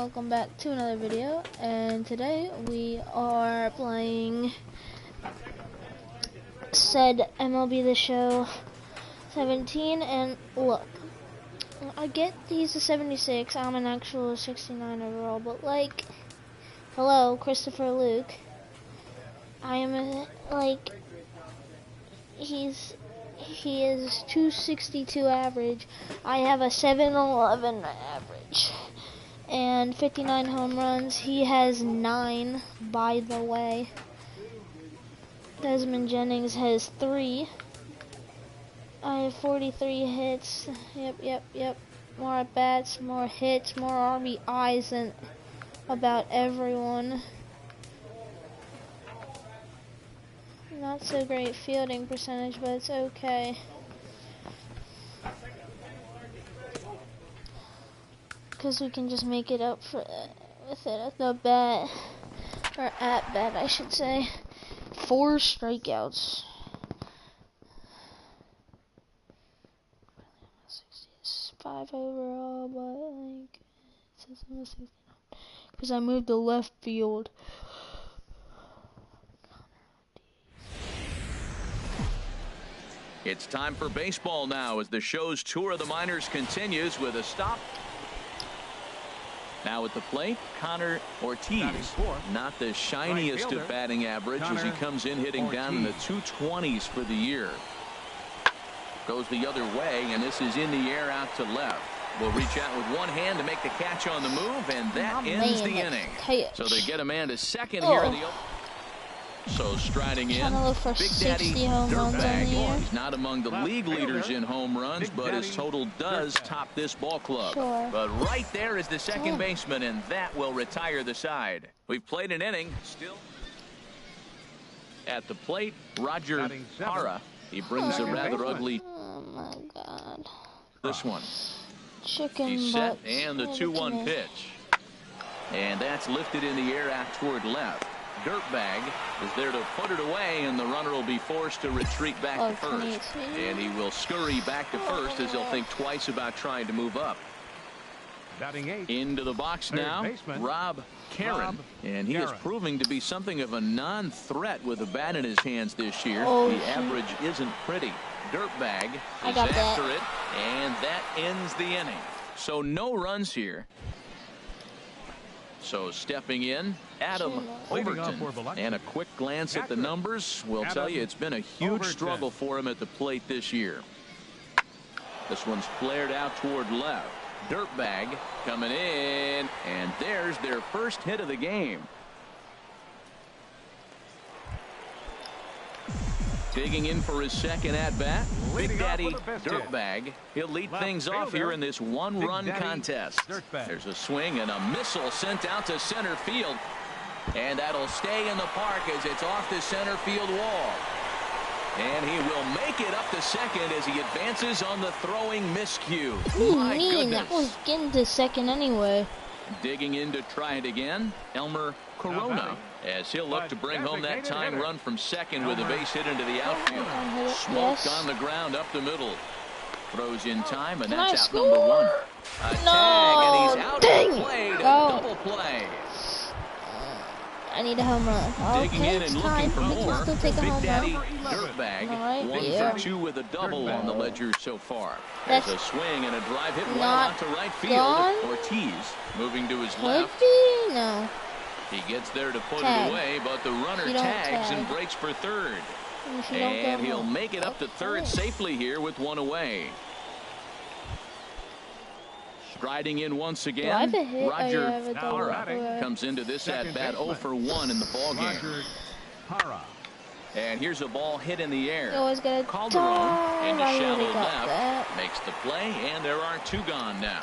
welcome back to another video, and today we are playing said MLB The Show 17, and look, I get these to 76, I'm an actual 69 overall, but like, hello, Christopher Luke, I am he is 262 average, I have a 711 average. And 59 home runs. He has 9, by the way. Desmond Jennings has 3. I have 43 hits. Yep. More at-bats, more hits, more RBIs than about everyone. Not so great fielding percentage, but it's okay. Because we can just make it up for with it at the bat, or at bat I should say. 4 strikeouts. 5 overall, but like it says I'm a 69 because I moved to left field. It's time for baseball now as the show's tour of the minors continues with a stop. Now at the plate, Connor Ortiz, not the shiniest of batting average as he comes in hitting down in the 220s for the year. Goes the other way, and this is in the air out to left. Will reach out with one hand to make the catch on the move, and that ends the inning. So they get a man to second here in the open. So striding in, Big Daddy Dirtbag. He's not among the league leaders in home runs, but his total does top this ball club. Sure. But right there is the second baseman, and that will retire the side. We've played an inning. Still at the plate, Roger Parra. He brings a rather ugly. Oh my God. This one. Chicken He's set, butts. and the 2-1 pitch. And that's lifted in the air out toward left. Dirtbag is there to put it away, and the runner will be forced to retreat back to first. And he will scurry back to first as he'll think twice about trying to move up. Into the box now, Rob Karen. And he is proving to be something of a non-threat with a bat in his hands this year. The average isn't pretty. Dirtbag is after it, and that ends the inning. So no runs here. So stepping in, Adam Overton, and a quick glance at the numbers will tell you it's been a huge struggle for him at the plate this year. This one's flared out toward left. Dirtbag coming in, and there's their first hit of the game. Digging in for his second at-bat, Big Daddy Dirtbag. He'll lead things off here in this one-run contest. There's a swing and a missile sent out to center field. And that'll stay in the park as it's off the center field wall. And he will make it up to second as he advances on the throwing miscue. My goodness. That was getting to second anyway. Digging in to try it again, Elmer Corona, as he'll look to bring home that tying run from second with a base hit into the outfield. Smoked on the ground up the middle. Throws in time, and that's out number 1. A tag, and he's out of play to double play. I need a home run. Digging in and looking for more. Still take a Big home Daddy run. Dirtbag, Right, 1 for 2 with a double on the ledger so far. There's a swing and a drive hit well out to right field. Ortiz moving to his left. No. He gets there to put it away, but the runner tags and breaks for third. And he'll make it up to third safely here with 1 away. Striding in once again, Roger Parra comes into this at-bat 0 for 1 in the ballgame. And here's a ball hit in the air. Calderon into shallow left, makes the play, and there are 2 gone now.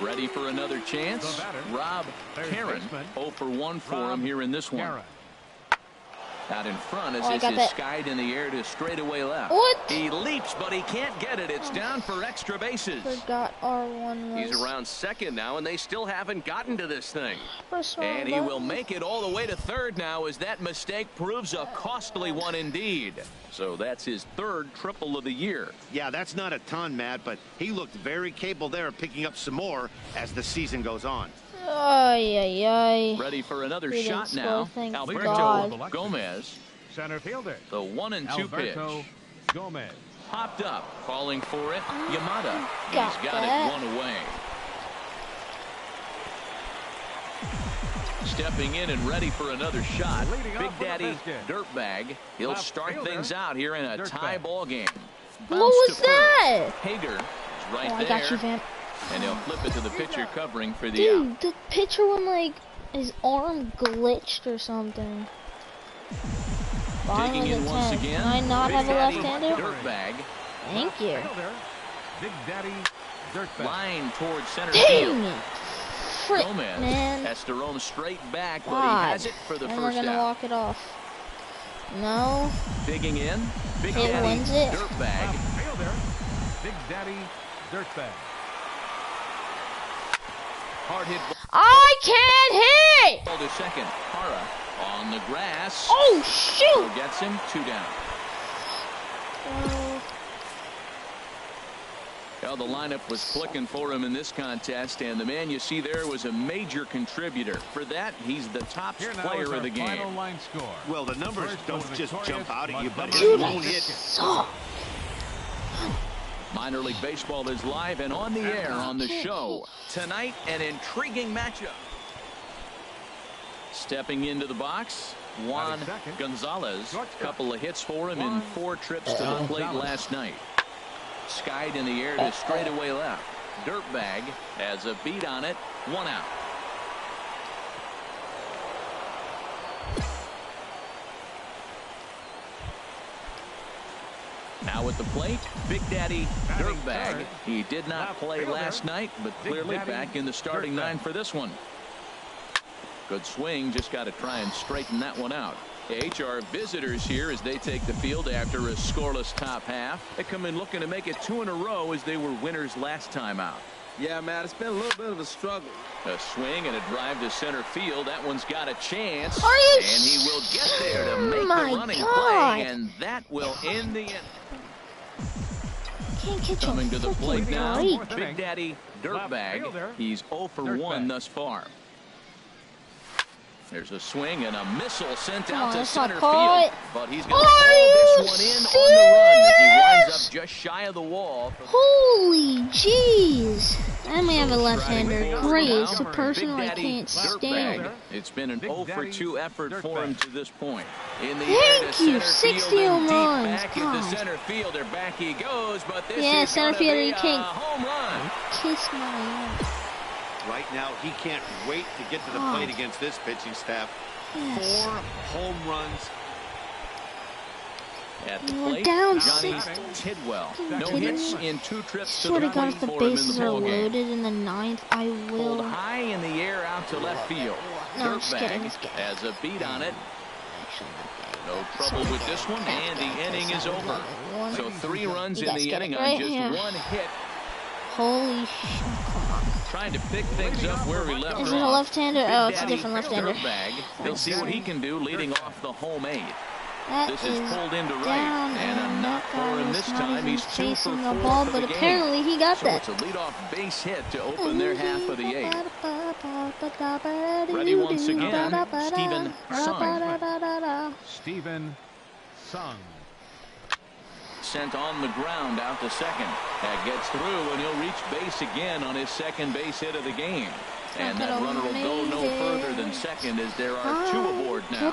Ready for another chance? Rob Karen, 0 for 1 for him here in this one. Out in front as this is skied in the air to straightaway left. What? He leaps, but he can't get it. It's down for extra bases. Forgot R1 was. He's around second now, and they still haven't gotten to this thing. And he will make it all the way to third now as that mistake proves a costly one indeed. So that's his third triple of the year. Yeah, that's not a ton, Matt, but he looked very capable there of picking up some more as the season goes on. Ready for another shot now. Alberto Gomez. Center fielder. The 1-2 pitch. Gomez. Popped up, calling for it. Yamada. He's got it one away. Stepping in and ready for another shot. Big Daddy Dirtbag. He'll start things out here in a tie ball game. What was that? Hager is right there. I got you, Vamp. And he'll flip it to the pitcher covering for the Dude, out. the pitcher went like his arm glitched or something. Digging in once again. Can I not have a left-hander? Dirtbag. Thank you. Big Daddy Dirtbag. Line towards center Dang field. it. Frick, Gomez man. has to roam straight back, but God. he has it for the And first we're gonna out. walk it off. No. Digging in. Big It Daddy wins it. Dirtbag. Fielder. Big Daddy Dirtbag. Hard hit I can't hit! ball to second. Hara on the grass. Oh, shoot! Gets him 2 down. Well, the lineup was clicking for him in this contest, and the man you see there was a major contributor. For that, he's the top player of the game. Final line score. Well, the numbers don't just jump out at you, but it Dude, won't I hit. suck. Minor League Baseball is live and on the air on the show. Tonight, an intriguing matchup. Stepping into the box, Juan Gonzalez. Couple of hits for him in 4 trips to the plate last night. Skied in the air to straightaway left. Dirtbag has a beat on it. 1 out. Now at the plate, Big Daddy Dirtbag. He did not play last night, but clearly back in the starting 9 for this one. Good swing, just got to try and straighten that one out. HR visitors here as they take the field after a scoreless top half. They come in looking to make it 2 in a row as they were winners last time out. Yeah, Matt, it's been a little bit of a struggle. A swing and a drive to center field. That one's got a chance. Are you and he will get there to make my the running God. play, and that will end the end. Can't catch Coming to the plate now, break. Big Daddy Dirtbag. He's 0 for 1 thus far. There's a swing and a missile sent out to center field. But he's going to haul this one in on the run as he winds up just shy of the wall. Holy jeez. I may have a left-hander. Great. It's a person I can't stand. It's been an 0 for 2 effort for him to this point. In the Thank you. 60 home runs. Back at the center fielder. Back he goes, but this is center fielder, you can't home run. kiss my ass. Right now, he can't wait to get to the plate against this pitching staff. Yes. 4 home runs. At the We're plate, down Johnny 6. Tidwell. Kidding No me? hits in 2 trips to Swear the to God, plate if the for him in the bases are ballgame. loaded in the 9th, I will. Pulled high in the air out to left field. No, I'm just kidding, Dirtbag just kidding. has a beat on it. Actually, No trouble with this one, and the inning is over. So 3 runs You in guys the get inning it on right just here. 1 hit. Holy shit. Come on. Trying to pick things up where we left Is off. it a left-hander? Oh, it's a Daddy different left-hander. Dirtbag. He'll see what he can do leading off the home 8. That This is pulled into right, down, and a knock that for guy him was this not time. even He's 2 for chasing 4 the ball, for but the game. apparently he got So that. it's a leadoff base hit to open their half of the 8th. Ready once again, Steven Sung. Stephen Sung. Sent on the ground out to second. That gets through, and he'll reach base again on his second base hit of the game. And that runner will go no further than second as there are 2 aboard now.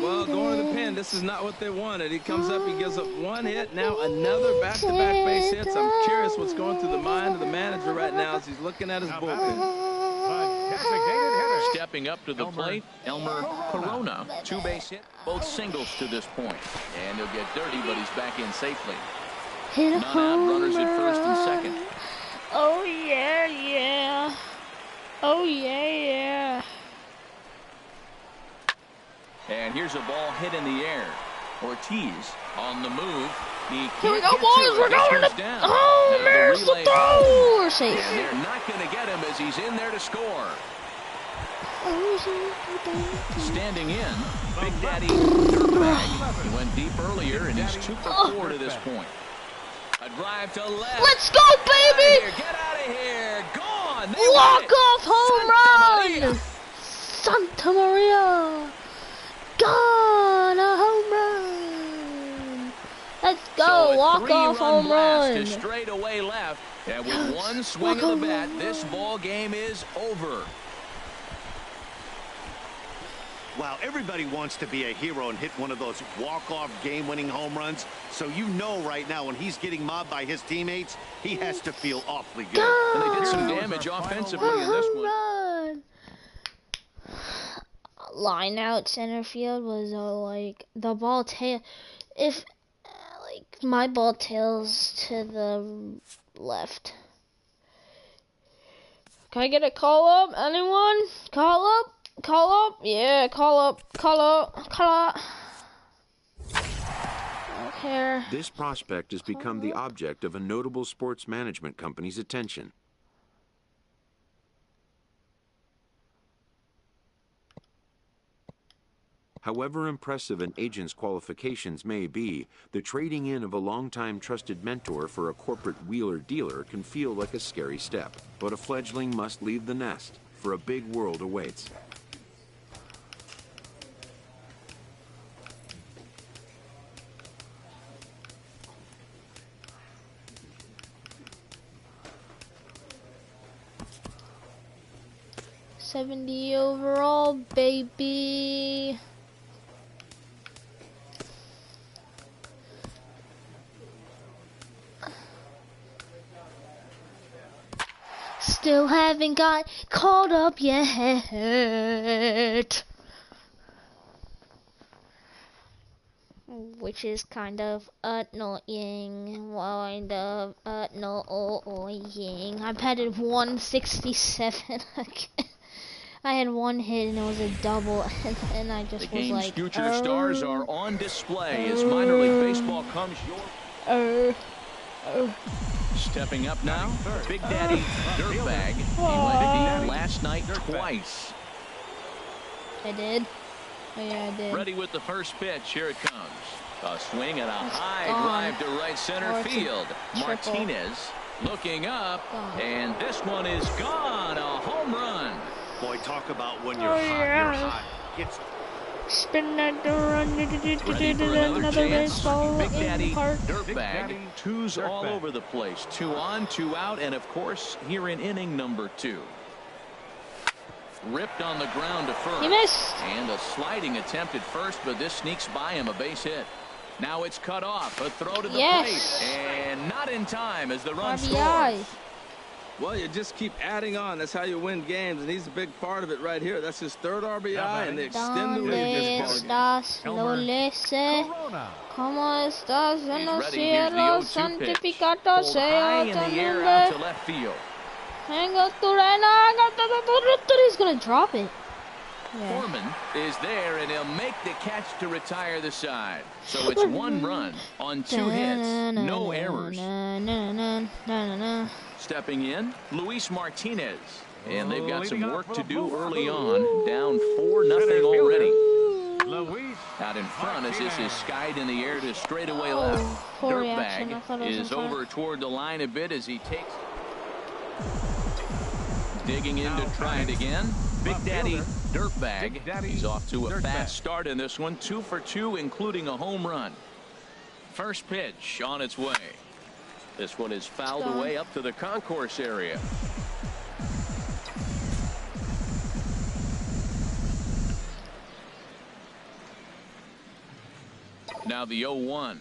Well, going to the pen, this is not what they wanted. He comes up, he gives up 1 hit, now another back-to-back base hits. I'm curious what's going through the mind of the manager right now as he's looking at his bullpen. Stepping up to the plate, Elmer Corona. 2 base hit, both singles to this point. And he'll get dirty, but he's back in safely. Hit a None out, home runners at first and run. second. Oh yeah, yeah. Oh yeah, yeah. And here's a ball hit in the air. Ortiz on the move. He Here we can't go, get boys. to it. We're This going one's to. down. Oh, Now there's the relay throw. home. We're safe. And they're not going to get him as he's in there to score. Standing in, Big Daddy Dirtbag. He went deep earlier, and he's 2 for 4 to this point. A drive to left. Let's go, baby! Get out of here! Gone! Walk-off home Santa run! Maria. Santa Maria! Gone! A home run! Let's go! So Walk-off home run! To straight away left, and with one swing of the bat, this ball game is over. Wow, everybody wants to be a hero and hit one of those walk-off game-winning home runs. So you know right now when he's getting mobbed by his teammates, he has to feel awfully good. And they did some damage offensively in this one. Run. Line out center field was like the ball tail. If like my ball tails to the left. Can I get a call up? Anyone? Call up? Call up? Yeah, call up. Call up. Call up. Okay. This prospect has become the object of a notable sports management company's attention. However impressive an agent's qualifications may be, the trading in of a longtime trusted mentor for a corporate wheeler-dealer can feel like a scary step. But a fledgling must leave the nest, for a big world awaits. $70 overall, baby. Still haven't got called up yet. Which is kind of annoying. I've had it 167 again. I had one hit and it was a double, and I just was like, The game's future stars are on display as minor league baseball comes your... Stepping up now, Big Daddy Dirtbag. He went deep last night twice. I did. Oh yeah, I did. Ready with the first pitch. Here it comes. A swing and a high gone. drive to right center Or it's a field. triple. Martinez looking up, Gone. and this one is gone. A home run. Boy, talk about when you're Oh, hot, yeah. you're hot. It's Spin that door, Ready for another another chance. baseball Big in Daddy the park. Dirtbag. Twos all over the place. 2 on, 2 out, and of course here in inning number 2. Ripped on the ground to first. He missed. And a sliding attempt at first, but this sneaks by him, a base hit. Now it's cut off. A throw to the Yes. plate. And not in time as the run RBI. scores. Well, you just keep adding on. That's how you win games, and he's a big part of it right here. That's his 3rd RBI, and they extend the lead in ¿Dónde this ball game. estás, Lolese? Corona. ¿Cómo estás en He's los ready. Here's the 0-2 cielos? pitch. Santificado Pulled sea high in tu the air out to nombre. left field. Venga tu reina. He's gonna drop it. Yeah. Foreman is there, and he'll make the catch to retire the side. So it's 1 run on 2 hits, no errors. Stepping in, Luis Martinez. And they've got some work to do early on. Down 4-0 already. Luis Out in front as this is skied in the air to straightaway Oh, left. poor reaction. I thought Dirtbag it was is in front. over toward the line a bit as he takes. Digging in to try it again. Big Daddy Dirtbag. He's off to a fast start in this one. 2 for 2, including a home run. First pitch on its way. This one is fouled away up to the concourse area. Now the 0-1.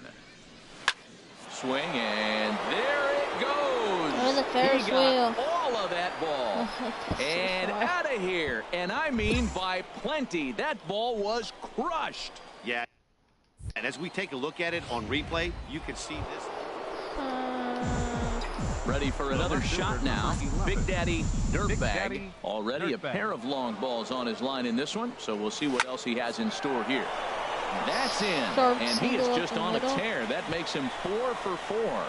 Swing, and there it goes. Oh, the Ferris He got wheel. all of that ball. And out of here. And I mean by plenty. That ball was crushed. yeah. And as we take a look at it on replay, you can see this. Ready for another shot now. Big Daddy Dirtbag. Already a pair of long balls on his line in this one, so we'll see what else he has in store here. That's in, and he is just on a tear. That makes him 4 for 4.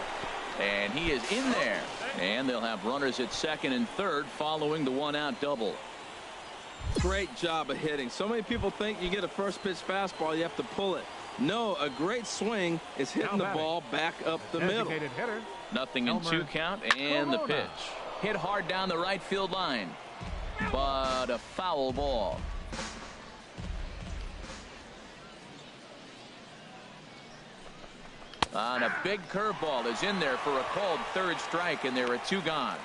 And he is in there. And they'll have runners at second and third following the one-out double. Great job of hitting. So many people think you get a first pitch fastball, you have to pull it. No, a great swing is hitting the ball back up the middle. Nothing in 2 count, and the pitch. Hit hard down the right field line, but a foul ball. And a big curveball is in there for a called third strike, and there are 2 gone.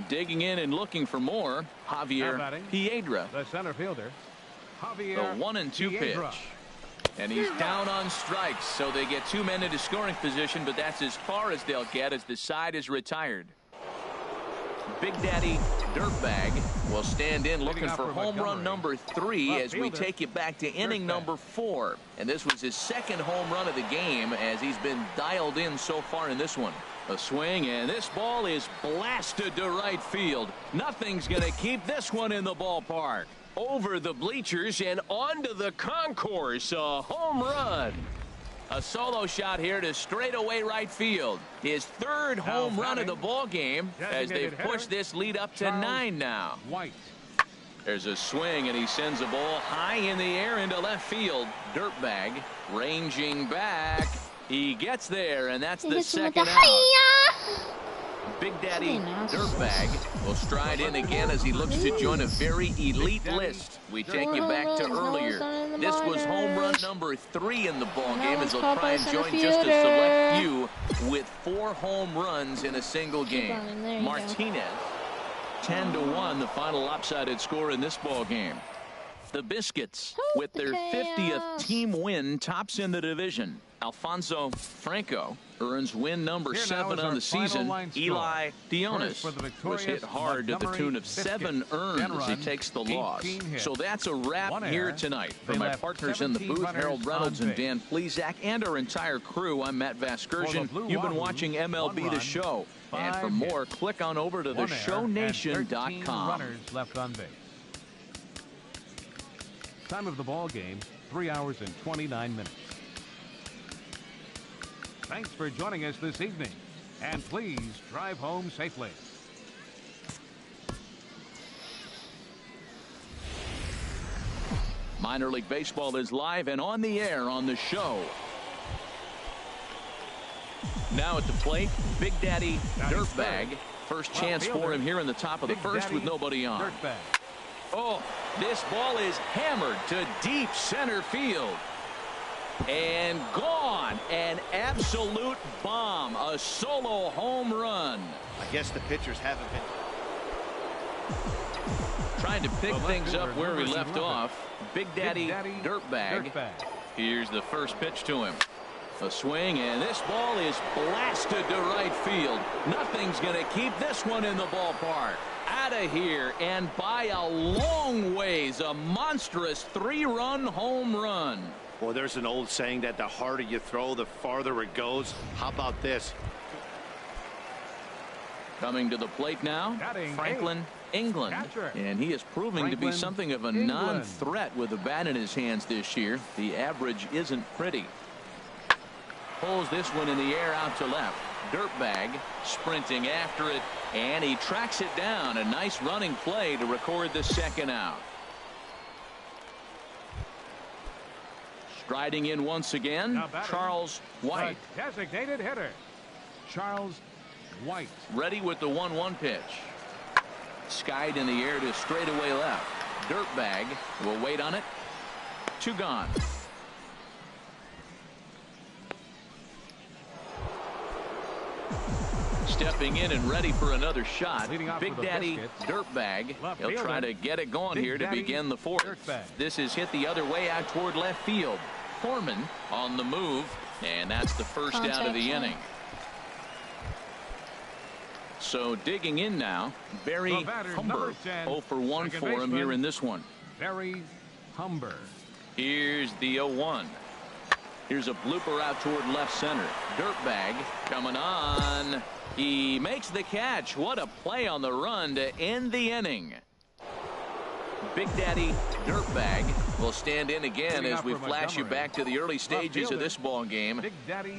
Digging in and looking for more, Javier Piedra. The center fielder, The 1-2 pitch. And he's down on strikes, so they get 2 men into scoring position, but that's as far as they'll get as the side is retired. Big Daddy Dirtbag will stand in looking for home run number 3 as we take you back to inning number 4. And this was his second home run of the game as he's been dialed in so far in this one. A swing, and this ball is blasted to right field. Nothing's going to keep this one in the ballpark. Over the bleachers and onto the concourse. A home run. A solo shot here to straightaway right field. His 3rd home run of the ball game as they've pushed this lead up to 9 now. There's a swing, and he sends a ball high in the air into left field. Dirtbag ranging back. He gets there, and that's the second out. Big Daddy Dirtbag will stride in again as he looks to join a very elite list. We take you back to earlier. This was home run number 3 in the ball game as he'll try and join just a select few with 4 home runs in a single game. Martinez, 10-1, the final lopsided score in this ball game. The Biscuits, with their 50th team win, tops in the division. Alfonso Franco earns win number 7 on the season. Eli Dionis was hit hard to the tune of 7 earned as he takes the loss. So that's a wrap here tonight. For my partners in the booth, Harold Reynolds and Dan Plesac, and our entire crew, I'm Matt Vasgersian. You've been watching MLB The Show. And for more, click on over to theshownation.com. Left on base. Time of the ball game, 3 hours and 29 minutes. Thanks for joining us this evening, and please drive home safely. Minor League Baseball is live and on the air on the show. Now at the plate, Big Daddy Dirtbag. First chance for him here in the top of the first with nobody on. Oh, this ball is hammered to deep center field. And gone. An absolute bomb. A solo home run. I guess the pitchers haven't been trying to pick things up where we left off. Big Daddy Dirtbag. Here's the first pitch to him. A swing, and this ball is blasted to right field. Nothing's going to keep this one in the ballpark. Out of here, and by a long ways, a monstrous 3-run home run. Well, there's an old saying that the harder you throw, the farther it goes. How about this? Coming to the plate now, Franklin England. And he is proving to be something of a non-threat with the bat in his hands this year. The average isn't pretty. Pulls this one in the air out to left. Dirtbag sprinting after it, and he tracks it down. A nice running play to record the second out. Striding in once again, Charles White. Designated hitter, Charles White. Ready with the 1-1 pitch. Skied in the air to straightaway left. Dirtbag will wait on it. 2 gone. Stepping in and ready for another shot. Big Daddy Dirtbag. He'll try to get it going here to begin the 4th. This is hit the other way out toward left field. Foreman on the move, and that's the first out of the inning. So digging in now, Barry Humber. 0 for 1 for him here in this one. Barry Humber. Here's the 0-1. Here's a blooper out toward left center. Dirtbag coming on. He makes the catch. What a play on the run to end the inning. Big Daddy Dirtbag will stand in again as we flash you back to the early stages of this ball game.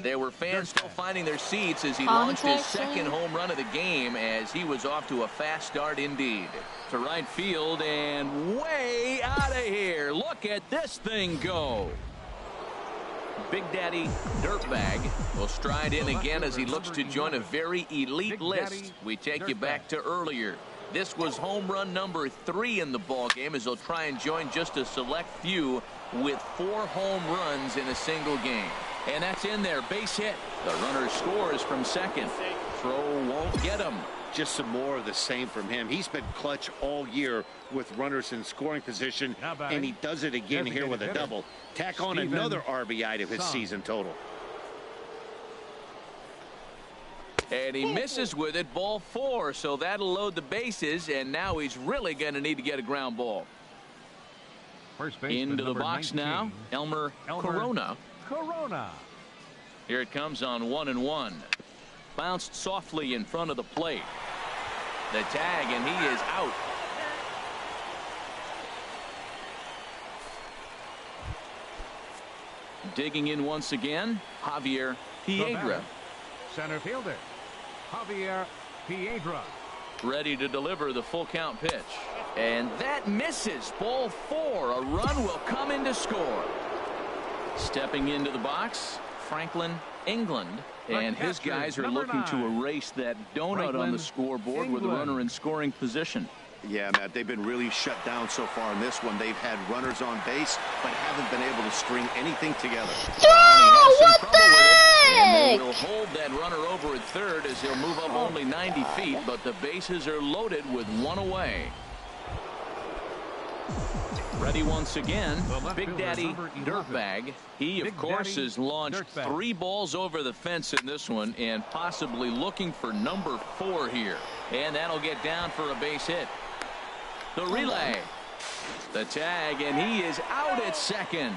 There were fans still finding their seats as he launched his second home run of the game, as he was off to a fast start indeed. To right field and way out of here. Look at this thing go. Big Daddy Dirtbag will stride in again as he looks to join a very elite list. We take you back to earlier. This was home run number 3 in the ball game, as they'll try and join just a select few with 4 home runs in a single game. And that's in there. Base hit. The runner scores from second. Throw won't get him. Just some more of the same from him. He's been clutch all year with runners in scoring position, and he does it again here with a double. Tack on another RBI to his season total. And he misses with it, ball 4, so that'll load the bases, and now he's really going to need to get a ground ball. Into the box 19, now, Elmer Corona. Here it comes on 1-1. Bounced softly in front of the plate. The tag, and he is out. Digging in once again, Javier Piedra. Center fielder, Javier Piedra. Ready to deliver the full count pitch. And that misses. Ball 4. A run will come in to score. Stepping into the box, Franklin England. And his guys are looking to erase that donut on the scoreboard with a runner in scoring position. Yeah, Matt, they've been really shut down so far in this one. They've had runners on base, but haven't been able to string anything together. Oh, what the heck? And they will hold that runner over at third as he'll move up only 90 feet, but the bases are loaded with 1 away. Ready once again, Big Daddy Dirtbag. He, of course, has launched 3 balls over the fence in this one, and possibly looking for number 4 here. And that'll get down for a base hit. The relay. The tag, and he is out at second.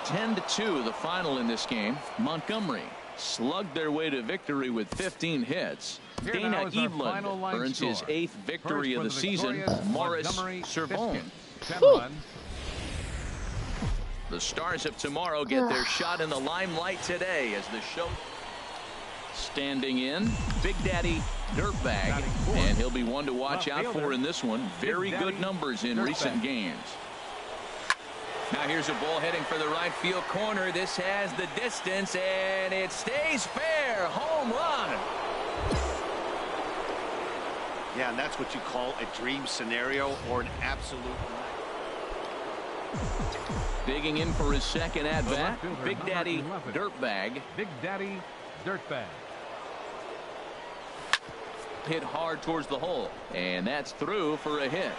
10-2, the final in this game. Montgomery slugged their way to victory with 15 hits. Dana Eveland earns his 8th victory of the season. Morris Servone. The Stars of tomorrow get their shot in the limelight today as the show. Standing in, Big Daddy Dirtbag, and he'll be one to watch out for in this one. Very good numbers in recent games. Now here's a ball heading for the right field corner. This has the distance, and it stays fair. Home run. Yeah, and that's what you call a dream scenario or an absolute. Digging in for his second at-bat, Big Daddy Dirtbag. Big Daddy Dirtbag. Hit hard towards the hole, and that's through for a hit.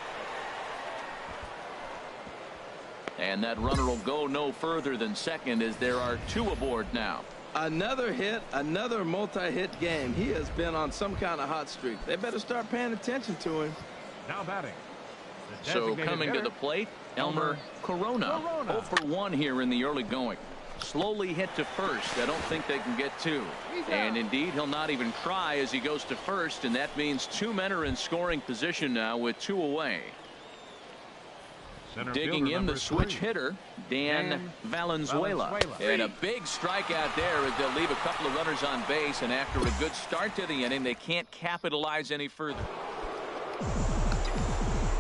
And that runner will go no further than second as there are 2 aboard now. Another hit, another multi-hit game. He has been on some kind of hot streak. They better start paying attention to him. Now batting. So coming to the plate, Elmer Corona. 0 for 1 here in the early going. Slowly hit to first. I don't think they can get 2. And indeed, he'll not even try as he goes to first, and that means 2 men are in scoring position now with 2 away. Digging in the switch hitter, Dan Valenzuela. And a big strikeout there as they'll leave a couple of runners on base, and after a good start to the inning, they can't capitalize any further.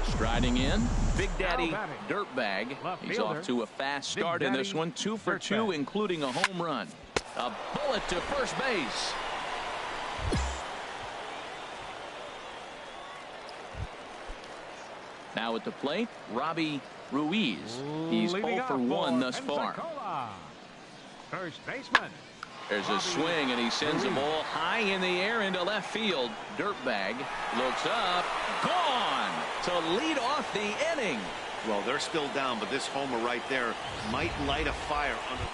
Striding in, Big Daddy Dirtbag. He's off to a fast start in this one. 2 for 2, including a home run. A bullet to first base. Now at the plate, Robbie Ruiz. He's 0 for 1 thus far. First baseman. There's a swing, and he sends the ball high in the air into left field. Dirtbag looks up, gone to lead off the inning. Well, they're still down, but this homer right there might light a fire under.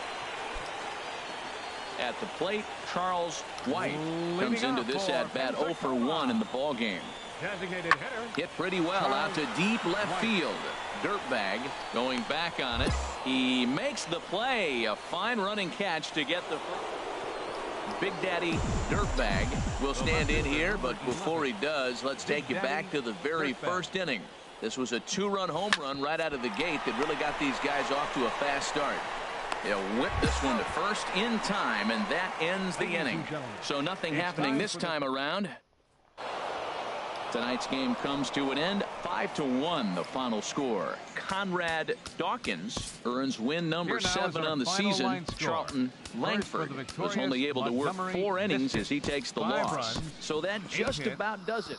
At the plate, Charles White comes into this at-bat 0 for 1 in the ball game. Designated hitter. Hit pretty well out to deep left field. Dirtbag going back on it. He makes the play. A fine running catch to get the Big Daddy Dirtbag will stand in here, but before he does, let's take you back to the very first inning. This was a 2-run home run right out of the gate that really got these guys off to a fast start. They'll whip this one to first in time, and that ends the inning. So nothing happening this time around. Tonight's game comes to an end. 5-1 the final score. Conrad Dawkins earns win number 7 on the season. Charlton Langford was only able to work 4 innings as he takes the loss. So that just about does it.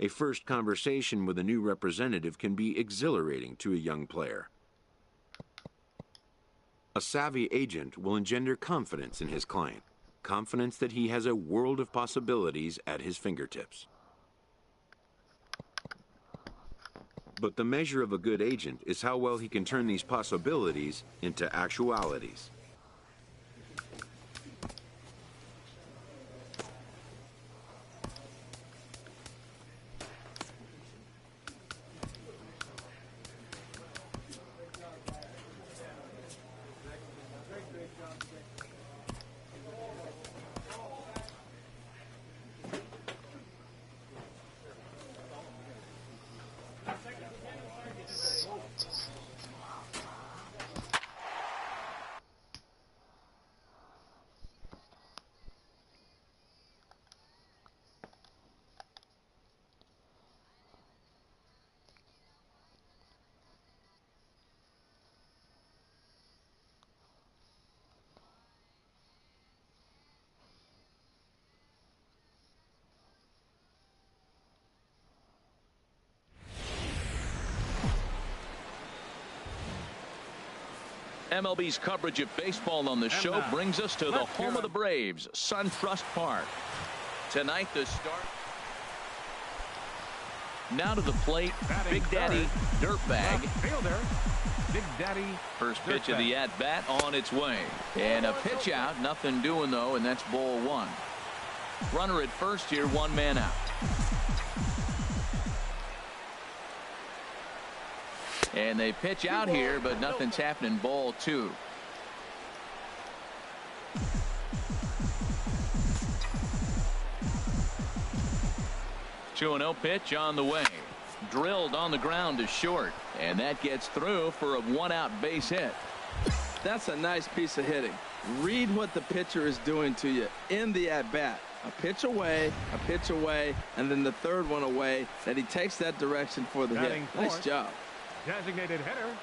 A first conversation with a new representative can be exhilarating to a young player. A savvy agent will engender confidence in his client, confidence that he has a world of possibilities at his fingertips. But the measure of a good agent is how well he can turn these possibilities into actualities. MLB's coverage of baseball on the show brings us to the home of the Braves, SunTrust Park. Tonight, the start. Now to the plate, Big Daddy Dirtbag. Big Daddy. First pitch of the at-bat on its way. And a pitch out, nothing doing though, and that's ball 1. Runner at first here, 1 man out. And they pitch out here, but nothing's happening. Ball 2. Two and 0 pitch on the way. Drilled on the ground to short. And that gets through for a 1-out base hit. That's a nice piece of hitting. Read what the pitcher is doing to you in the at-bat. A pitch away, and then the third one away. Then he takes that direction for the hit. Nice job. Designated hitter.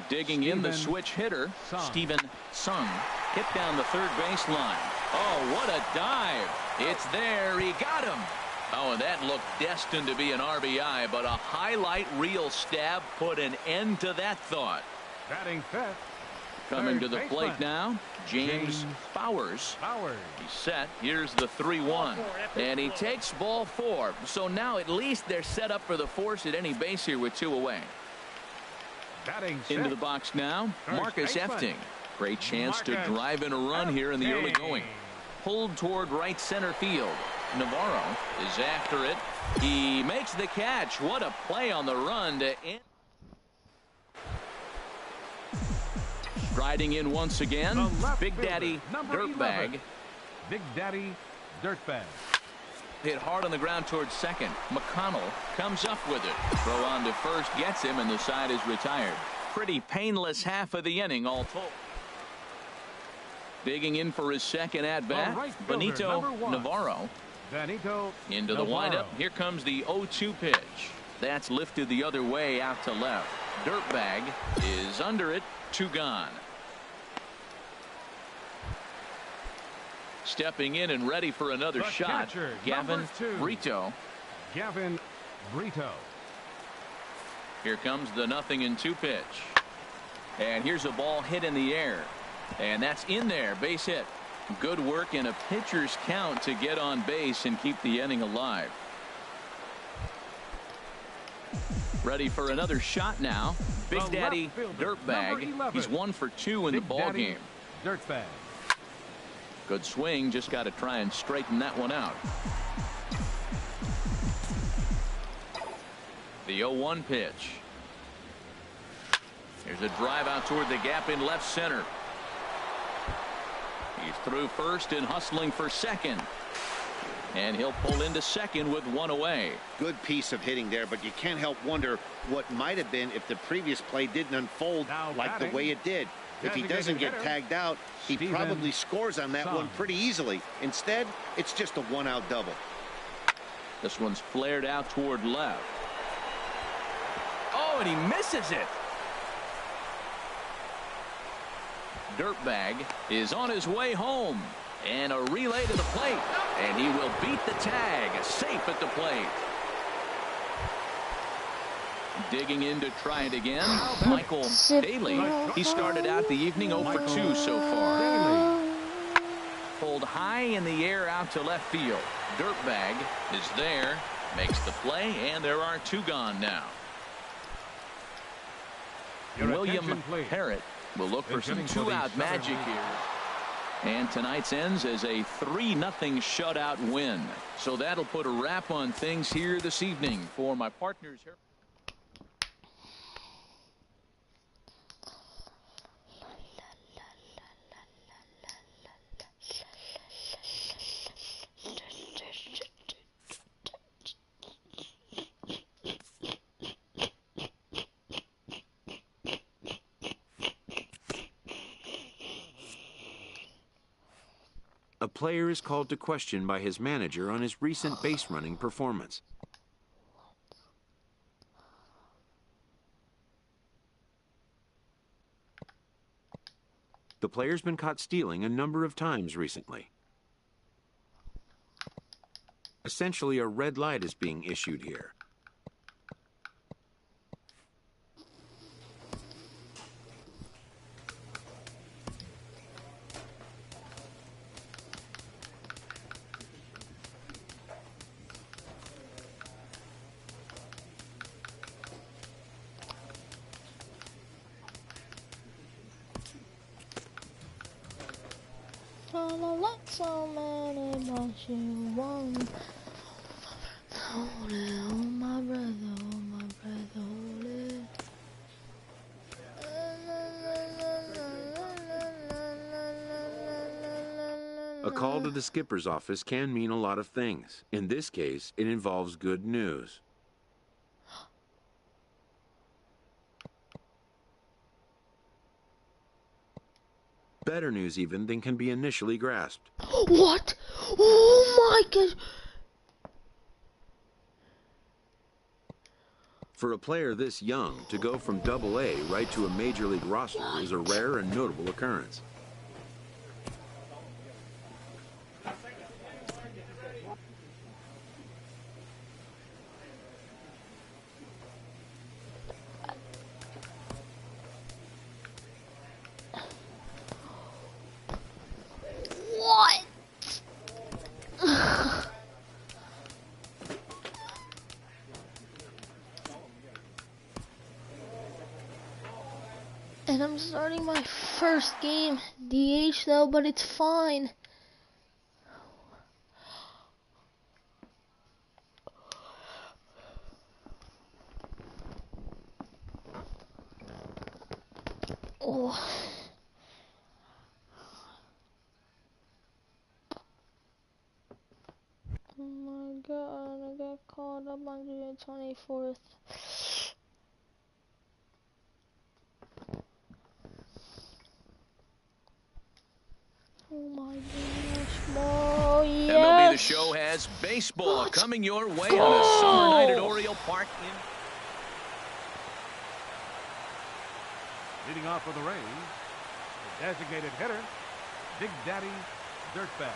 Digging in the switch hitter, Steven Sung. Hit down the third base line. Oh, what a dive. It's there. He got him. Oh, and that looked destined to be an RBI, but a highlight reel stab put an end to that thought. Batting fifth. Coming to the plate now, James Bowers. He's set. Here's the 3-1. And he takes ball 4. So now at least they're set up for the force at any base here with 2 away. Into the box now, Marcus Efting. Great chance to drive in a run here in the early going. Pulled toward right center field. Navarro is after it. He makes the catch. What a play on the run to end. Striding in once again, Big Daddy Dirtbag. Big Daddy Dirtbag. Hit hard on the ground towards second. McConnell comes up with it. Throw on to first gets him, and the side is retired. Pretty painless half of the inning all told. Digging in for his second at-bat, Right Benito Navarro. Benito Into the Navarro. windup. Here comes the 0-2 pitch. That's lifted the other way out to left. Dirtbag is under it. 2 gone. Stepping in and ready for another The shot, catcher, Gavin number 2. Brito. Gavin Brito. Here comes the 0-2 pitch. And here's a ball hit in the air. And that's in there. Base hit. Good work in a pitcher's count to get on base and keep the inning alive. Ready for another shot now. Big The Daddy left fielder, Dirtbag. number 11. He's 1 for 2 in the Big ball Daddy game. Dirtbag. Good swing. Just got to try and straighten that one out. The 0-1 pitch. There's a drive out toward the gap in left center. He's through first and hustling for second. And he'll pull into second with 1 away. Good piece of hitting there, but you can't help wonder what might have been if the previous play didn't unfold Now like the batting, way it did. If he doesn't get hitter, tagged out, he Steven probably scores on that Son. one pretty easily. Instead, it's just a 1-out double. This one's flared out toward left. Oh, and he misses it. Dirtbag is on his way home. And a relay to the plate. And he will beat the tag. Safe at the plate. Digging in to try it again. Michael Daly. He started out the evening 0 for 2 so far. Pulled high in the air out to left field. Dirtbag is there. Makes the play. And there are 2 gone now. Your William attention, please. Parrott will look for some Hitting for the 2-out Southern magic League. here. And tonight's ends as a 3-0 shutout win. So that'll put a wrap on things here this evening for my partners here. A player is called to question by his manager on his recent base running performance. The player's been caught stealing a number of times recently. Essentially, a red light is being issued here. So many months you want. Hold it, hold my breath, hold it. A call to the skipper's office can mean a lot of things. In this case, it involves good news. Better news even than can be initially grasped. What? Oh my god! For a player this young, to go from Double-A right to a major league roster is a rare and notable occurrence. What? And I'm starting my first game DH though, but it's fine. Oh. 24th. Oh my gosh. Oh, yes. MLB The Show has baseball coming your way on a summer night at Oriole Park. Leading off for the Rays, the designated hitter, Big Daddy Dirtbag.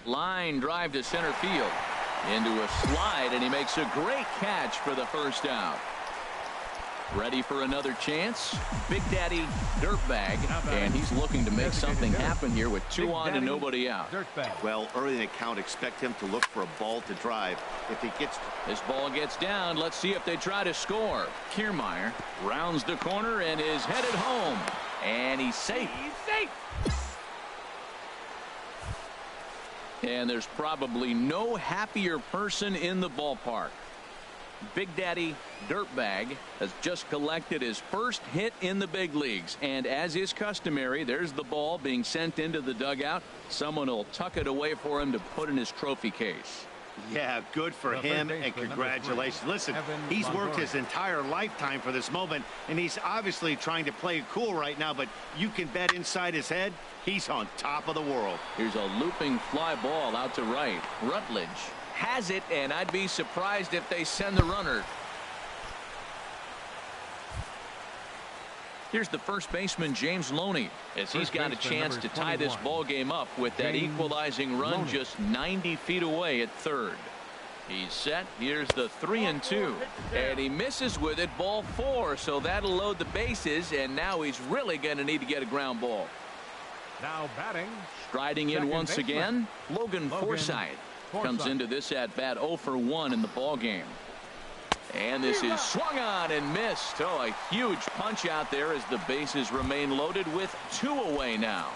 Line drive to center field. Into a slide, and he makes a great catch for the first out. Ready for another chance? Big Daddy Dirtbag, and he's looking to make something happen here with 2 on and nobody out. Well, early in the count, expect him to look for a ball to drive. If he gets... This ball gets down. Let's see if they try to score. Kiermaier rounds the corner and is headed home. And he's safe. And there's probably no happier person in the ballpark. Big Daddy Dirtbag has just collected his first hit in the big leagues. And as is customary, there's the ball being sent into the dugout. Someone will tuck it away for him to put in his trophy case. Yeah, good for him, and congratulations. Listen, he's worked his entire lifetime for this moment, and he's obviously trying to play it cool right now, but you can bet inside his head, he's on top of the world. Here's a looping fly ball out to right. Rutledge has it, and I'd be surprised if they send the runner. Here's the first baseman, James Loney, as he's got a chance to tie this ball game up with that equalizing run just 90 feet away at third. He's set. Here's the 3-2, and he misses with it, ball 4, so that'll load the bases, and now he's really going to need to get a ground ball. Now batting, striding in once again, Logan Forsythe comes into this at bat 0 for 1 in the ball game. And this is swung on and missed. Oh, a huge punch out there as the bases remain loaded with 2 away now.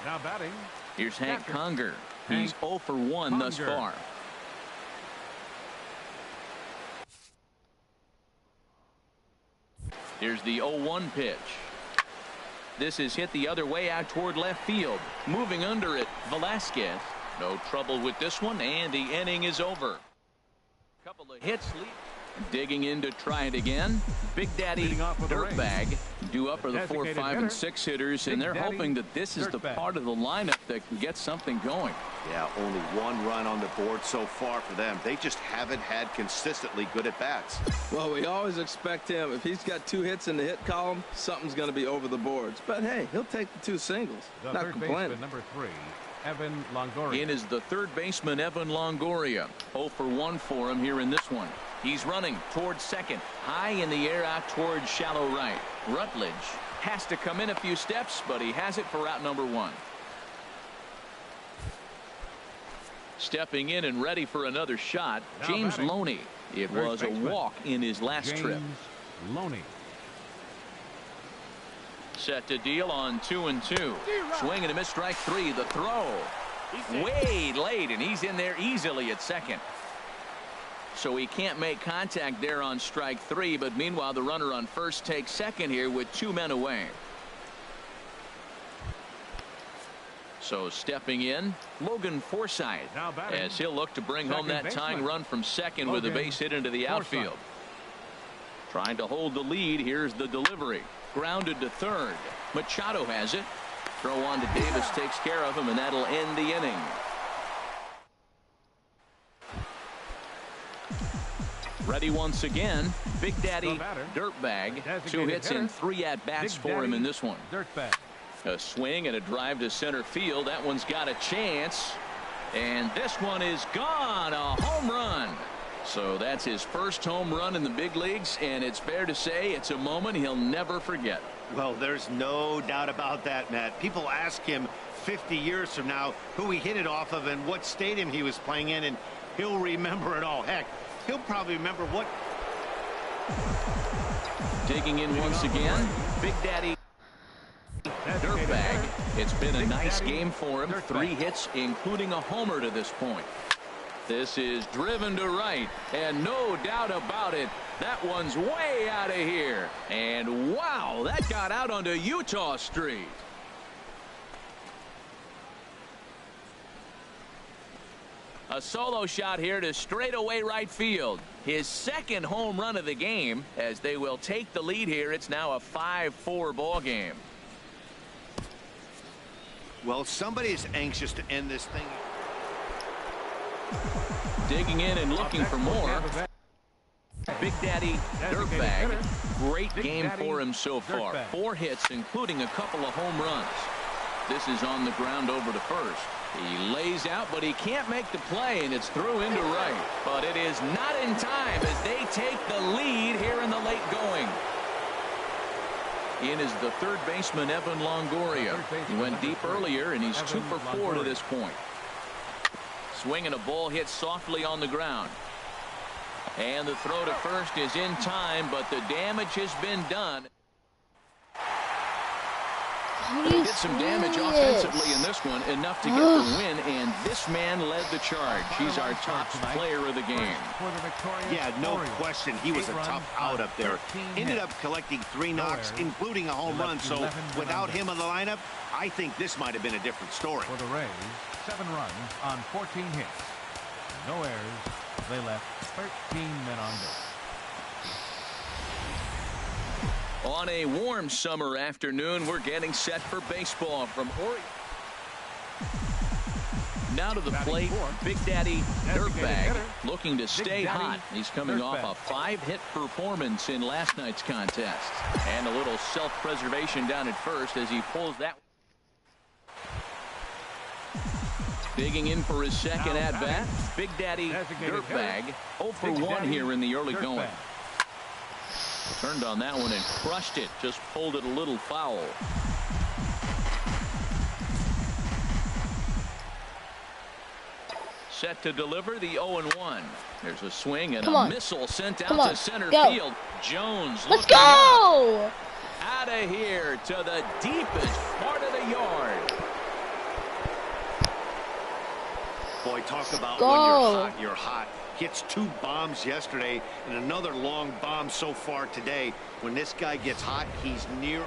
Now batting, here's Hank Conger. He's 0 for 1 thus far. Here's the 0-1 pitch. This is hit the other way out toward left field. Moving under it, Velasquez. No trouble with this one, and the inning is over. Couple of hits lead. Digging in to try it again. Big Daddy Dirtbag due up for the 4, 5, and 6 hitters, and they're hoping that this is the part of the lineup that can get something going. Yeah, only 1 run on the board so far for them. They just haven't had consistently good at bats. Well, we always expect him, if he's got 2 hits in the hit column, something's going to be over the boards. But hey, he'll take the 2 singles. Not complaining. Number 3. Evan Longoria. In is the third baseman, Evan Longoria. 0 for 1 for him here in this one. He's running towards second, high in the air out towards shallow right. Rutledge has to come in a few steps, but he has it for out number 1. Stepping in and ready for another shot, James Loney. It was a walk in his last trip. Loney. Set to deal on 2-2. Swing and a miss, strike 3. The throw way late, and he's in there easily at second. So he can't make contact there on strike 3, but meanwhile the runner on first takes second here with 2 men away. So stepping in, Logan Forsythe, as he'll look to bring home that tying run from second with a base hit into the outfield. Trying to hold the lead. Here's the delivery. Grounded to third. Machado has it. Throw on to Davis, takes care of him, and that'll end the inning. Ready once again, Big Daddy Dirtbag. 2 hits and 3 at-bats for him in this one. A swing and a drive to center field. That one's got a chance. And this one is gone. A home run. So that's his first home run in the big leagues, and it's fair to say it's a moment he'll never forget. Well, there's no doubt about that, Matt. People ask him 50 years from now who he hit it off of and what stadium he was playing in, and he'll remember it all. Heck, He'll probably remember what. Digging in once again, Big Daddy Dirtbag. It's been a nice game for him. 3 hits, including a homer to this point. This is driven to right, and no doubt about it, that one's way out of here. And wow, that got out onto Utah Street. A solo shot here to straightaway right field. His second home run of the game, as they will take the lead here. It's now a 5-4 ball game. Well, somebody is anxious to end this thing. Digging in and looking for more. Big Daddy Dirtbag. Great game for him so far. 4 hits, including a couple of home runs. This is on the ground over to first. He lays out, but he can't make the play, and it's through into right. But it is not in time as they take the lead here in the late going. In is the third baseman, Evan Longoria. He went deep earlier, and he's 2 for 4 to this point. Swinging a ball hit softly on the ground. And the throw to first is in time, but the damage has been done. Did some damage offensively in this one, enough to get the win, and this man led the charge. He's our top player of the game. Yeah, no question. He was a tough out up there. Ended up collecting 3 knocks, including a home run. So without him in the lineup, I think this might have been a different story. For the Rays, 7 runs on 14 hits. No errors. They left 13 men on base. On a warm summer afternoon, we're getting set for baseball from Oregon. Now to the plate, Big Daddy Dirtbag looking to stay hot. He's coming off a 5-hit performance in last night's contest. And a little self-preservation down at first as he pulls that. Digging in for his second at-bat, Big Daddy Dirtbag 0 for 1 here in the early going. Turned on that one and crushed it. Just pulled it a little foul. Set to deliver the 0-1. There's a swing and a missile sent out to center field. Jones. Let's go! Out of here to the deepest part of the yard. Boy, talk about when you're hot, you're hot. Hits 2 bombs yesterday and another long bomb so far today. When this guy gets hot, he's near.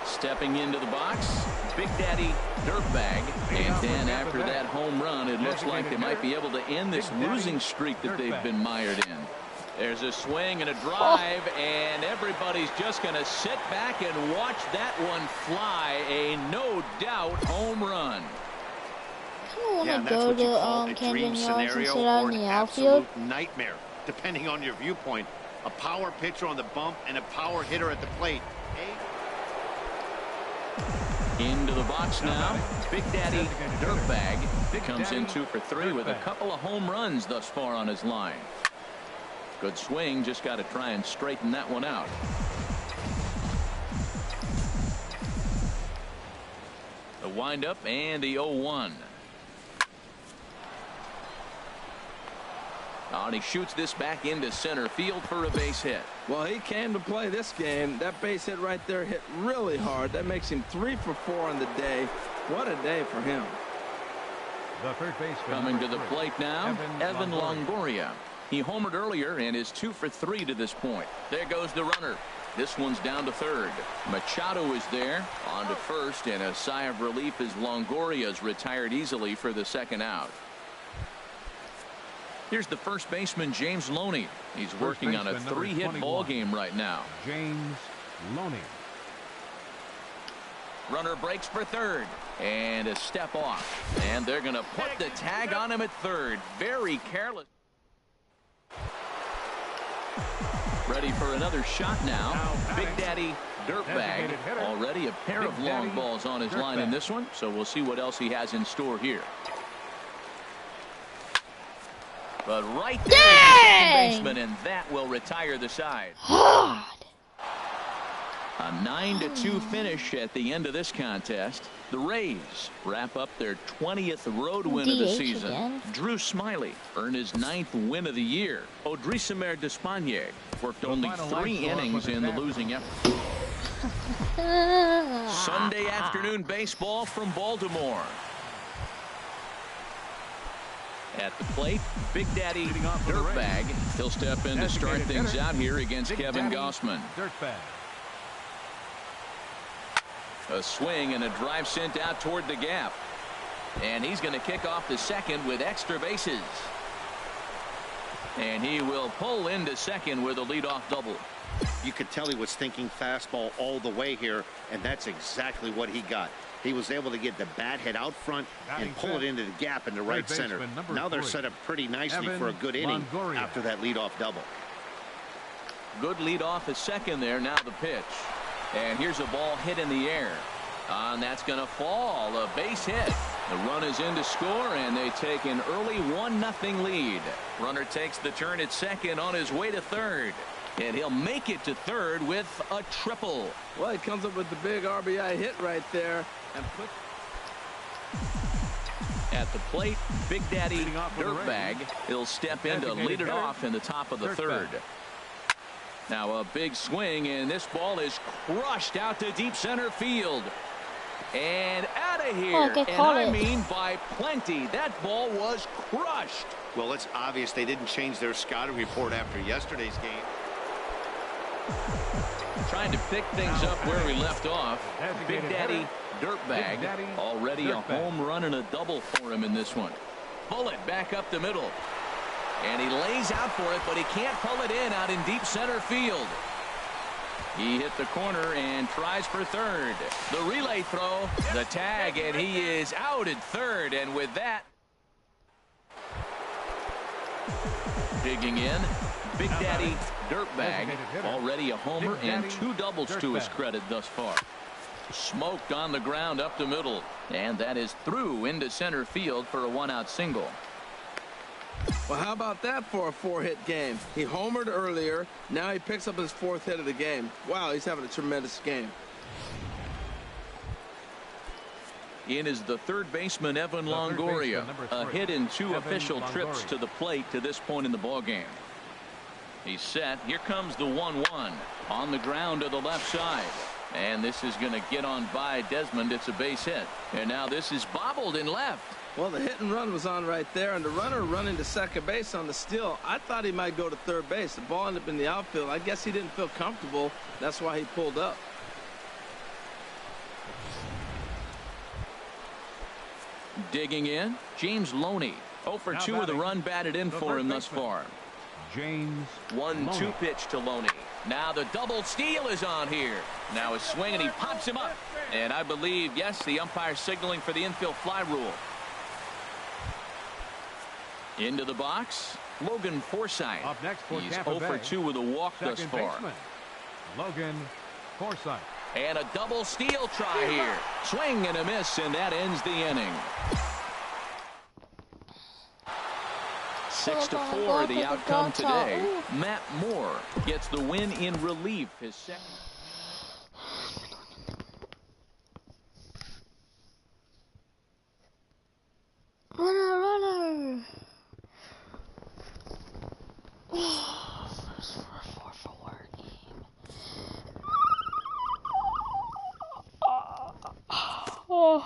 Stepping into the box, Big Daddy Dirtbag. And then after that home run, it looks like they might be able to end this losing streak that they've been mired in. There's a swing and a drive, and everybody's just going to sit back and watch that one fly. A no-doubt home run. I want to go to Camden Yards and sit out in the outfield. Nightmare, depending on your viewpoint. A power pitcher on the bump and a power hitter at the plate. Into the box now, Big Daddy Dirtbag comes in 2 for 3 with a couple of home runs thus far on his line. Good swing, just got to try and straighten that one out. The windup and the 0-1. And he shoots this back into center field for a base hit. Well, he came to play this game. That base hit right there hit really hard. That makes him 3 for 4 on the day. What a day for him. The third baseman coming to the plate now, Evan Longoria. He homered earlier and is 2 for 3 to this point. There goes the runner. This one's down to third. Machado is there on to first, and a sigh of relief as Longoria's retired easily for the second out. Here's the first baseman, James Loney. He's working on a 3-hit ball game right now. James Loney. Runner breaks for third, and a step off. And they're going to put the tag on him at third. Very careless. Ready for another shot now. Big Daddy Dirtbag. Already a pair of long balls on his line in this one, so we'll see what else he has in store here. But right there is the second baseman, and that will retire the side. A 9-2 finish at the end of this contest. The Rays wrap up their 20th road win of the DH season. again. Drew Smiley earned his 9th win of the year. Odrisamer Despaigne worked only 3 innings in the losing effort. Sunday afternoon baseball from Baltimore. At the plate, Big Daddy Dirtbag. He'll step in to start things out here against Kevin Gossman. Dirtbag. A swing and a drive sent out toward the gap. And he's going to kick off the second with extra bases. And he will pull into second with a leadoff double. You could tell he was thinking fastball all the way here, and that's exactly what he got. He was able to get the bat head out front and pull it into the gap in the right center. Now they're set up pretty nicely for a good inning after that leadoff double. Good leadoff at second there. Now the pitch. And here's a ball hit in the air. And that's going to fall. A base hit. The run is in to score, and they take an early 1-0 lead. Runner takes the turn at second on his way to third. And he'll make it to third with a triple. Well, he comes up with the big RBI hit right there. And at the plate, Big Daddy Dirtbag. He'll step in to lead it off in the top of the third. Now a big swing, and this ball is crushed out to deep center field. And out of here. And I mean by plenty. That ball was crushed. Well, it's obvious they didn't change their scouting report after yesterday's game. Trying to pick things up where we left off. Big Daddy Dirtbag. Already a home run and a double for him in this one. Bullet back up the middle. And he lays out for it, but he can't pull it in out in deep center field. He hit the corner and tries for third. The relay throw, the tag, and he is out at third. And with that, digging in, Big Daddy Dirtbag. Already a homer and 2 doubles to his credit thus far. Smoked on the ground up the middle. And that is through into center field for a 1-out single. Well, how about that for a 4-hit game? He homered earlier. Now he picks up his 4th hit of the game. Wow, he's having a tremendous game. In is the third baseman, Evan Longoria. A hit in 2 official trips to the plate to this point in the ballgame. He's set. Here comes the 1-1 on the ground to the left side. And this is going to get on by Desmond. It's a base hit. And now this is bobbled in left. Well, the hit and run was on right there, and the runner running to second base on the steal. I thought he might go to third base. The ball ended up in the outfield. I guess he didn't feel comfortable. That's why he pulled up. Digging in, James Loney. 0 for 2 with a run batted in for him thus far. James 1-2 pitch to Loney. Now the double steal is on here. Now a swing, and he pops him up. And I believe, yes, the umpire signaling for the infield fly rule. Into the box, Logan Forsythe. Up next for He's Tampa 0 for Bay, 2 with a walk thus far. baseman, Logan Forsythe. And a double steal try here. Swing and a miss, and that ends the inning. 6-4 the outcome today. Matt Moore gets the win in relief. His second. Runner. First for a 4-4 game. Oh.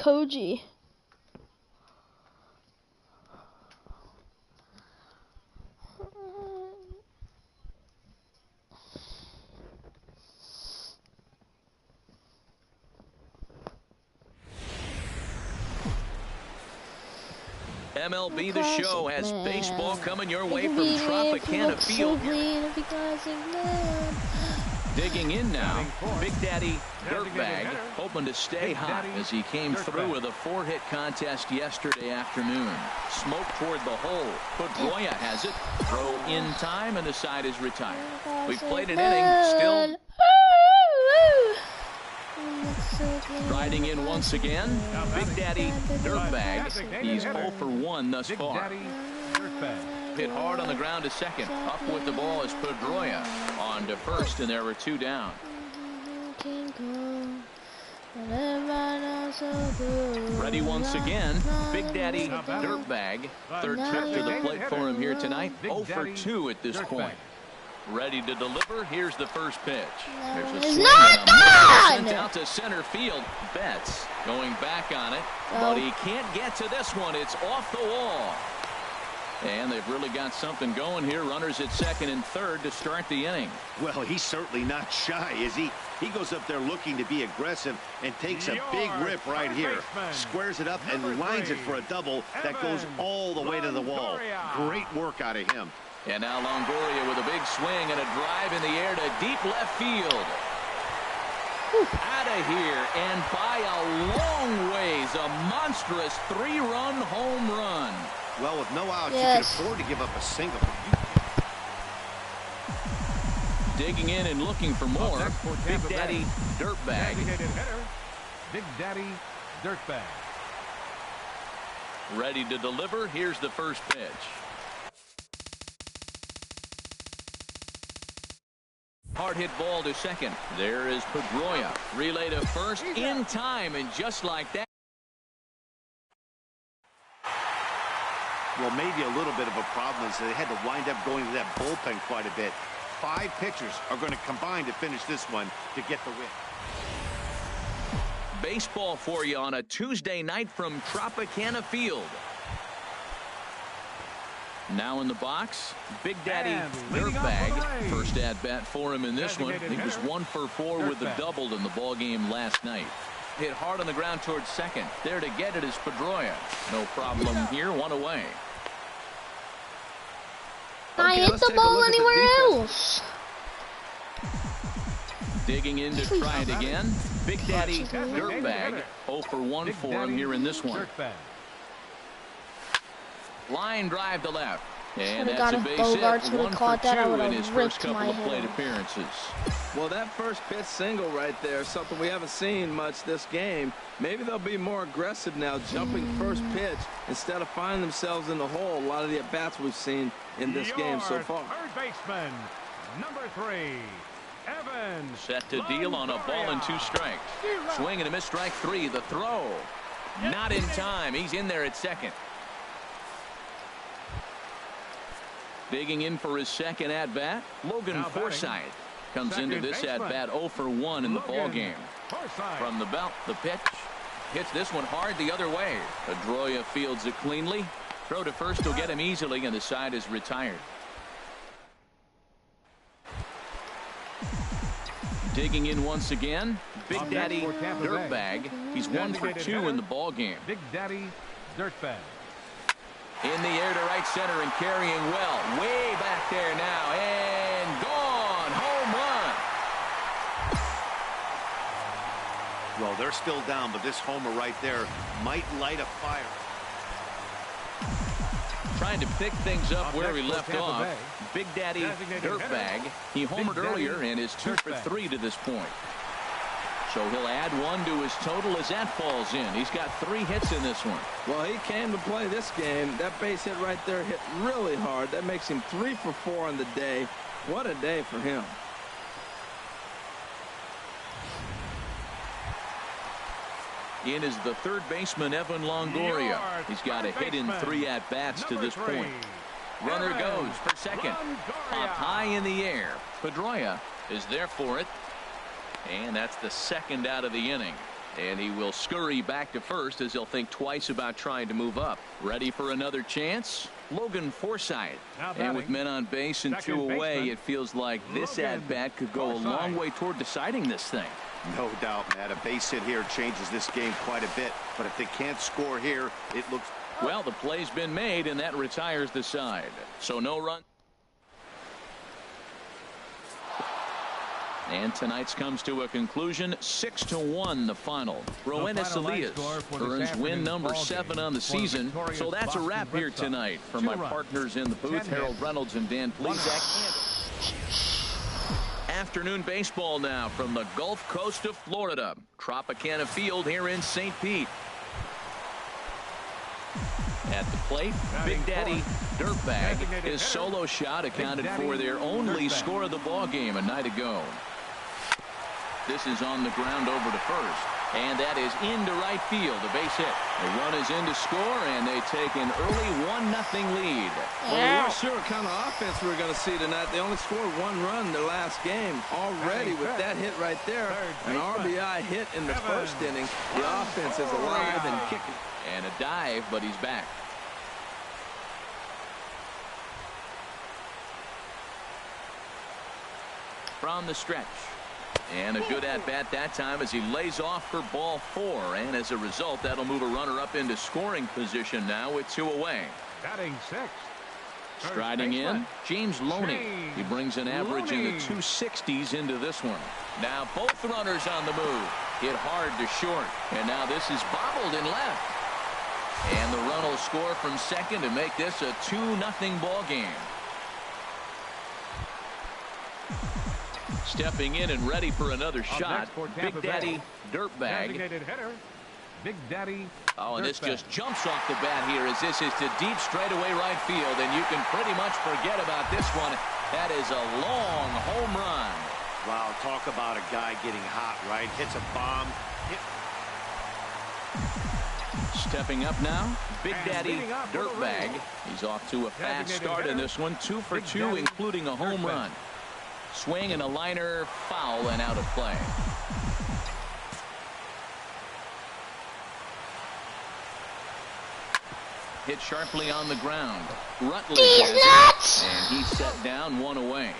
Koji. MLB The Show has baseball coming your way from Tropicana Field. Digging in now, Big Daddy Dirtbag, hoping to stay hot as he came through with a 4-hit contest yesterday afternoon. Smoke toward the hole. Pedroia has it. Throw in time, and the side is retired. We've played an inning, still riding in once again. Big Daddy Dirtbag. He's 0 for 1 thus far. Hit hard on the ground to second. Up with the ball is Pedroia on to first, and there were 2 down. Ready once again, Big Daddy Dirtbag. Third trip to the plate for him here tonight. 0 for 2 at this point. Ready to deliver. Here's the first pitch. There's a swing and a sent out to center field. Betts going back on it, but he can't get to this one. It's off the wall. And they've really got something going here. Runners at second and third to start the inning. Well, he's certainly not shy, is he? He goes up there looking to be aggressive and takes a big rip right here. Squares it up and lines it for a double that goes all the way to the wall. Great work out of him. And now Longoria with a big swing and a drive in the air to deep left field. Out of here and by a long ways, a monstrous 3-run home run. Well, with no outs, you can afford to give up a single. Digging in and looking for more. Big Daddy Dirtbag. Big Daddy Dirtbag. Ready to deliver. Here's the first pitch. Hard hit ball to second. There is Pedroia. Relay to first in time, and just like that. Well, maybe a little bit of a problem is they had to wind up going to that bullpen quite a bit. 5 pitchers are going to combine to finish this one to get the win. Baseball for you on a Tuesday night from Tropicana Field. Now in the box, Big Daddy Dirtbag. First at bat for him in this one. He was 1 for 4 with a double in the ball game last night. Hit hard on the ground towards second. There to get it is Pedroia. No problem here. 1 away. I hit the ball anywhere else. Digging in to try it again. Big Daddy Dirtbag. 0 for 1 for him here in this one. Line drive to left. And that's a base hit. 1 for 2 in his first couple of plate appearances. Well, that first pitch single right there, something we haven't seen much this game. Maybe they'll be more aggressive now, jumping first pitch instead of finding themselves in the hole. A lot of the at-bats we've seen in this game so far. Third baseman, number 3, Evans. Set to deal on a ball and 2 strikes. Swing and a miss, strike 3. The throw. Not in time. He's in there at second. Digging in for his second at-bat, Logan Forsythe comes into this at-bat 0 for 1 in the ball game. From the belt, the pitch. Hits this one hard the other way. Pedroia fields it cleanly. Throw to first will get him easily, and the side is retired. Digging in once again, Big Daddy Dirtbag. He's 1 for 2 in the ball game. Big Daddy Dirtbag. In the air to right center and carrying well. Way back there now. And gone. Home run. Well, they're still down, but this homer right there might light a fire. Trying to pick things up where he left off. Big Daddy Dirtbag. He homered earlier and is 2 for 3 to this point. So he'll add 1 to his total as that falls in. He's got 3 hits in this one. Well, he came to play this game. That base hit right there hit really hard. That makes him 3 for 4 on the day. What a day for him. In is the third baseman, Evan Longoria. He's got a hit in 3 at-bats to this point. Runner goes for second. Up high in the air. Pedroia is there for it. And that's the second out of the inning. And he will scurry back to first as he'll think twice about trying to move up. Ready for another chance? Logan Forsythe. And with men on base and 2 away, it feels like this at-bat could go a long way toward deciding this thing. No doubt, Matt. A base hit here changes this game quite a bit. But if they can't score here, it looks... Well, the play's been made, and that retires the side. So no run. And tonight's comes to a conclusion, 6-1 the final. Roenis Elias earns win number 7 on the season. So that's a wrap here tonight. For my partners in the booth, Harold Reynolds and Dan Plesac. Afternoon baseball now from the Gulf Coast of Florida. Tropicana Field here in St. Pete. At the plate, Big Daddy Dirtbag. His solo shot accounted for their only score of the ball game a night ago. This is on the ground over to first. And that is into right field. A base hit. The run is in to score, and they take an early 1-0 lead. Well, we weren't sure what kind of offense we were going to see tonight. They only scored 1 run their last game. Already with that hit right there, an RBI hit in the first inning. The offense is alive and kicking. And a dive, but he's back. From the stretch. And a good at-bat that time as he lays off for ball 4. And as a result, that'll move a runner up into scoring position now with 2 away. Batting 6. Striding in, James Loney. He brings an average in the 260s into this one. Now both runners on the move. Hit hard to short. And now this is bobbled in left. And the run will score from second to make this a 2-0 ball game. Stepping in and ready for another shot, Big Daddy Dirtbag. Big Daddy. Oh, and this just jumps off the bat here as this is to deep straightaway right field, and you can pretty much forget about this one. That is a long home run. Wow, talk about a guy getting hot, right? Hits a bomb. Stepping up now, Big Daddy Dirtbag. He's off to a fast start in this one, 2 for 2, including a home run. Swing and a liner, foul and out of play. Hit sharply on the ground. Rutledge has it, and he's set down 1 away.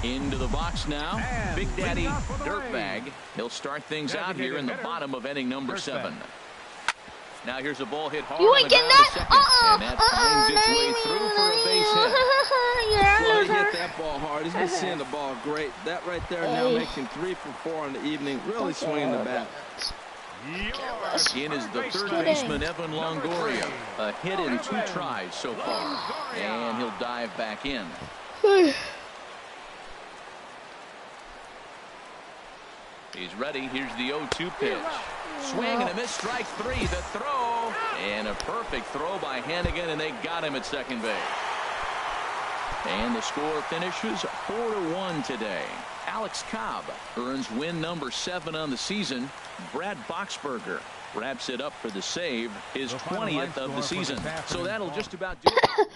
Into the box now, Big Daddy Dirtbag. He'll start things out here in the bottom of inning number 7. Now here's a ball hit hard You on ain't the getting ground to that? second, and that finds its way through for a base hit. Well, he hit that ball hard. He's been seeing the ball great. That right there now makes him 3 for 4 on the evening. Really swinging the bat. In is the third baseman, Evan Longoria. A hit in 2 tries so far. And he'll dive back in. He's ready. Here's the 0-2 pitch. Swing and a miss, strike 3. The throw. And a perfect throw by Hannigan, and they got him at second base. And the score finishes 4-1 today. Alex Cobb earns win number 7 on the season. Brad Boxberger wraps it up for the save, his 20th of the season. So that'll just about do it.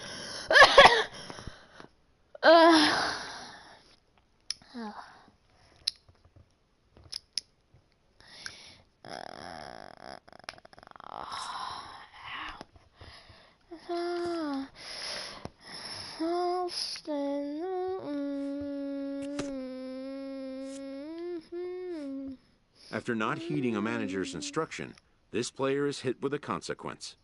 After not heeding a manager's instruction, this player is hit with a consequence.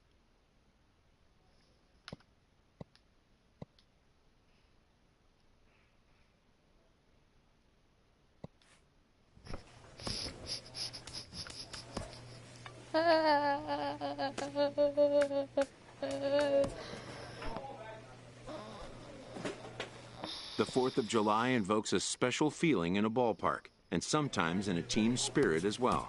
The 4th of July invokes a special feeling in a ballpark, and sometimes in a team spirit as well.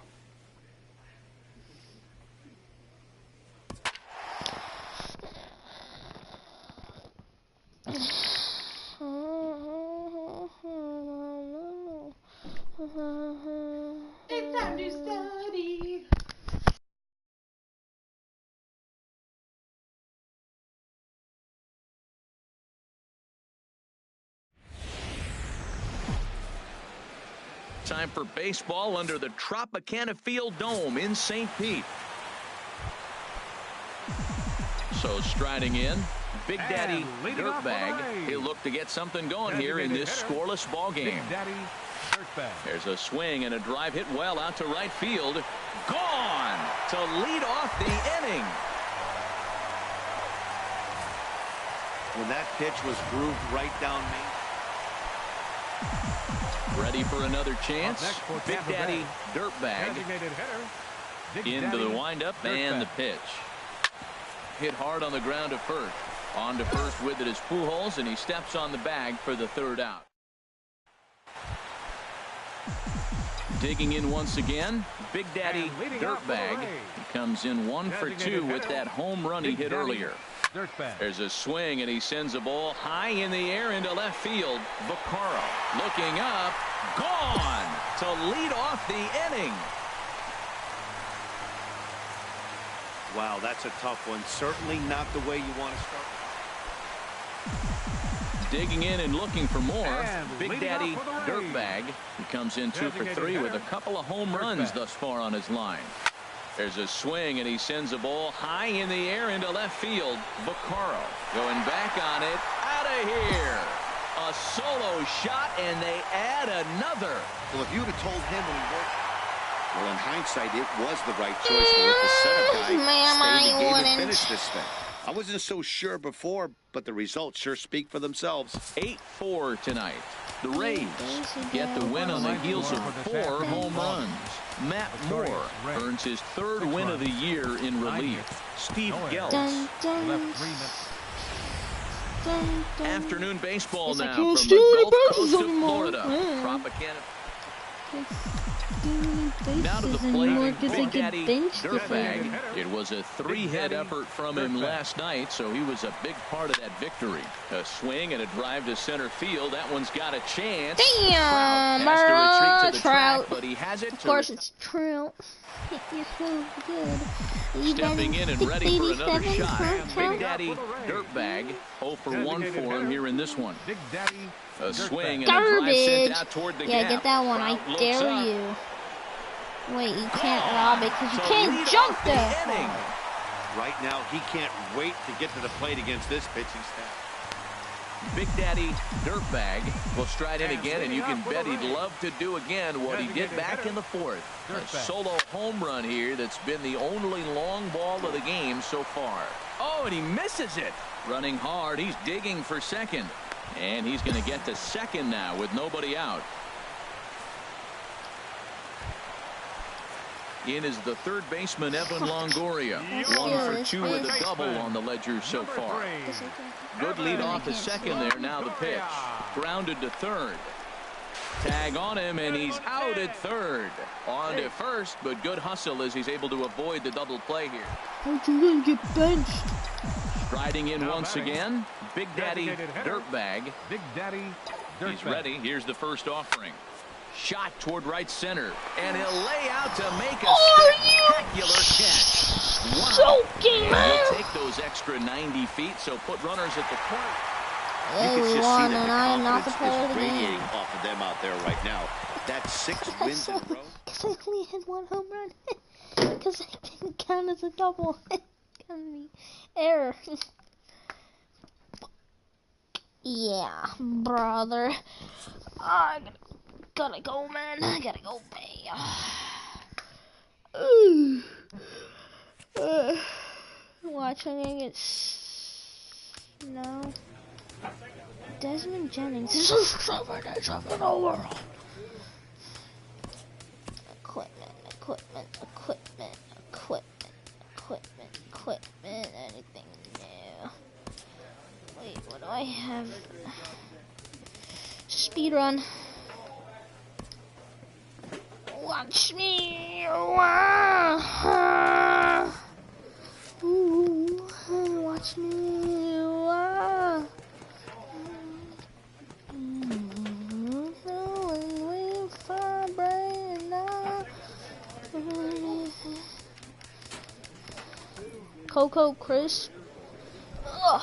It's time to study. time for baseball under the Tropicana Field Dome in St. Pete. So striding in, Big Daddy Dirtbag. He'll look to get something going here in this scoreless ball game. There's a swing and a drive hit well out to right field. Gone to lead off the inning. When that pitch was grooved right down Main. Ready for another chance. Big Daddy Dirtbag into the windup and the pitch. Hit hard on the ground to first. On to first with it is Pujols, and he steps on the bag for the third out. Digging in once again, Big Daddy Dirtbag. He comes in 1 for 2 with that home run he hit earlier. There's a swing, and he sends a ball high in the air into left field. Vaccaro looking up, gone to lead off the inning. Wow, that's a tough one. Certainly not the way you want to start. Digging in and looking for more. Big Daddy Dirtbag. He comes in 2 for 3 with a couple of home runs thus far on his line. There's a swing, and he sends a ball high in the air into left field. Vaccaro going back on it. Out of here. A solo shot, and they add another. Well, if you'd have told him when he worked, well, in hindsight, it was the right choice to let the setup guy stay in the game and finish this thing. I wasn't so sure before, but the results sure speak for themselves. 8-4 tonight. The Rays get the win on the heels of 4 home runs. Matt Moore earns his 3rd win of the year in relief. Steve Geltz. Afternoon baseball now from the Gulf Coast of Florida. Tropicana. Now to the plate, Big Daddy Dirtbag. It was a 3-hit effort from him last night, so he was a big part of that victory. A swing and a drive to center field. That one's got a chance. Damn, Trout has to retreat to the Trout. track, but he has it. Of course, it's Trout. You're so good. Stepping in and ready for another shot. Big Daddy Dirtbag. 0 for 1 for him here in this one. A swing and a drive sent out toward the gap. Yeah, get that one. I dare you. Wait, you can't rob it because you can't jump there. Right now, he can't wait to get to the plate against this pitching staff. Big Daddy Dirtbag will stride in again, and you can bet he'd love to do again what he did back in the 4th. A solo home run here that's been the only long ball of the game so far. Oh, and he misses it. Running hard, he's digging for second. And he's going to get to second now with nobody out. In is the 3rd baseman, Evan Longoria. 1 for 2 with a double on the ledger so far. Good lead off the second there. Now the pitch. Grounded to 3rd. Tag on him, and he's out at 3rd. On to 1st, but good hustle as he's able to avoid the double play here. How'd you gonna get benched? Striding in once again, Big Daddy Dirtbag. He's ready. Here's the first offering. Shot toward right center, and he'll lay out to make a spectacular catch. Wow. He'll take those extra 90 feet, so put runners at the corner. You can just see that I'm not the the player of confidence the is game. radiating off of them out there right now. That's 6 wins in a row. Because I only had 1 home run. Because I didn't count as a double. Error. Yeah, brother. I gotta go, man. I gotta go, man. Watch, I'm gonna get no. Desmond Jennings is the seventh of the world. Equipment, anything new. Wait, what do I have? Speed run. Watch me. Ooh, watch me. Cocoa Crisp. Ugh.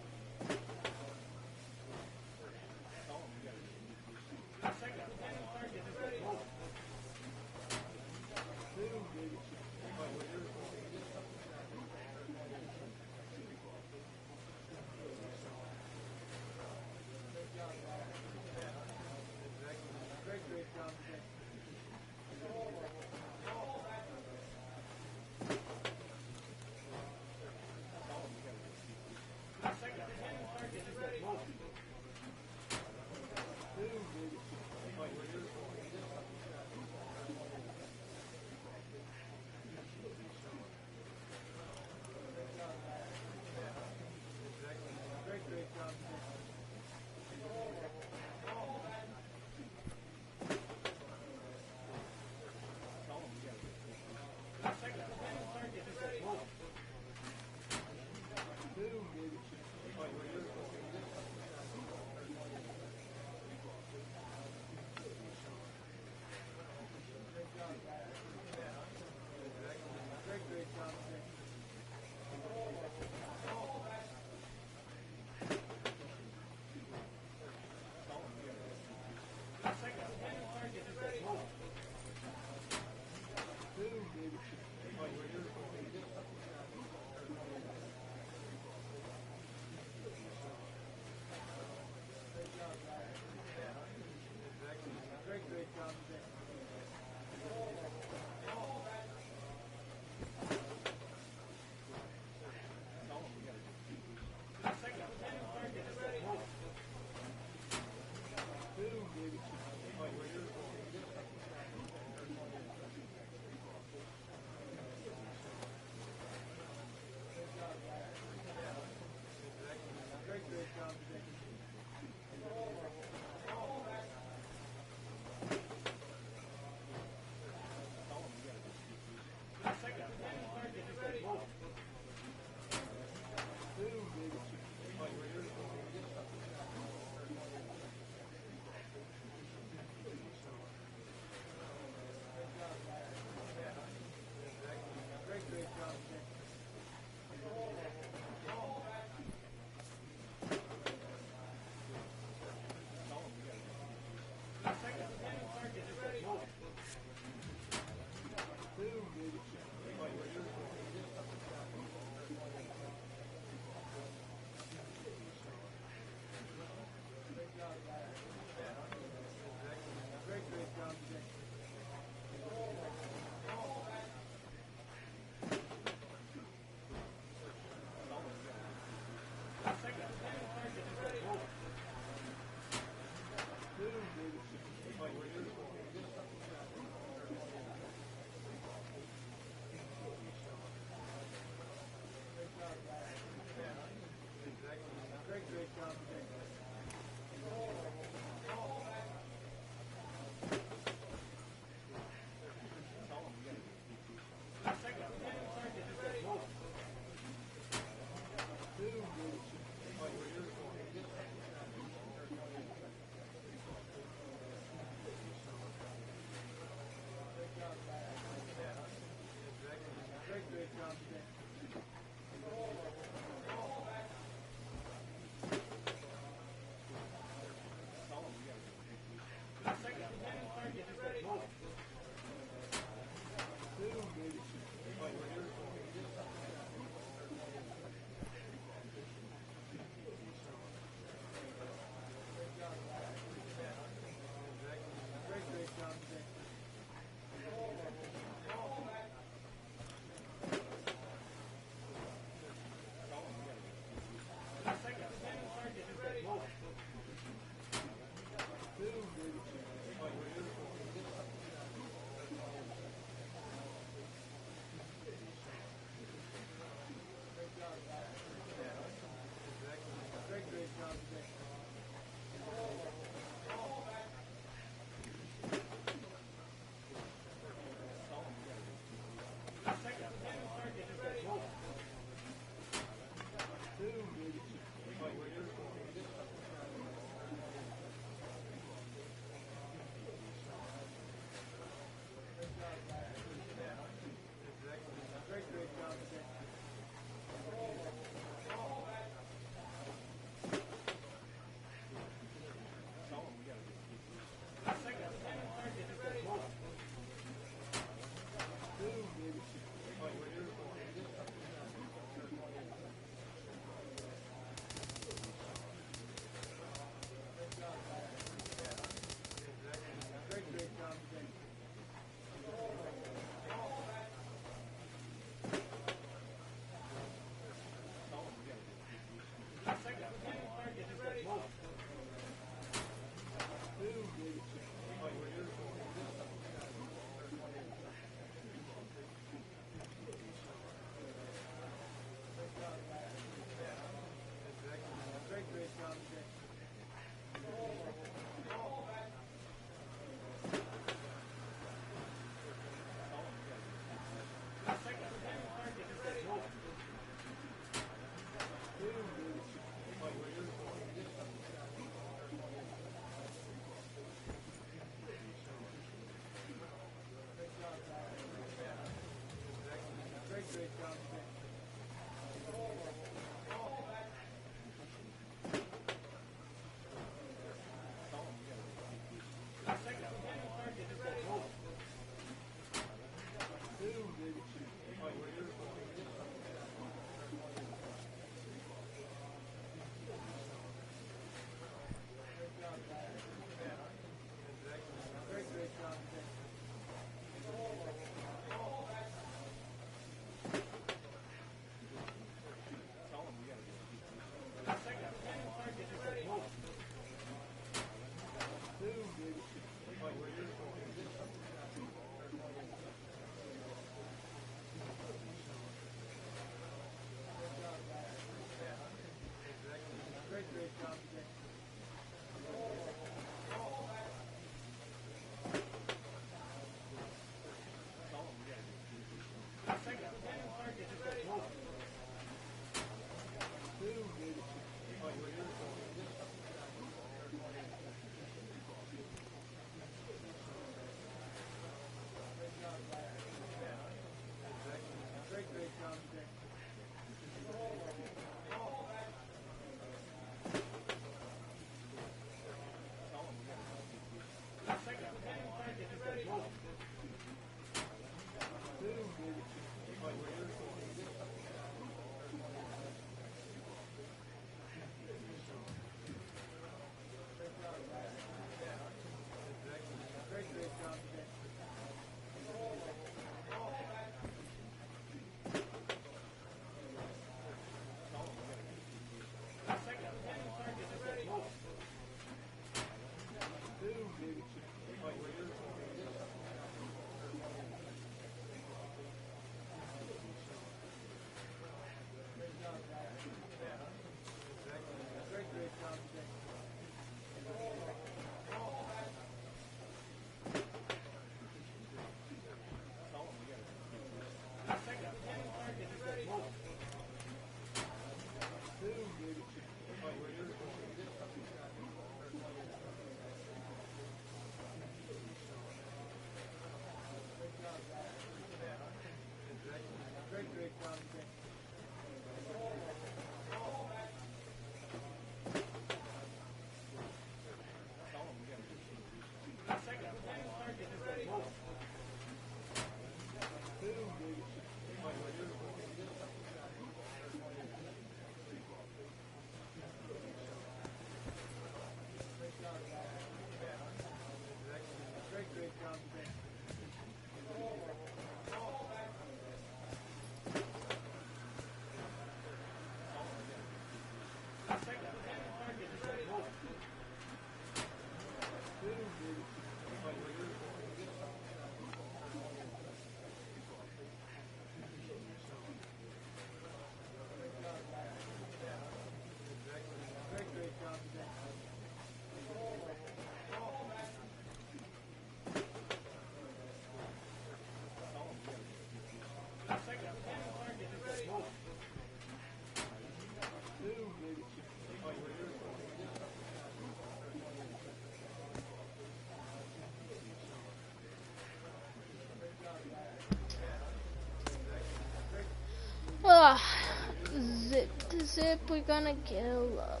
Zip to zip, we're gonna get a lover.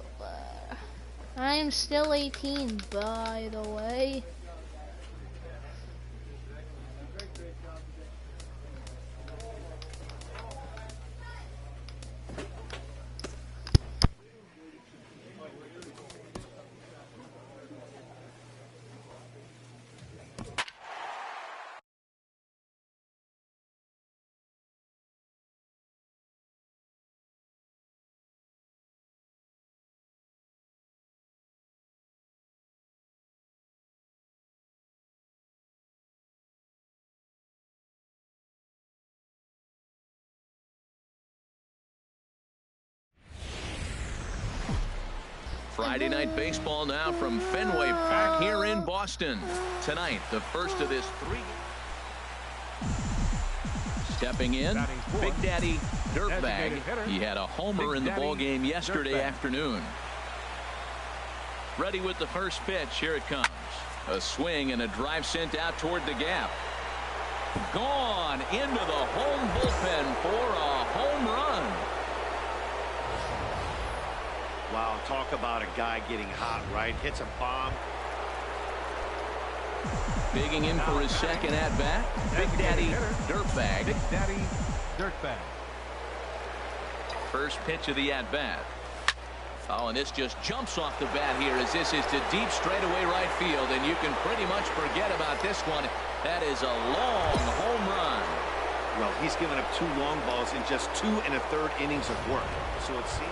I am still 18, by the way. Friday night baseball now from Fenway Park here in Boston. Tonight, the first of this three. Stepping in, Big Daddy Dirtbag. He had a homer in the ball game yesterday afternoon. Ready with the first pitch. Here it comes. A swing and a drive sent out toward the gap. Gone into the home bullpen for a home run. Wow, talk about a guy getting hot, right? Hits a bomb. Digging in for his second at-bat, Big Daddy Dirtbag. Big Daddy Dirtbag. First pitch of the at-bat. Oh, and this just jumps off the bat here as this is to deep straightaway right field, and you can pretty much forget about this one. That is a long home run. Well, he's given up 2 long balls in just 2 1/3 innings of work. So it seems.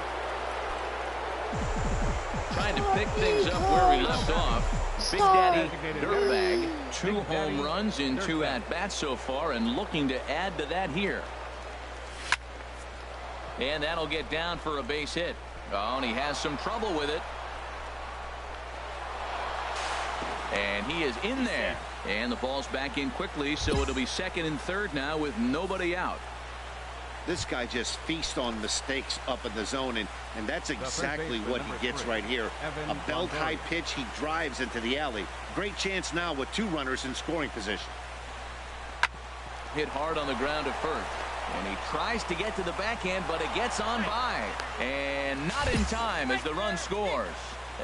Trying to pick things up where we left off. Big Daddy Dirtbag, 2 home runs in 2 at-bats so far, and looking to add to that here. And that'll get down for a base hit. Oh, and he has some trouble with it. And he is in there. And the ball's back in quickly, so it'll be second and third now with nobody out. This guy just feasts on mistakes up in the zone, and that's exactly what he gets right here. A belt-high pitch, he drives into the alley. Great chance now with 2 runners in scoring position. Hit hard on the ground at first. And he tries to get to the backhand, but it gets on by. And not in time as the run scores.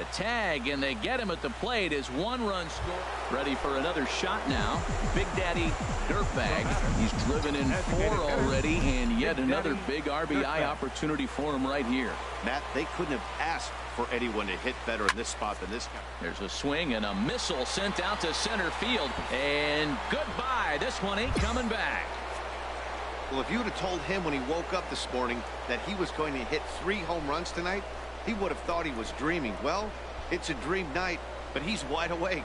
A tag, and they get him at the plate as 1 run score. Ready for another shot now. Big Daddy Dirtbag. He's driven in 4 already, and yet another big RBI opportunity for him right here. Matt, they couldn't have asked for anyone to hit better in this spot than this guy. There's a swing and a missile sent out to center field. And goodbye. This one ain't coming back. Well, if you would have told him when he woke up this morning that he was going to hit 3 home runs tonight, he would have thought he was dreaming. Well, it's a dream night, but he's wide awake.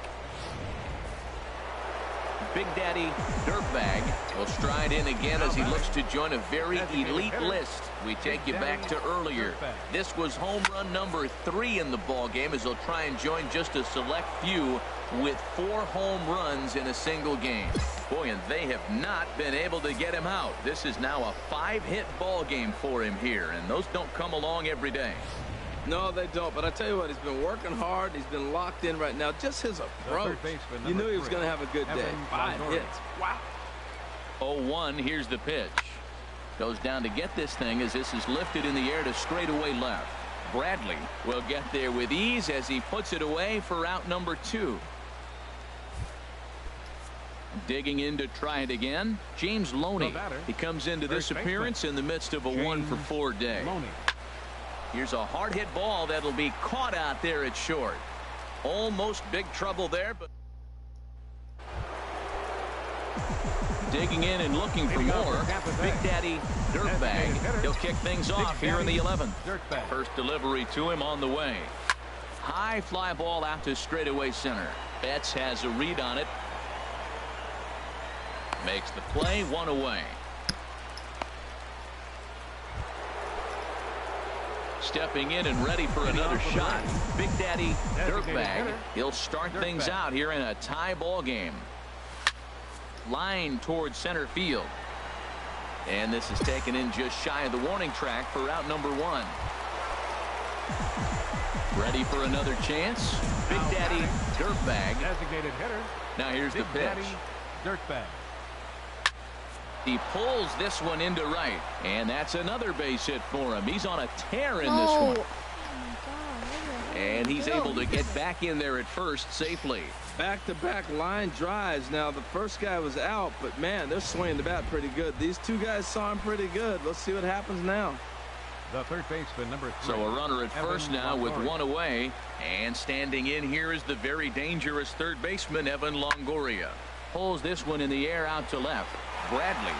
Big Daddy Dirtbag will stride in again as he looks to join a very elite list. We take you back to earlier. This was home run number 3 in the ball game as he'll try and join just a select few with 4 home runs in a single game. Boy, and they have not been able to get him out. This is now a 5-hit ball game for him here, and those don't come along every day. No, they don't. But I tell you what, he's been working hard. He's been locked in right now. Just his approach. You knew he was going to have a good day. 5 hits. Wow. 0-1. Here's the pitch. Goes down to get this thing as this is lifted in the air to straightaway left. Bradley will get there with ease as he puts it away for out number 2. Digging in to try it again, James Loney. He comes into this appearance in the midst of a 1-for-4 day. Here's a hard hit ball that'll be caught out there at short. Almost big trouble there, but digging in and looking for more. Big Daddy Dirtbag. He'll kick things off here in the 11th. First delivery to him on the way. High fly ball out to straightaway center. Betts has a read on it. Makes the play, one away. Stepping in and ready for another shot. Big Daddy Dirtbag. He'll start things out here in a tie ball game. Line towards center field. And this is taken in just shy of the warning track for out number 1. Ready for another chance. Big Daddy Dirtbag. Designated hitter. Now here's the pitch. Daddy Dirtbag. He pulls this one into right. And that's another base hit for him. He's on a tear in this one. And he's able to get back in there at first safely. Back-to-back line drives. Now, the first guy was out, but, man, they're swinging the bat pretty good. These two guys saw him pretty good. Let's see what happens now. The third baseman, number 3. So a runner at first now with one away. And standing in here is the very dangerous third baseman, Evan Longoria. Pulls this one in the air out to left. Bradley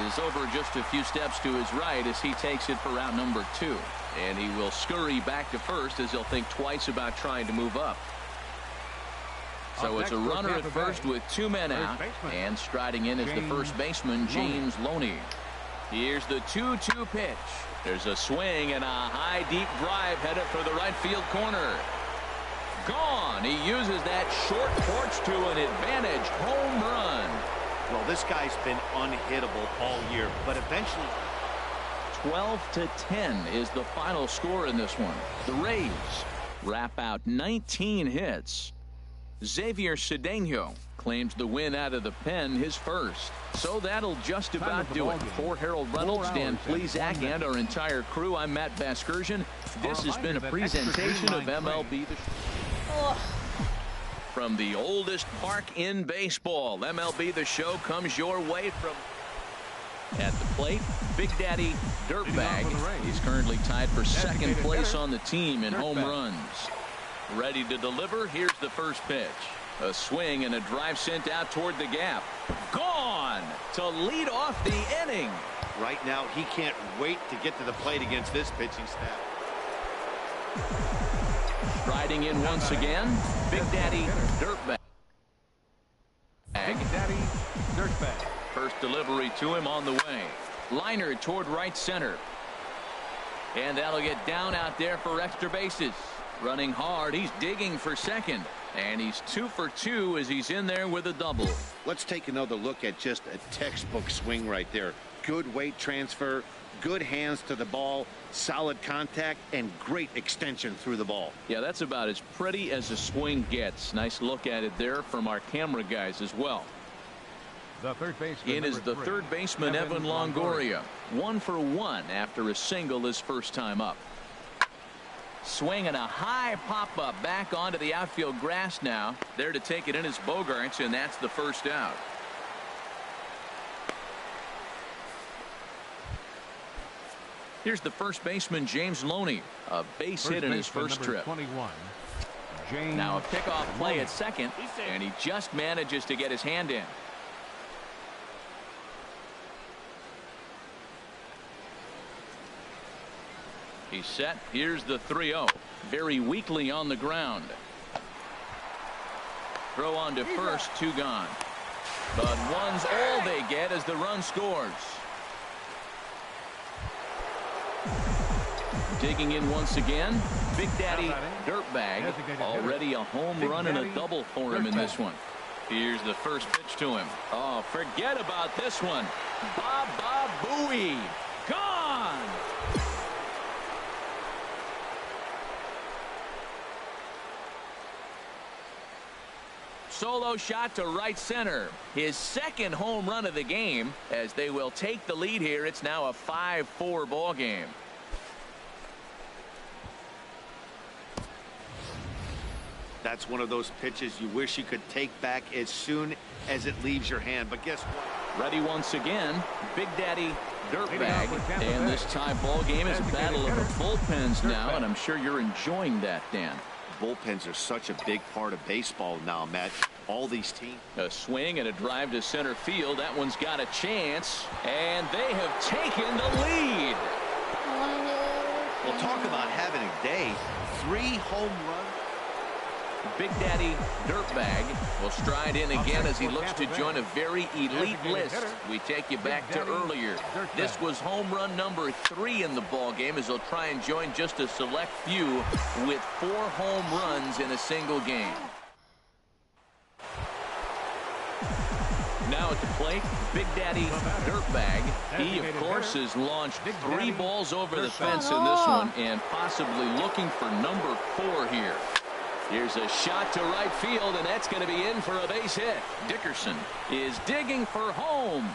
is over just a few steps to his right as he takes it for out number 2. And he will scurry back to first as he'll think twice about trying to move up. So it's a runner at first with 2 men out. And striding in is the first baseman, James Loney. Here's the 2-2 pitch. There's a swing and a high deep drive headed for the right field corner. Gone. He uses that short porch to an advantage home run. Well, this guy's been unhittable all year, but eventually 12-10 is the final score in this one. The Rays wrap out 19 hits. Xavier Cedeno claims the win out of the pen, his first. So that'll just about do it. For Harold Reynolds, Dan Plesac, and our entire crew, I'm Matt Vasgersian. This has been a presentation of MLB. From the oldest park in baseball, MLB The Show comes your way from at the plate, Big Daddy Dirtbag. He's currently tied for second place on the team in home runs. Ready to deliver. Here's the first pitch. A swing and a drive sent out toward the gap. Gone to lead off the inning. right now he can't wait to get to the plate against this pitching staff. Riding in once again, Big Daddy Dirtbag. Big Daddy Dirtbag. First delivery to him on the way. Liner toward right center. And that'll get down out there for extra bases. Running hard, he's digging for second. And he's 2 for 2 as he's in there with a double. Let's take another look at just a textbook swing right there. Good weight transfer, good hands to the ball, solid contact, and great extension through the ball. Yeah, that's about as pretty as a swing gets. Nice look at it there from our camera guys as well. The third baseman, in is the third baseman, Evan Longoria. 1 for 1 after a single his first time up. Swinging a high pop-up back onto the outfield grass now. There to take it in is Bogarts, and that's the first out. Here's the first baseman, James Loney. A base hit in his first trip. 21, James now a pickoff play Loney at second, and he just manages to get his hand in. He's set. Here's the 3-0. Very weakly on the ground. Throw on to first, 2 gone. But one's all they get as the run scores. Digging in once again, Big Daddy Dirtbag. Already a home run and a double for him in this one. Here's the first pitch to him. Oh, forget about this one. Baba Booey. Gone. Solo shot to right center. His second home run of the game as they will take the lead here. It's now a 5-4 ball game. That's one of those pitches you wish you could take back as soon as it leaves your hand. But guess what? Ready once again, Big Daddy Dirtbag. And this tie ball game is a battle of the bullpens now, and I'm sure you're enjoying that, Dan. Bullpens are such a big part of baseball now, Matt. All these teams. A swing and a drive to center field. That one's got a chance, and they have taken the lead. We'll talk about having a day. 3 home runs. Big Daddy Dirtbag will stride in again as he looks to join a very elite list. We take you back to earlier. This was home run number 3 in the ball game as he'll try and join just a select few with 4 home runs in a single game. Now at the plate, Big Daddy Dirtbag. He, of course, has launched 3 balls over the fence in this one and possibly looking for number 4 here. Here's a shot to right field, and that's going to be in for a base hit. Dickerson is digging for home.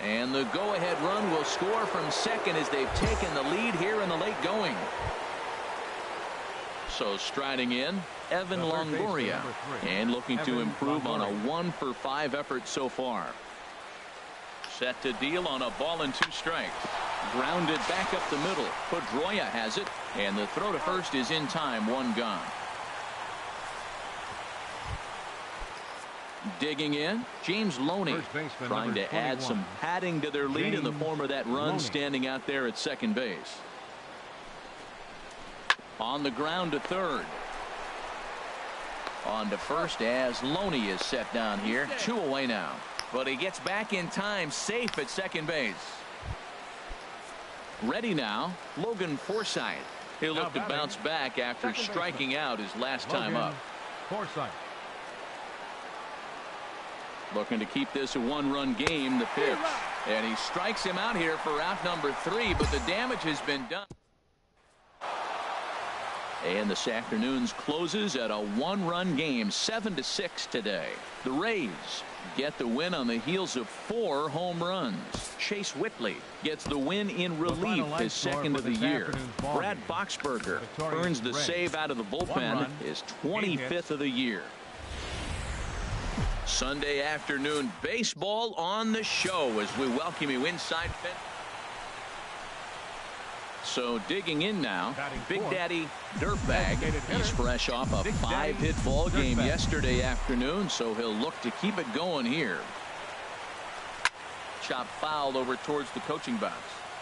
And the go-ahead run will score from second as they've taken the lead here in the late going. So striding in, Evan Longoria, and looking to improve on a 1-for-5 effort so far. Set to deal on a ball and 2 strikes. Grounded back up the middle. Pedroia has it, and the throw to first is in time, 1 gone. Digging in, James Loney, trying to add some padding to their lead in the form of that run standing out there at second base. On the ground to third. On to first as Loney is set down here. 2 away now. But he gets back in time, safe at second base. Ready now, Logan Forsythe. He'll look to bounce back after striking out his last time up. Forsythe. Looking to keep this a 1-run game. The pitch. And he strikes him out here for out number 3, but the damage has been done. And this afternoon's closes at a 1-run game, 7-6 today. The Rays get the win on the heels of 4 home runs. Chase Whitley gets the win in relief, his second of the year. Brad Boxberger earns the save out of the bullpen, his 25th of the year. Sunday afternoon baseball on the show as we welcome you inside fence. So digging in now, Big Daddy Dirtbag. He's fresh off a 5-hit ball game yesterday afternoon, so he'll look to keep it going here. Chop foul over towards the coaching box.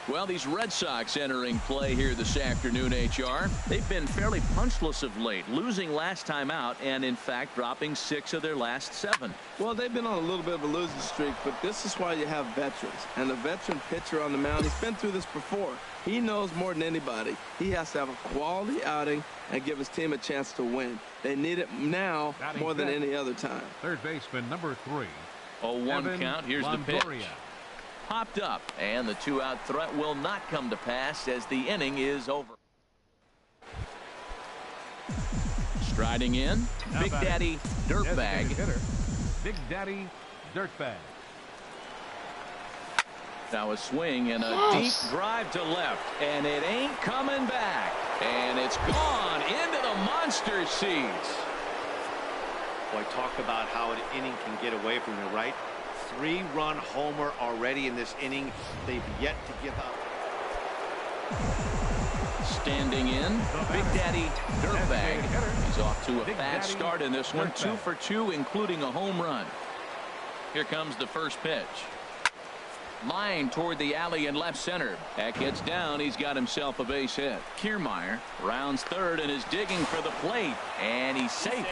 Well, these Red Sox entering play here this afternoon, HR. They've been fairly punchless of late, losing last time out and, in fact, dropping 6 of their last 7. Well, they've been on a little bit of a losing streak, but this is why you have veterans. And a veteran pitcher on the mound, he's been through this before. He knows more than anybody. He has to have a quality outing and give his team a chance to win. They need it now more than any other time. Third baseman, number 3. 0-1 count. Here's the pitch. Popped up, and the 2-out threat will not come to pass as the inning is over. Striding in, Big Daddy Dirtbag. Big Daddy Dirtbag. Now a swing and a deep drive to left, and it ain't coming back. And it's gone into the monster seats. Boy, talk about how an inning can get away from you, right? 3-run homer already in this inning. They've yet to give up. Standing in, Big Daddy Dirtbag. He's off to a fast start in this one. 2 for 2, including a home run. Here comes the first pitch. Line toward the alley in left center. That gets down. He's got himself a base hit. Kiermaier rounds third and is digging for the plate. And he's safe.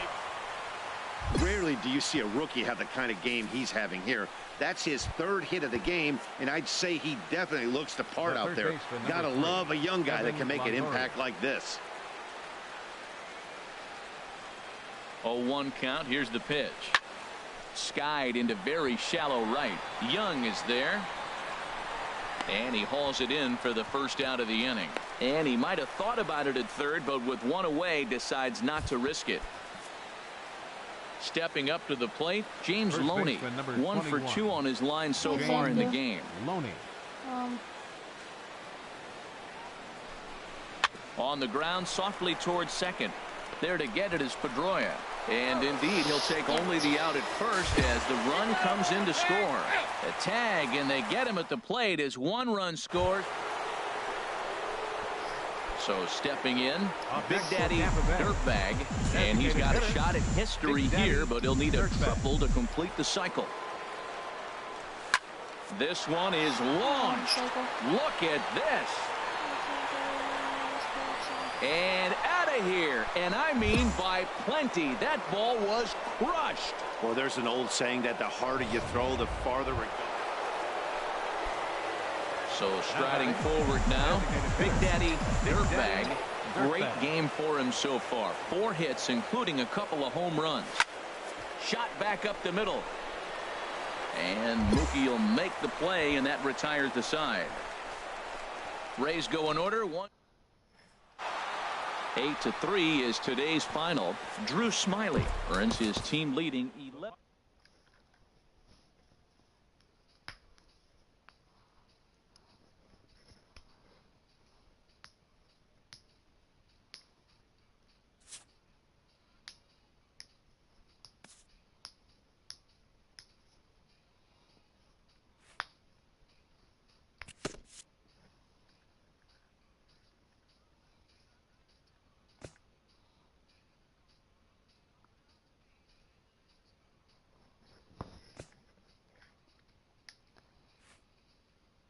Rarely do you see a rookie have the kind of game he's having here. That's his 3rd hit of the game, and I'd say he definitely looks the part out there. Gotta love a young guy that can make an impact like this. 0-1 count. Here's the pitch. Skied into very shallow right. Young is there. And he hauls it in for the first out of the inning. And he might have thought about it at third, but with 1 away, decides not to risk it. Stepping up to the plate, James Loney. 1 for 2 on his line so far in the game. Loney. On the ground, softly towards second. There to get it is Pedroia. And indeed, he'll take only the out at first as the run comes in to score. A tag, and they get him at the plate as 1 run scores. So stepping in, Big Daddy Dirtbag, and he's got a shot at history here, but he'll need a triple to complete the cycle. This one is launched. Look at this. And out of here. And I mean by plenty. That ball was crushed. Well, there's an old saying that the harder you throw, the farther it goes. So striding forward now, Big Daddy Dirtbag. Great game for him so far. 4 hits, including a couple of home runs. Shot back up the middle. And Mookie will make the play, and that retires the side. Rays go in order. 8-3 is today's final. Drew Smiley earns his team leading 11.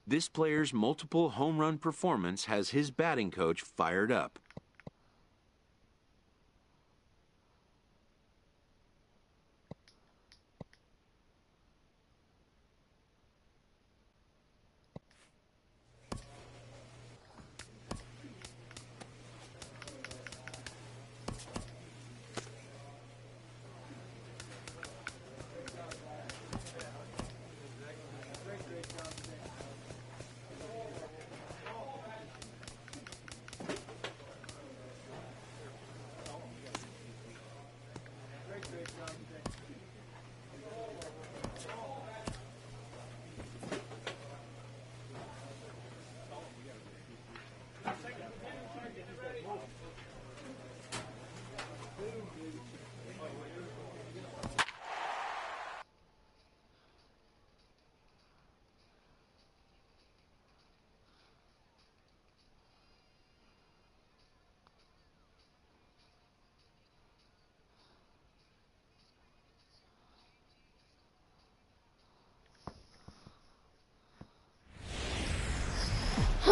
This player's multiple home run performance has his batting coach fired up.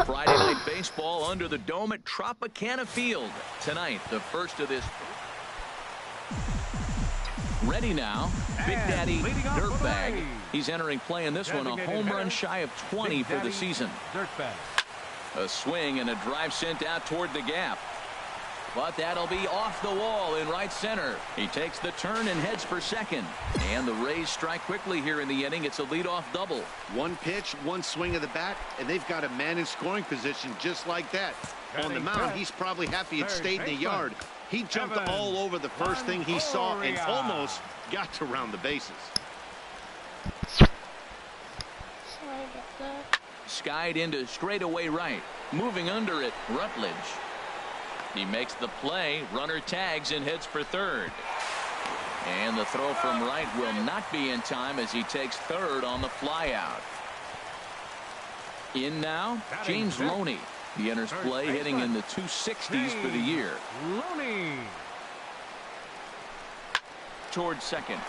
Friday Night Baseball under the dome at Tropicana Field. Tonight, the first of this. Ready now, Big Daddy Dirtbag. He's entering play in this one, a home run shy of 20 for the season. A swing and a drive sent out toward the gap. But that'll be off the wall in right center. He takes the turn and heads for second. And the Rays strike quickly here in the inning. It's a leadoff double. One pitch, one swing of the bat, and they've got a man in scoring position just like that. On the mound, he's probably happy it stayed in the yard. He jumped all over the first thing he saw and almost got to round the bases. Skied into straightaway right. Moving under it, Rutledge. He makes the play, runner tags and heads for third. And the throw from right will not be in time as he takes third on the flyout. In now, James Loney. He enters play hitting in the 260s for the year. Loney. Towards second.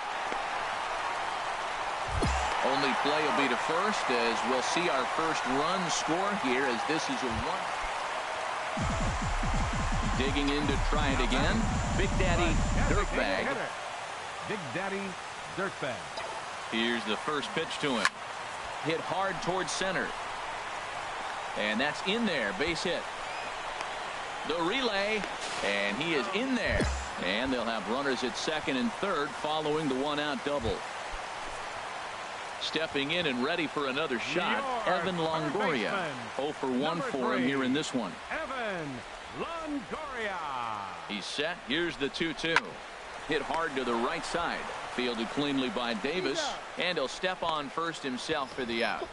Only play will be to first as we'll see our first run score here as this is a one. Digging in to try it again. Big Daddy Dirtbag. Big Daddy Dirtbag. Here's the first pitch to him. Hit hard towards center. And that's in there. Base hit. The relay. And he is in there. And they'll have runners at second and third following the one-out double. Stepping in and ready for another shot, Evan Longoria. 0 for 1 for him here in this one. Evan Longoria. He's set. Here's the 2-2. Hit hard to the right side. Fielded cleanly by Davis. And he'll step on first himself for the out.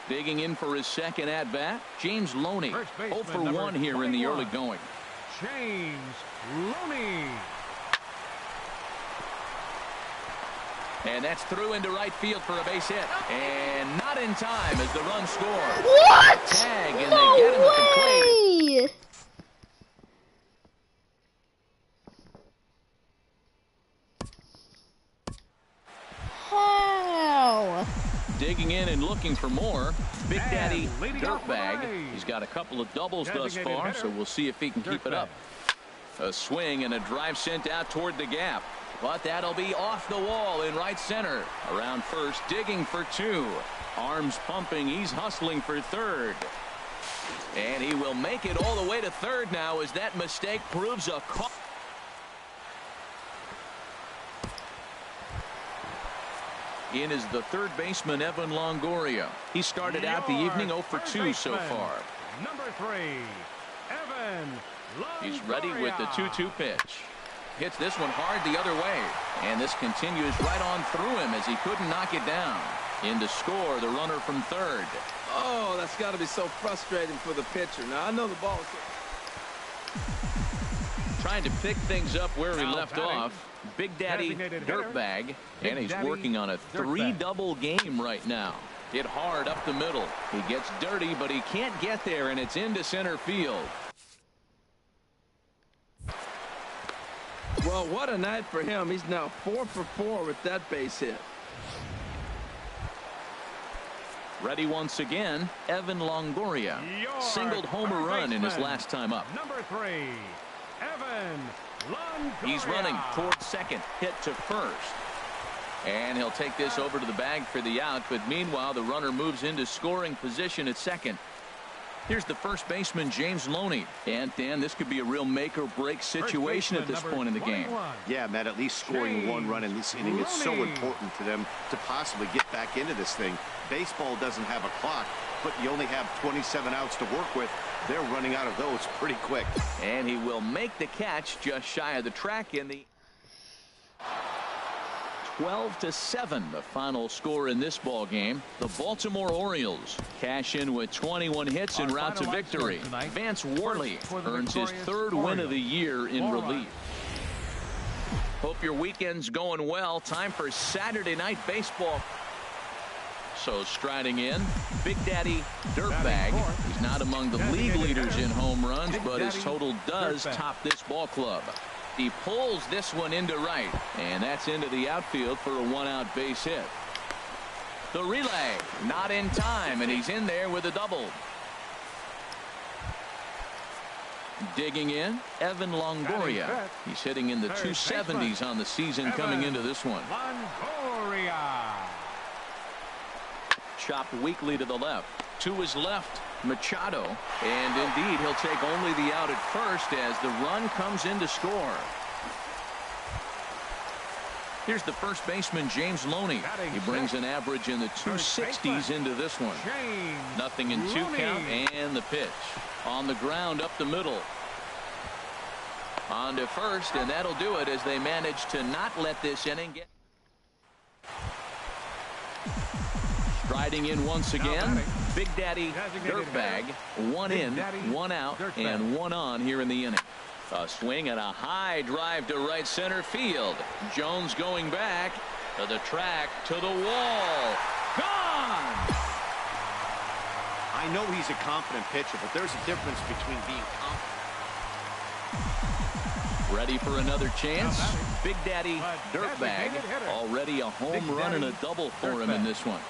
Digging in for his second at-bat, James Loney. 0 for 1 here in the early going. James Loney. And that's through into right field for a base hit. And not in time as the run scores. What? Tag, and No they get him at the plate. way! How? Digging in and looking for more. Big Daddy Dirtbag. He's got a couple of doubles thus far, so we'll see if he can keep it up. A swing and a drive sent out toward the gap. But that'll be off the wall in right center. Around first, digging for two. Arms pumping. He's hustling for third. And he will make it all the way to third now as that mistake proves a call. In is the third baseman, Evan Longoria. He started out the evening 0 for 2 so far. Number 3, Evan Longoria. He's ready with the 2-2 pitch. Hits this one hard the other way. And this continues right on through him as he couldn't knock it down. In to score, the runner from third. Oh, that's got to be so frustrating for the pitcher. Now, I know the ball's Trying to pick things up where he left off. Big Daddy Dirtbag. And he's working on a 3-double game right now. Hit hard up the middle. He gets dirty, but he can't get there, and it's into center field. Well, what a night for him. He's now 4 for 4 with that base hit. Ready once again, Evan Longoria. Singled homer run in his last time up. Number 3, Evan Longoria. He's running towards second, hit to first. And he'll take this over to the bag for the out, but meanwhile the runner moves into scoring position at second. Here's the first baseman, James Loney. And Dan, this could be a real make or break situation at this point in the game. Yeah, Matt, at least scoring one run in this inning is so important to them to possibly get back into this thing. Baseball doesn't have a clock, but you only have 27 outs to work with. They're running out of those pretty quick. And he will make the catch just shy of the track in the 12-7, the final score in this ball game. The Baltimore Orioles cash in with 21 hits en route to victory. Vance Worley earns his third win of the year in relief. Hope your weekend's going well. Time for Saturday night baseball. So striding in, Big Daddy Dirtbag. He's not among the league leaders in home runs, but his total does top this ball club. He pulls this one into right, and that's into the outfield for a one-out base hit. The relay, not in time, and he's in there with a double. Digging in, Evan Longoria. He's hitting in the 270s on the season coming into this one. Longoria. Chopped weakly to the left. To his left, Machado. And indeed, he'll take only the out at first as the run comes in to score. Here's the first baseman, James Loney. He brings an average in the 260s into this one. Nothing in 2 count, and the pitch. On the ground up the middle. On to first, and that'll do it as they manage to not let this inning get. Striding in once again, Big Daddy Dirtbag. 1 in, 1 out, and 1 on here in the inning. A swing and a high drive to right center field. Jones going back to the track, to the wall. Gone! I know he's a confident pitcher, but there's a difference between being confident. Ready for another chance. Big Daddy Dirtbag. Already a home run and a double for him in this one.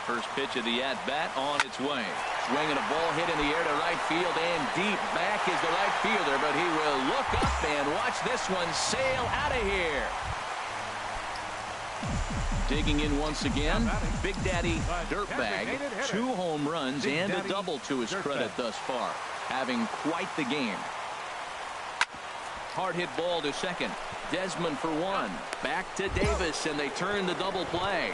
First pitch of the at-bat on its way. Swinging a ball hit in the air to right field, and deep back is the right fielder, but he will look up and watch this one sail out of here. Digging in once again, Big Daddy Dirtbag. 2 home runs and a double to his credit thus far. Having quite the game. Hard hit ball to second. Desmond for 1. Back to Davis, and they turn the double play.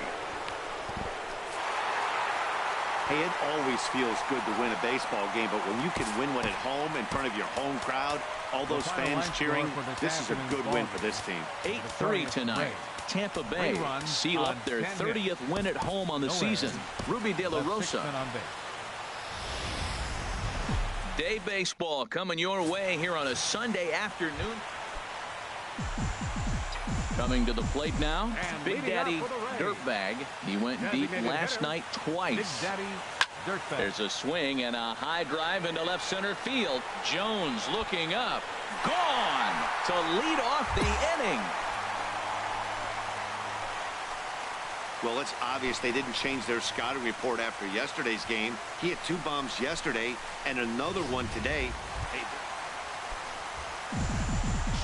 Hey, it always feels good to win a baseball game, but when you can win one at home in front of your home crowd, all those fans cheering, this is a good win for this team. 8-3 tonight. Tampa Bay seal up their 30th win at home on the season. Ruby De La Rosa. Day baseball coming your way here on a Sunday afternoon. Coming to the plate now, Big Daddy Dirtbag. He went deep last night twice. There's a swing and a high drive into left center field. Jones looking up. Gone to lead off the inning. Well, it's obvious they didn't change their scouting report after yesterday's game. He had 2 bombs yesterday and another one today.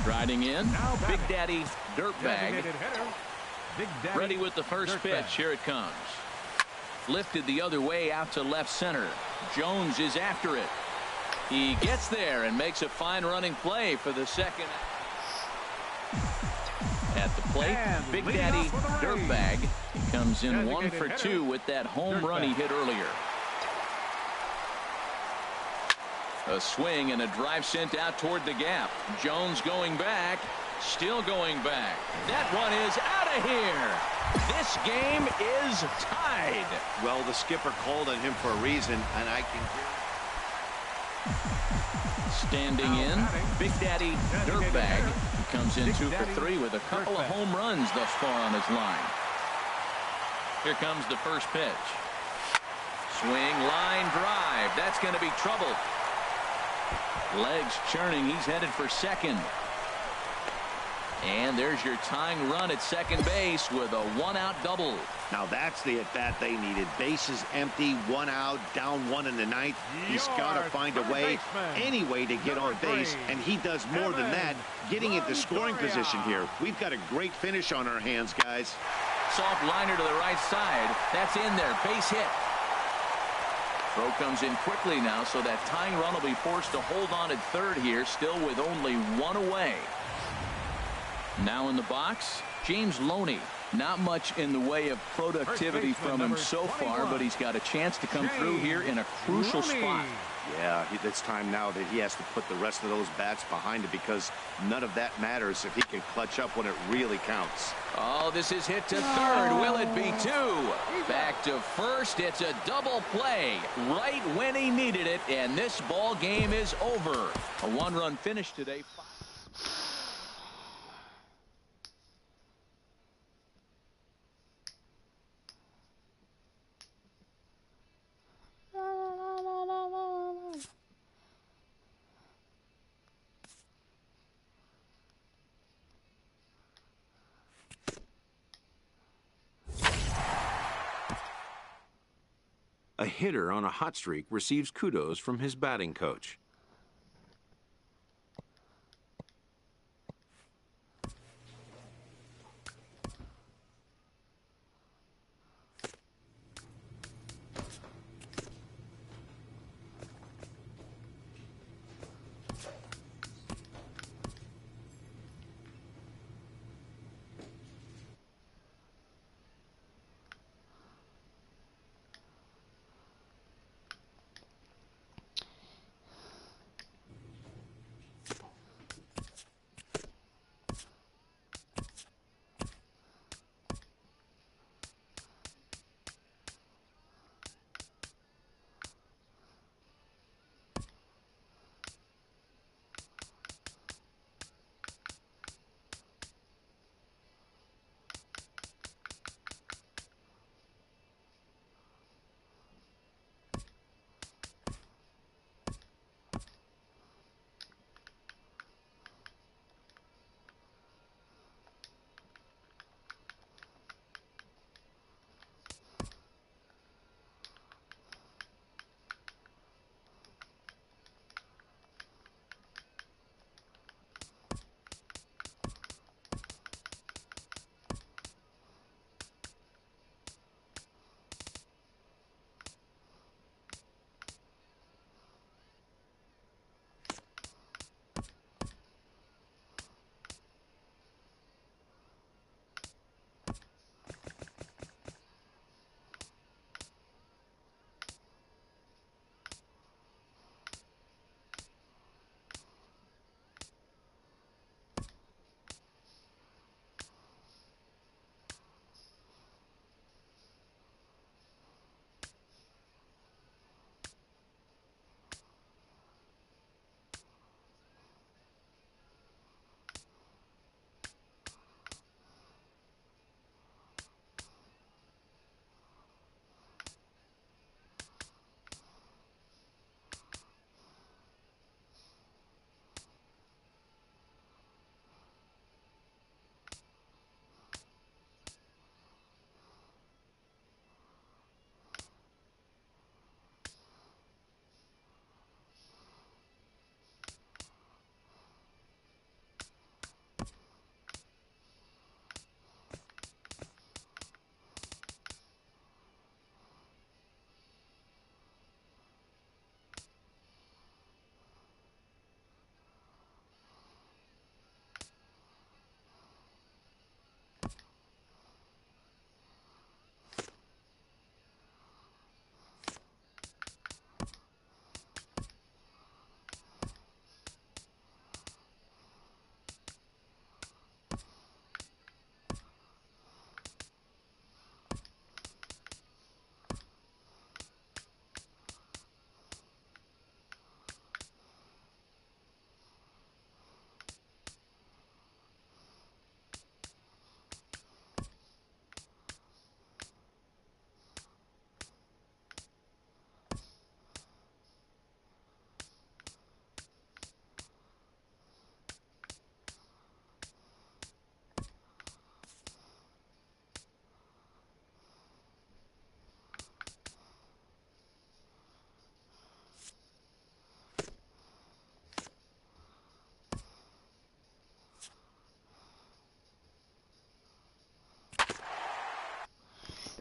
Striding in, Big Daddy Dirtbag. Ready with the first pitch. Here it comes. Lifted the other way out to left center. Jones is after it. He gets there and makes a fine running play for the second. At the plate, Big Daddy Dirtbag. He comes in 1 for 2 with that home run he hit earlier. A swing and a drive sent out toward the gap. Jones going back, still going back. That one is out of here. This game is tied. Well, the skipper called on him for a reason, and I can standing in, Big Daddy Dirtbag. He comes in 2 for 3 with a couple of home runs thus far on his line. Here comes the first pitch. Swing, line drive. That's going to be trouble. Legs churning. He's headed for second. And there's your tying run at second base with a 1-out double. Now that's the at-bat they needed. Bases empty, 1 out, down 1 in the ninth. He's got to find a way, any way to get on base, and he does more than that, getting into scoring position here. We've got a great finish on our hands, guys. Soft liner to the right side. That's in there. Base hit. Throw comes in quickly now, so that tying run will be forced to hold on at third here, still with only 1 away. Now in the box, James Loney. Not much in the way of productivity from him so far, but he's got a chance to come through here in a crucial spot. Yeah, it's time now that he has to put the rest of those bats behind him, because none of that matters if he can clutch up when it really counts. Oh, this is hit to third. Will it be 2? Back to first. It's a double play right when he needed it, and this ball game is over. A 1-run finish today. A hitter on a hot streak receives kudos from his batting coach.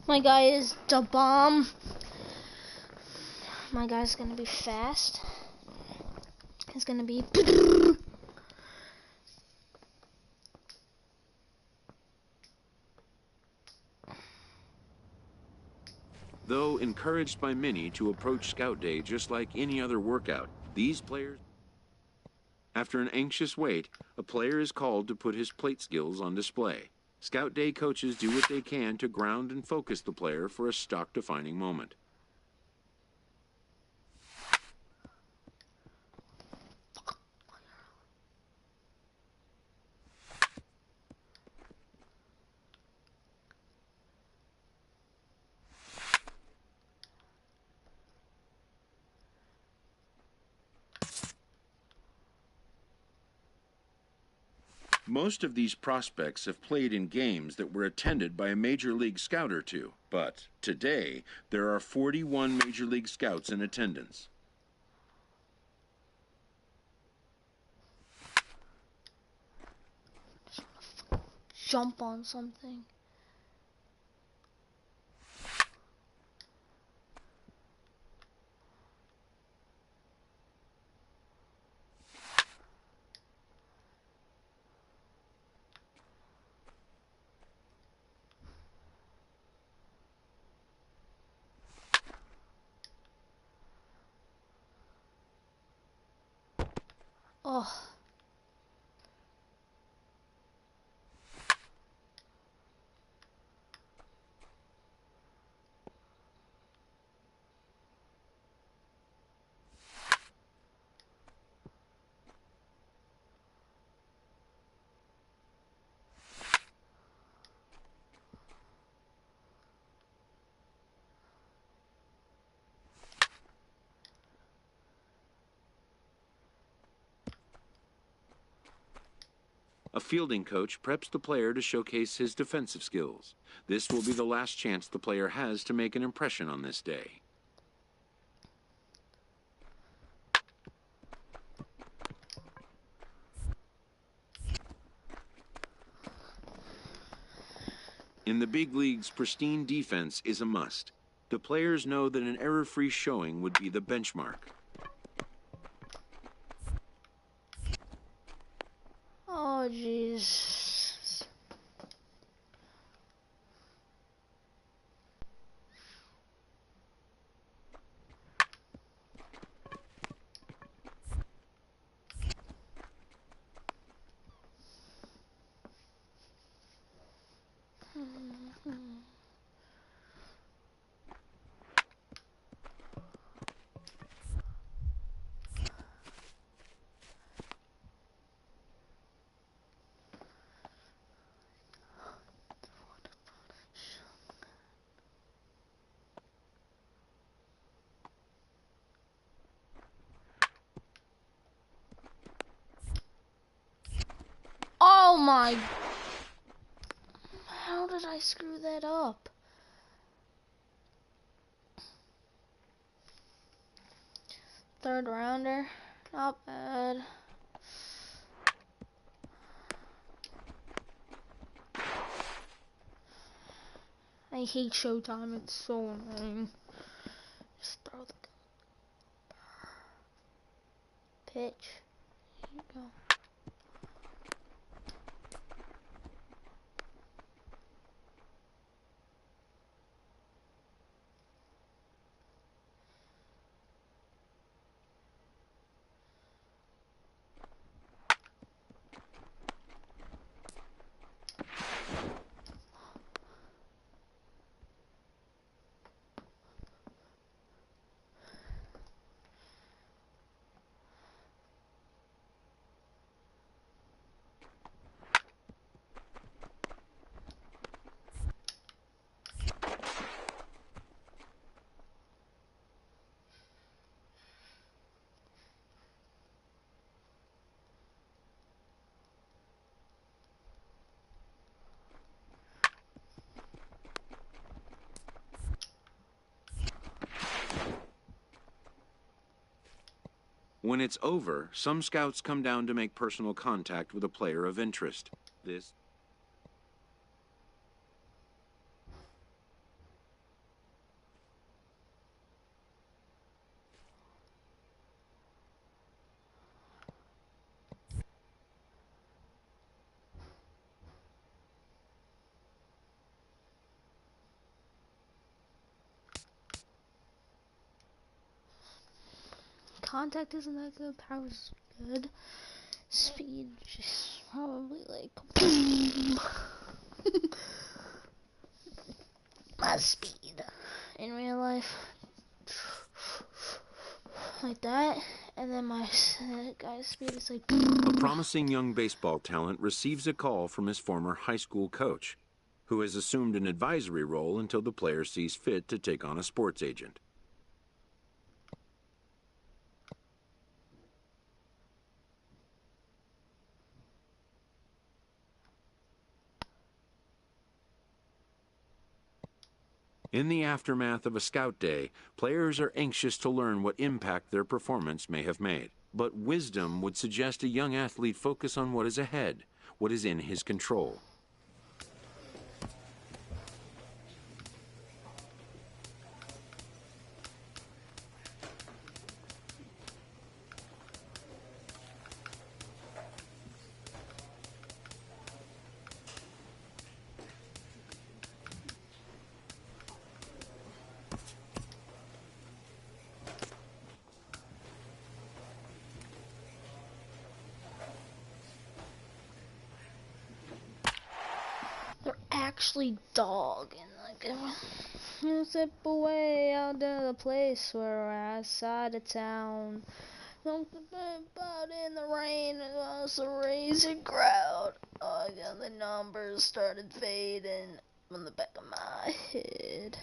My guy is the bomb. My guy's gonna be fast. He's gonna be. Though encouraged by many to approach Scout Day just like any other workout, these players... After an anxious wait, a player is called to put his plate skills on display. Scout Day coaches do what they can to ground and focus the player for a stock-defining moment. Most of these prospects have played in games that were attended by a Major League Scout or two, but today there are 41 Major League Scouts in attendance. Jump on something. Oh. A fielding coach preps the player to showcase his defensive skills. This will be the last chance the player has to make an impression on this day. In the big leagues, pristine defense is a must. The players know that an error-free showing would be the benchmark. Oh, jeez. Oh my. How did I screw that up? Third rounder. Not bad. I hate Showtime. It's so annoying. Just throw the pitch. Here you go. When it's over, some scouts come down to make personal contact with a player of interest. This contact isn't that good. Power's good. Speed just probably like my speed in real life, like that, and then my guy's speed is like. A promising young baseball talent receives a call from his former high school coach, who has assumed an advisory role until the player sees fit to take on a sports agent. In the aftermath of a scout day, players are anxious to learn what impact their performance may have made. But wisdom would suggest a young athlete focus on what is ahead, what is in his control. Actually dogging, like, you zip away out to the place where we're outside of town. Don't about in the rain, it was a racing crowd. Oh, yeah, the numbers started fading from the back of my head.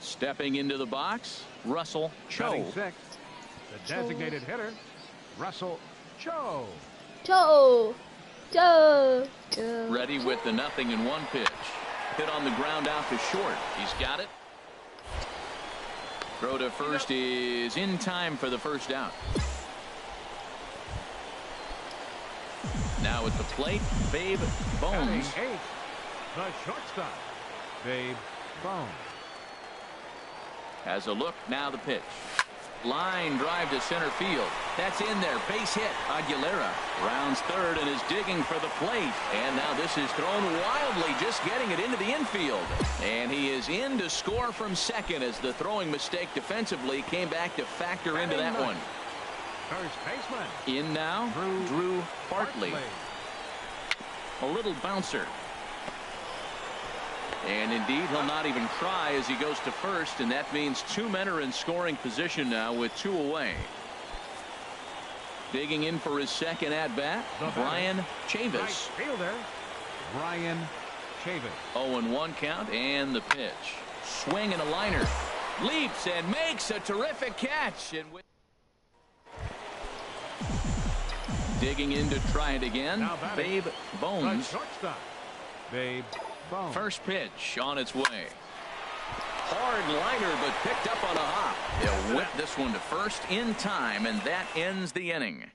Stepping into the box, Russell Cho. Batting sixth, the designated hitter, Russell Cho. Ready with the 0-1 pitch. Hit on the ground out to short. He's got it. Throw to first is in time for the first out. Now at the plate, Babe Bones. Batting eighth, the shortstop, Babe Bones. Has a look, now the pitch. Line drive to center field. That's in there. Base hit. Aguilera rounds third and is digging for the plate. And now this is thrown wildly, just getting it into the infield. And he is in to score from second as the throwing mistake defensively came back to factor into that one. First baseman. In now, Drew Bartley. A little bouncer. And indeed, he'll not even try as he goes to first, and that means two men are in scoring position now with two away. Digging in for his second at-bat, Brian Chavis. Right fielder, Brian Chavis. 0-1 count, and the pitch. Swing and a liner. Leaps and makes a terrific catch. And digging in to try it again, Babe Bones. Shortstop, Babe Bones. First pitch on its way. Hard liner, but picked up on a hop. They'll whip this one to first in time, and that ends the inning.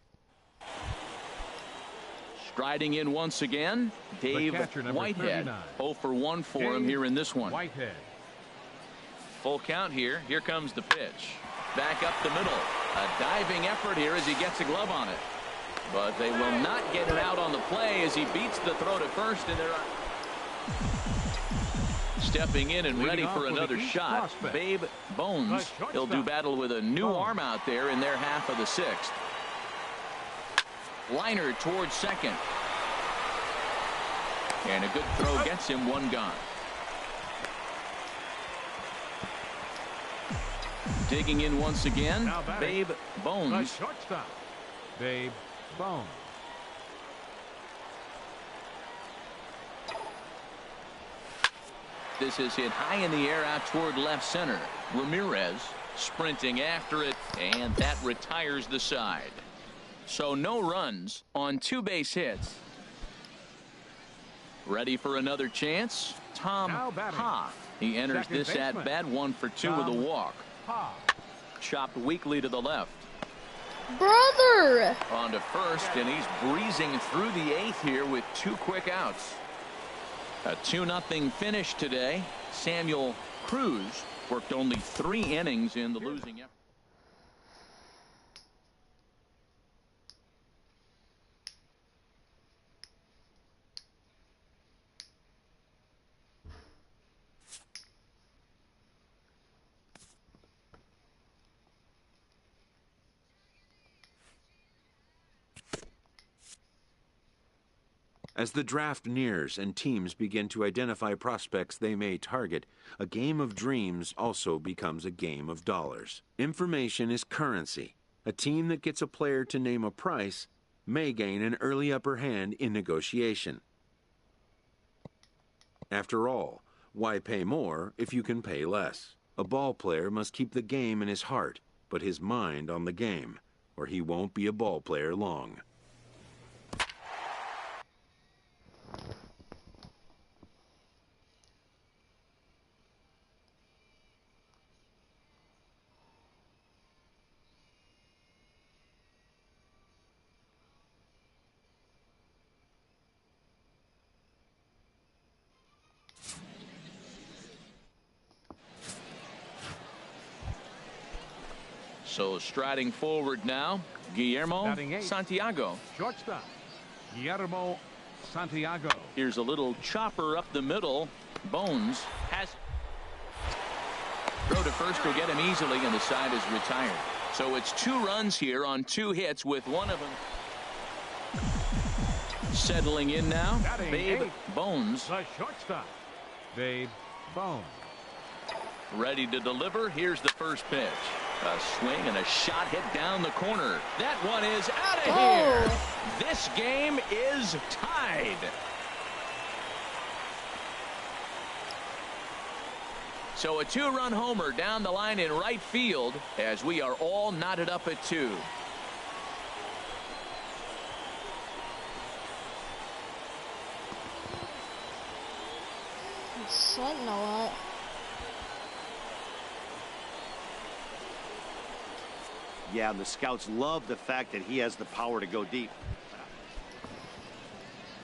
Striding in once again, Dave Whitehead. 0 for 1 for him here in this one. Whitehead. Full count here. Here comes the pitch. Back up the middle. A diving effort here as he gets a glove on it. But they will not get it out on the play as he beats the throw to first, and they're stepping in and ready for another shot. Babe Bones. He'll do battle with a new arm out there in their half of the sixth. Liner towards second. And a good throw gets him one gone. Digging in once again, Babe Bones. Shortstop, Babe Bones. This is hit high in the air out toward left center. Ramirez sprinting after it, and that retires the side. So no runs on 2 base hits. Ready for another chance? Tom Ha. He enters this at bat 1 for 2 with a walk. Chopped weakly to the left. Brother! On to first, and he's breezing through the 8th here with 2 quick outs. A 2-0 finish today. Samuel Cruz worked only 3 innings in the losing effort. As the draft nears and teams begin to identify prospects they may target, a game of dreams also becomes a game of dollars. Information is currency. A team that gets a player to name a price may gain an early upper hand in negotiation. After all, why pay more if you can pay less? A ball player must keep the game in his heart, but his mind on the game, or he won't be a ball player long. So striding forward now, Guillermo Santiago. Shortstop, Guillermo Santiago. Here's a little chopper up the middle. Bones has throw to first will get him easily, and the side is retired. So it's 2 runs here on 2 hits, with one of them settling in now. Babe Bones. The shortstop, Babe Bones. Ready to deliver. Here's the first pitch. A swing and a shot hit down the corner. That one is out of here. This game is tied. So a 2-run homer down the line in right field as we are all knotted up at 2. It's sweating a lot. Yeah, and the scouts love the fact that he has the power to go deep.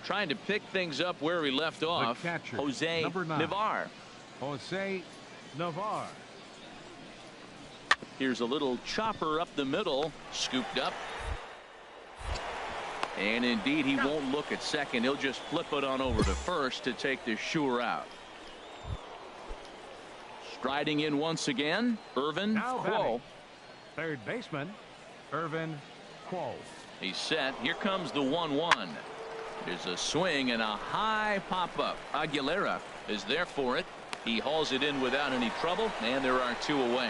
Trying to pick things up where we left off. Catcher, Jose Navar. Jose Navar. Here's a little chopper up the middle, scooped up. And indeed, he won't look at second. He'll just flip it on over to first to take the sure out. Striding in once again, Irvin Quo. Third baseman, Irvin Quo. He's set. Here comes the 1-1. There's a swing and a high pop-up. Aguilera is there for it. He hauls it in without any trouble, and there are 2 away.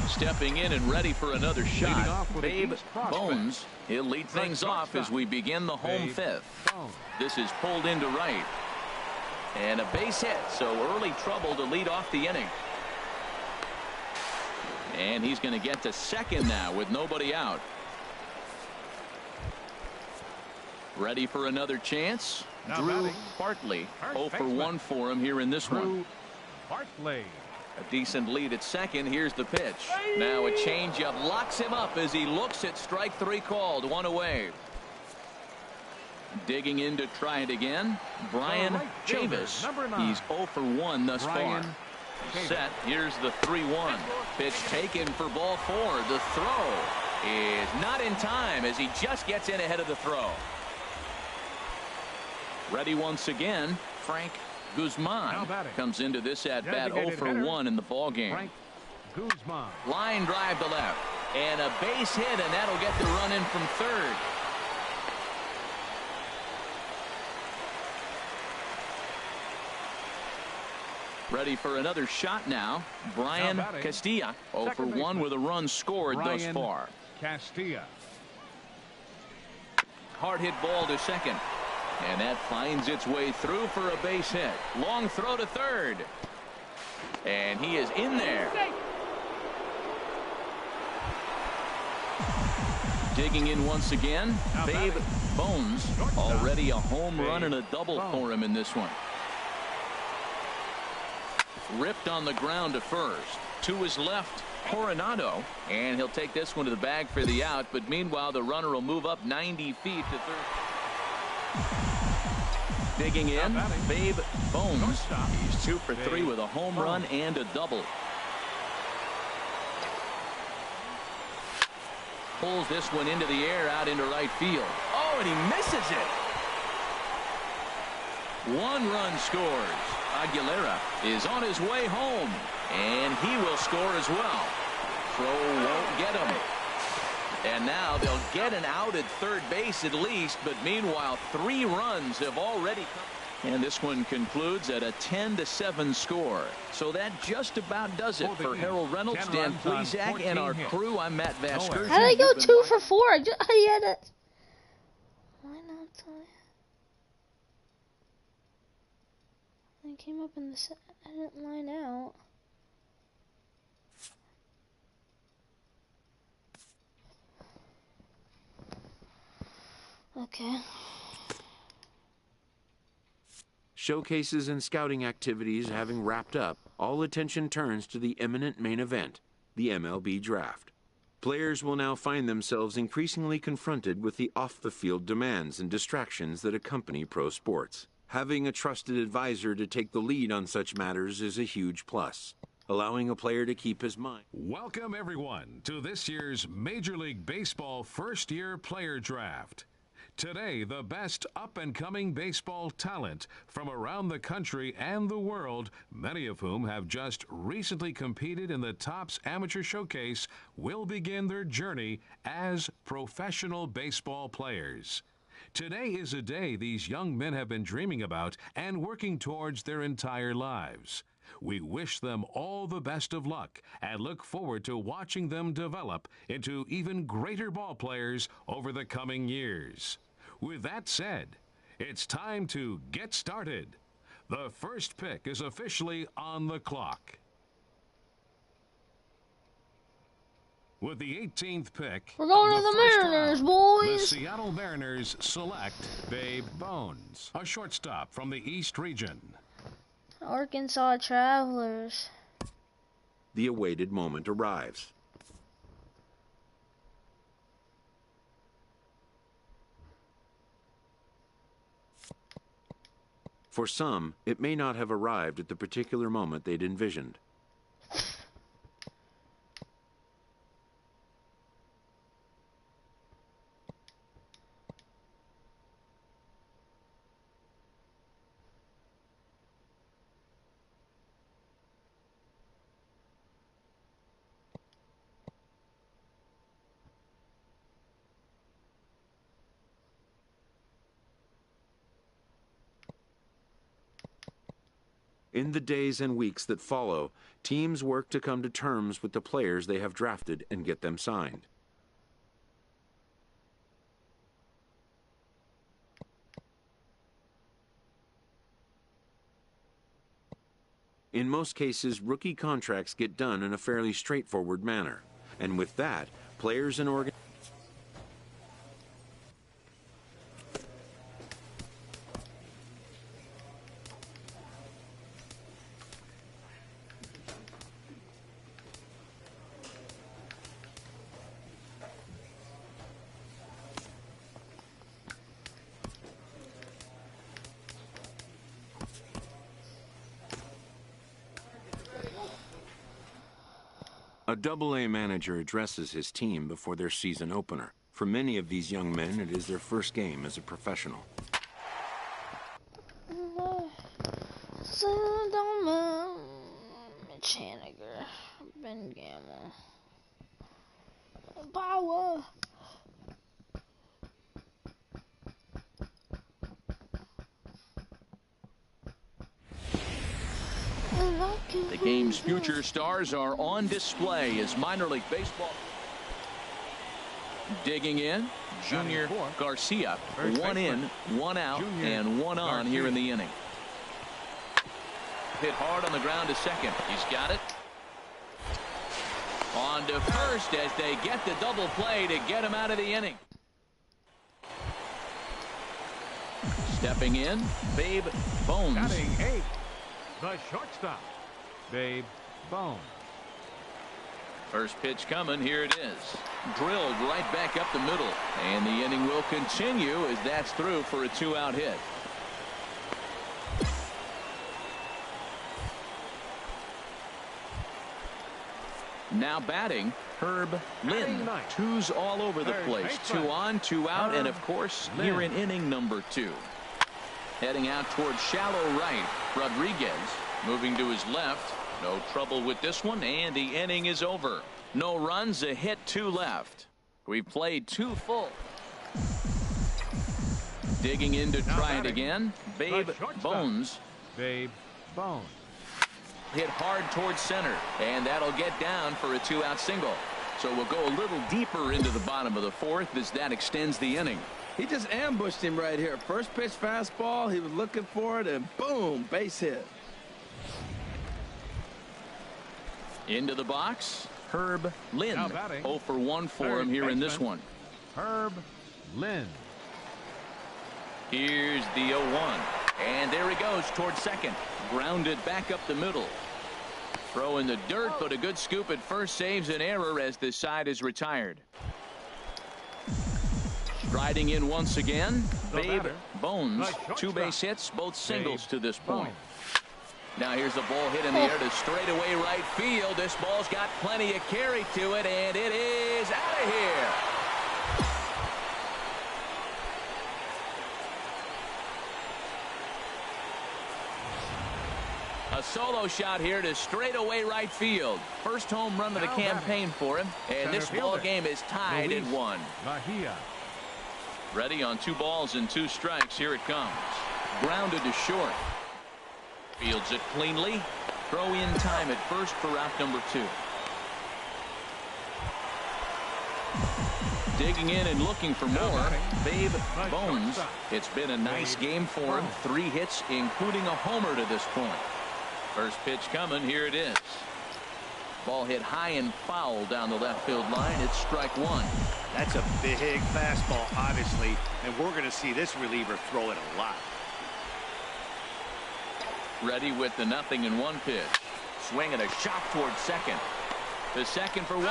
Stepping in and ready for another shot, Babe Bones. He'll lead things off as we begin the home 5th. This is pulled into right. And a base hit, so early trouble to lead off the inning. And he's going to get to second now with nobody out. Ready for another chance. Drew Bartley. 0 for 1 for him here in this one. Bartley. A decent lead at second. Here's the pitch. Now a changeup locks him up as he looks at strike 3 called. 1 away. Digging in to try it again. Brian Chavis. He's 0 for 1 thus far. Set. Here's the 3-1. Pitch taken for ball 4. The throw is not in time as he just gets in ahead of the throw. Ready once again. Frank Guzman comes into this at bat 0 for 1 in the ball game. Frank Guzman. Line drive to left and a base hit, and that'll get the run in from third. Ready for another shot now. Brian Castilla. 0 for 1 with a run scored thus far. Castilla. Hard hit ball to second. And that finds its way through for a base hit. Long throw to third. And he is in there. Digging in once again. Babe Bones. Already a home run and a double for him in this one. Ripped on the ground to first. To his left, Coronado. And he'll take this one to the bag for the out. But meanwhile, the runner will move up 90 feet to third. Digging in, Babe Bones. He's 2 for 3 with a home run and a double. Pulls this one into the air out into right field. Oh, and he misses it. 1 run scores. Aguilera is on his way home, and he will score as well. Throw won't get him. And now they'll get an out at third base at least, but meanwhile 3 runs have already come. And this one concludes at a 10-7 score. So that just about does it for Harold Reynolds, Dan Plesac, and our crew. I'm Matt Vasquez. How did I go 2 for 4? I had it. Why not? I came up in the I didn't line out. Okay. Showcases and scouting activities having wrapped up, all attention turns to the imminent main event, the MLB draft. Players will now find themselves increasingly confronted with the off-the-field demands and distractions that accompany pro sports. Having a trusted advisor to take the lead on such matters is a huge plus, allowing a player to keep his mind. Welcome, everyone, to this year's Major League Baseball first-year player draft. Today, the best up-and-coming baseball talent from around the country and the world, many of whom have just recently competed in the Topps Amateur Showcase, will begin their journey as professional baseball players. Today is a day these young men have been dreaming about and working towards their entire lives. We wish them all the best of luck and look forward to watching them develop into even greater ball players over the coming years. With that said, it's time to get started. The first pick is officially on the clock. With the 18th pick, we're going to the Mariners, boys. The Seattle Mariners select Babe Bones, a shortstop from the East region. Arkansas Travelers. The awaited moment arrives. For some, it may not have arrived at the particular moment they'd envisioned. In the days and weeks that follow, teams work to come to terms with the players they have drafted and get them signed. In most cases, rookie contracts get done in a fairly straightforward manner. And with that, players and organizations A Double-A manager addresses his team before their season opener. For many of these young men, it is their first game as a professional. Mitch Haniger, Ben Gamble, Power. The game's future stars are on display as minor league baseball. Digging in, Junior Garcia. 1 in, 1 out, and 1 on here in the inning. Hit hard on the ground to second. He's got it. On to first as they get the double play to get him out of the inning. Stepping in, Babe Bones. Batting 8, the shortstop, Babe Bones. First pitch coming. Here it is. Drilled right back up the middle. And the inning will continue as that's through for a 2-out hit. Now batting, Herb Lynn. 2's all over the place. 2 on, 2 out, and of course, here in inning number 2. Heading out towards shallow right, Rodriguez moving to his left. No trouble with this one, and the inning is over. No runs, a hit, 2 left. We've played 2 full. Digging in to try it again. Babe Bones. Babe Bones. Hit hard towards center, and that'll get down for a 2-out single. So we'll go a little deeper into the bottom of the 4th as that extends the inning. He just ambushed him right here. First pitch fastball, he was looking for it, and boom, base hit. Into the box, Herb Lynn. 0 for 1 for him here in this one. Herb Lynn. Here's the 0-1. And there he goes towards second. Grounded back up the middle. Throw in the dirt, but a good scoop at first saves an error as this side is retired. Striding in once again, Babe Bones. 2 base hits, both singles to this point. Now here's a ball hit in the air to straightaway right field. This ball's got plenty of carry to it, and it is out of here. A solo shot here to straightaway right field. First home run of the campaign for him, and this ball game is tied at 1. Ready on 2 balls and 2 strikes. Here it comes. Grounded to short. Fields it cleanly. Throw in time at first for out number 2. Digging in and looking for more. Babe Bones. It's been a nice game for him. 3 hits, including a homer to this point. First pitch coming. Here it is. Ball hit high and foul down the left field line. It's strike 1. That's a big fastball, obviously, and we're going to see this reliever throw it a lot. Ready with the 0-1 pitch. Swinging a shot towards second. The second for 1.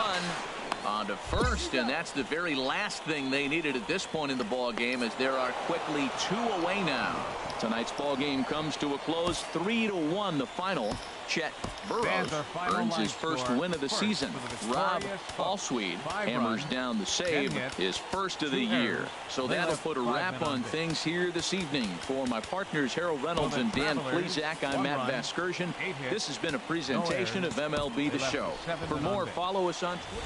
On to first, and that's the very last thing they needed at this point in the ball game, as there are quickly 2 away now. Tonight's ball game comes to a close, 3-1 the final. Chet Burrows earns his first win of the season. Rob Falsweed hammers down the save, his first of the year. So that'll put a wrap on things here this evening. For my partners Harold Reynolds and Dan Plesac, I'm Matt Vasgersian. This has been a presentation of MLB The Show. For more, follow us on Twitter.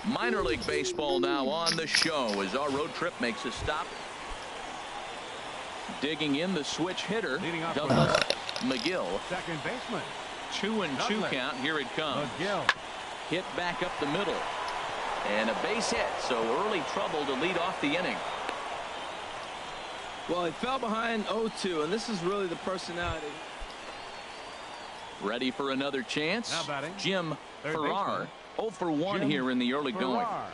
Minor League Baseball now on the show as our road trip makes a stop. Digging in the switch hitter, Douglas McGill. Second baseman. 2-2 count. Here it comes. McGill. Hit back up the middle. And a base hit, so early trouble to lead off the inning. Well, he fell behind 0-2, and this is really the personality. Ready for another chance. Now batting. Jim Farrar. 0 for 1 Jim here in the early going. Farrar.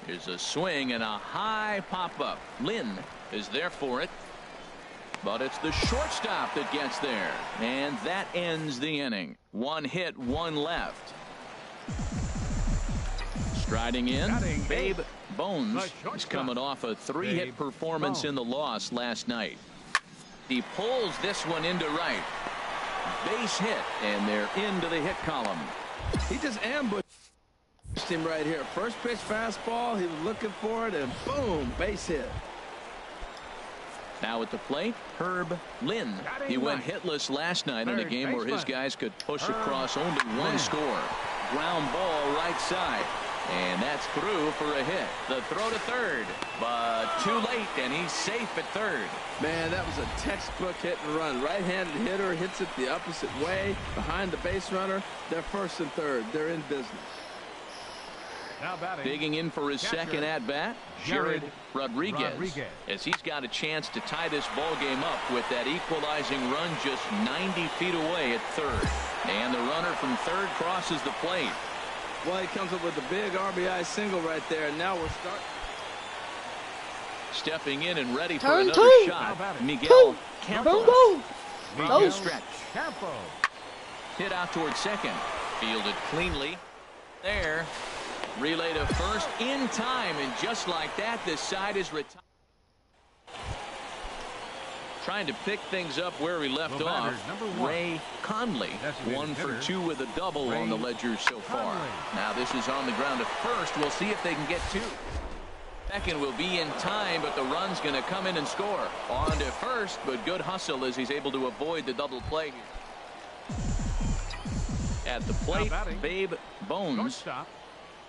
Here's a swing and a high pop-up. Lynn is there for it. But it's the shortstop that gets there. And that ends the inning. 1 hit, 1 left. Striding in, Babe Bones is coming off a 3-hit performance in the loss last night. He pulls this one into right. Base hit, and they're into the hit column. He just ambushed him right here. First pitch fastball, he was looking for it, and boom, base hit. Now at the plate, Herb Lynn. He went hitless last night in a game where his guys could push across only 1 score. Ground ball right side. And that's through for a hit. The throw to third, but too late, and he's safe at third. Man, that was a textbook hit and run. Right-handed hitter hits it the opposite way behind the base runner. They're first and third. They're in business. Now batting. Digging in for his second at-bat, Jared Rodriguez, as he's got a chance to tie this ball game up with that equalizing run just 90 feet away at third. And the runner from third crosses the plate. Well, he comes up with a big RBI single right there, and now we're starting. Stepping in and ready for Turn another 2. shot, Miguel Campos. Miguel stretch. Campo. Hit out towards second. Fielded cleanly. There. Relay to first in time, and just like that, this side is retired. Trying to pick things up where we left off. Ray Conley, 1 for 2 with a double on the ledger so far. Now this is on the ground at first. We'll see if they can get 2. Second will be in time, but the run's going to come in and score. On to first, but good hustle as he's able to avoid the double play here. At the plate, Babe Bones. Shortstop,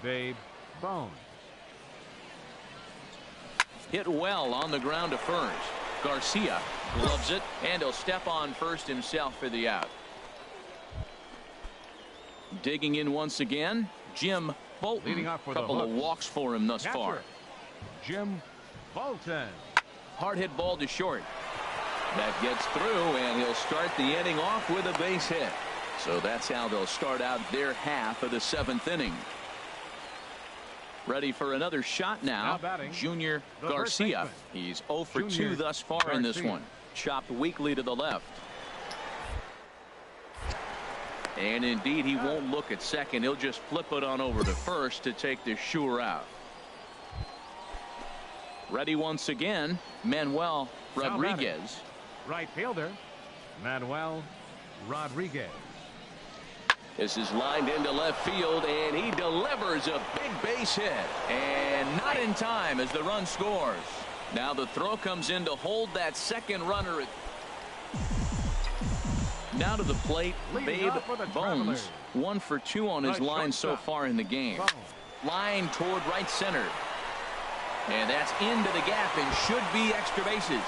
Babe Bones. Hit well on the ground to first. Garcia gloves it, and he'll step on first himself for the out. Digging in once again, Jim Bolton. Leading off for couple the of Hooks. walks for him thus far. Jim Bolton. Hard hit ball to short. That gets through, and he'll start the inning off with a base hit. So that's how they'll start out their half of the 7th inning. Ready for another shot now batting, Junior the Garcia. first He's 0 for Junior 2 thus far in this Garcia. one. Chopped weakly to the left. And indeed, he won't look at second. He'll just flip it on over to first to take the sure out. Ready once again, Manuel Rodriguez. Right fielder, Manuel Rodriguez. This is lined into left field, and he delivers a big base hit. And not in time as the run scores. Now the throw comes in to hold that second runner. Now to the plate, Babe Bones. 1 for 2 on his line so far in the game. Line toward right center. And that's into the gap and should be extra bases.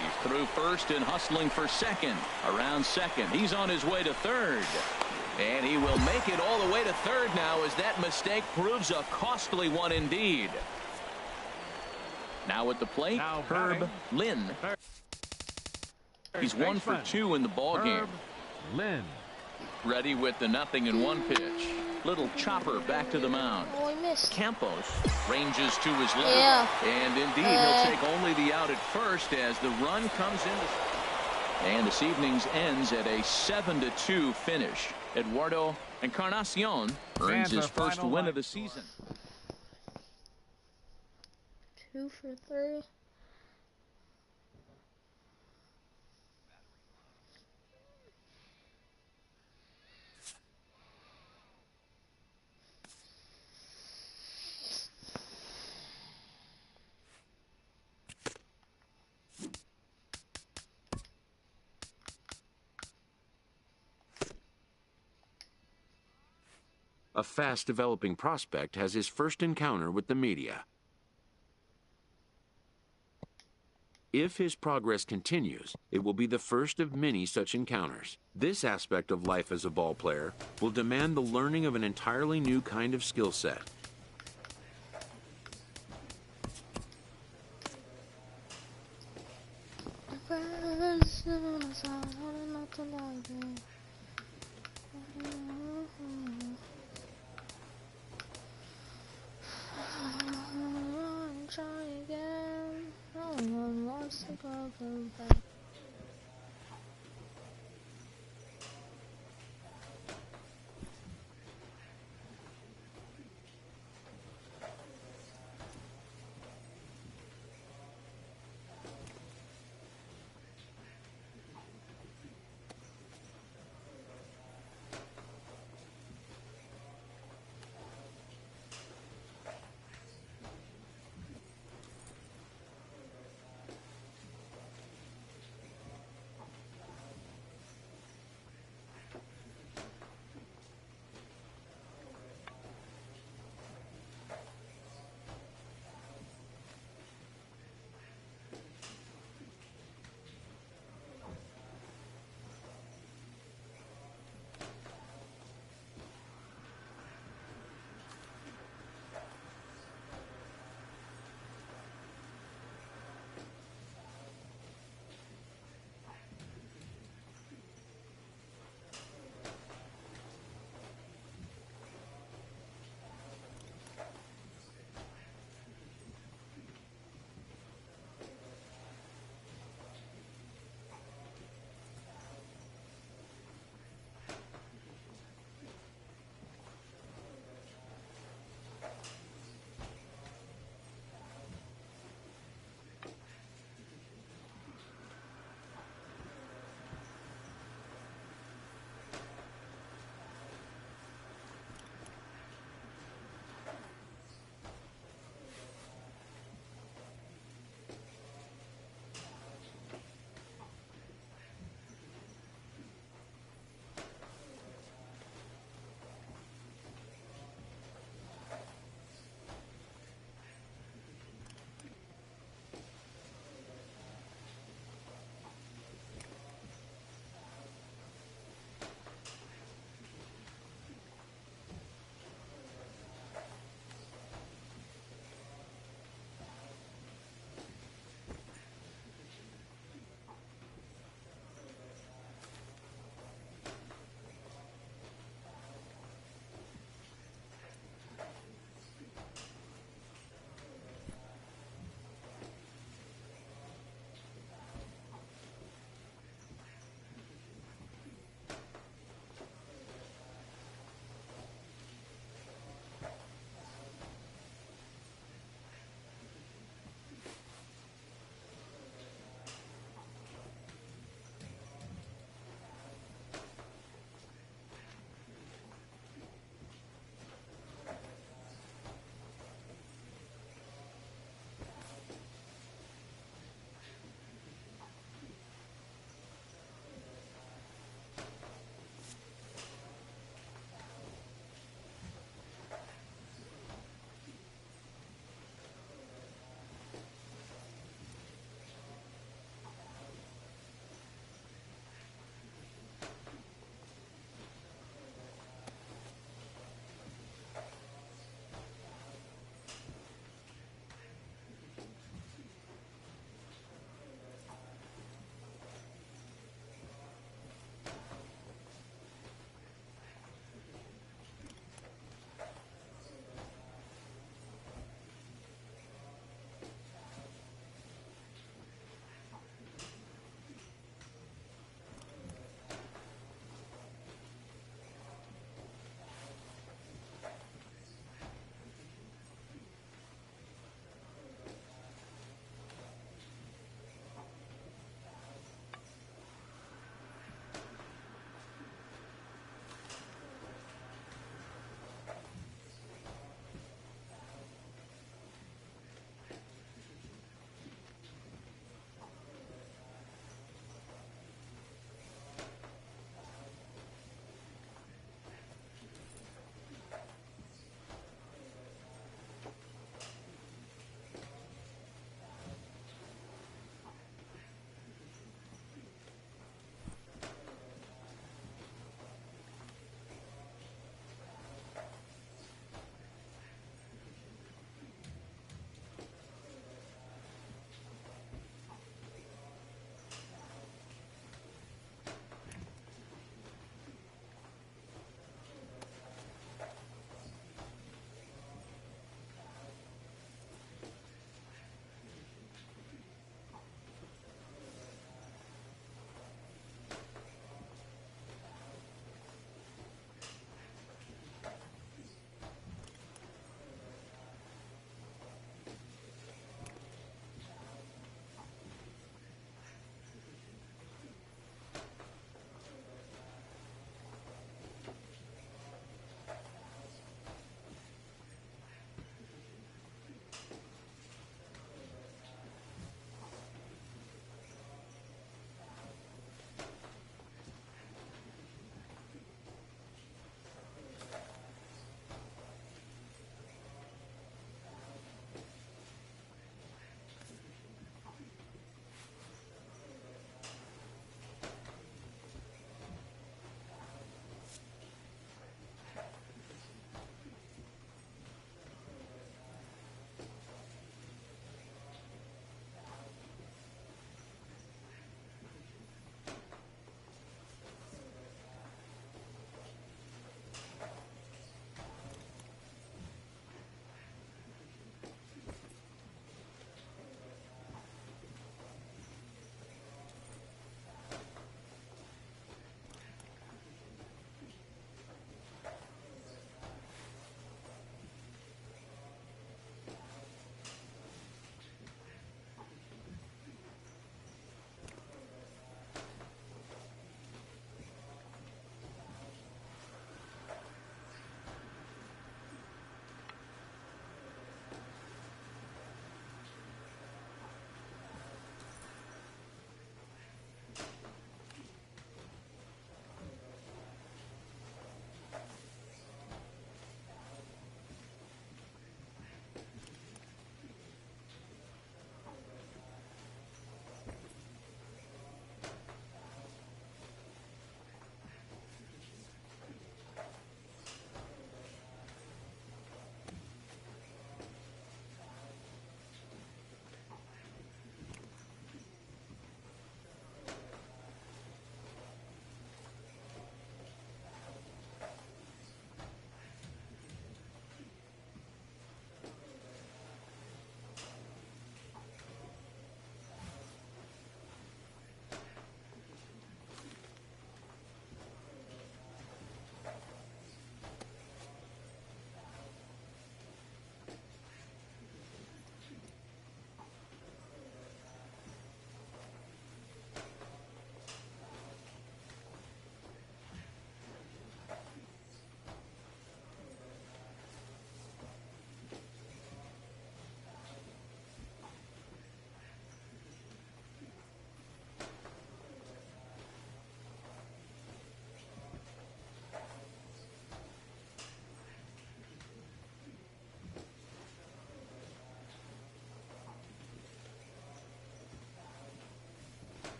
He's through first and hustling for second. Around second. He's on his way to third. And he will make it all the way to third now as that mistake proves a costly one indeed. Now at the plate, Now Herb batting. Lynn. He's 1 for 2 in the ball game. Herb Lynn. Ready with the 0-1 pitch. Little chopper back to the mound. Oh, he missed. Campos ranges to his left. Yeah. And indeed, he'll take only the out at first as the run comes in. And this evening's ends at a 7-2 finish. Eduardo Encarnacion earns Fans his are first final win line of the score. season. 2 for 3. A fast-developing prospect has his first encounter with the media. If his progress continues, it will be the first of many such encounters. This aspect of life as a ball player will demand the learning of an entirely new kind of skill set. Try again. No one wants to go back.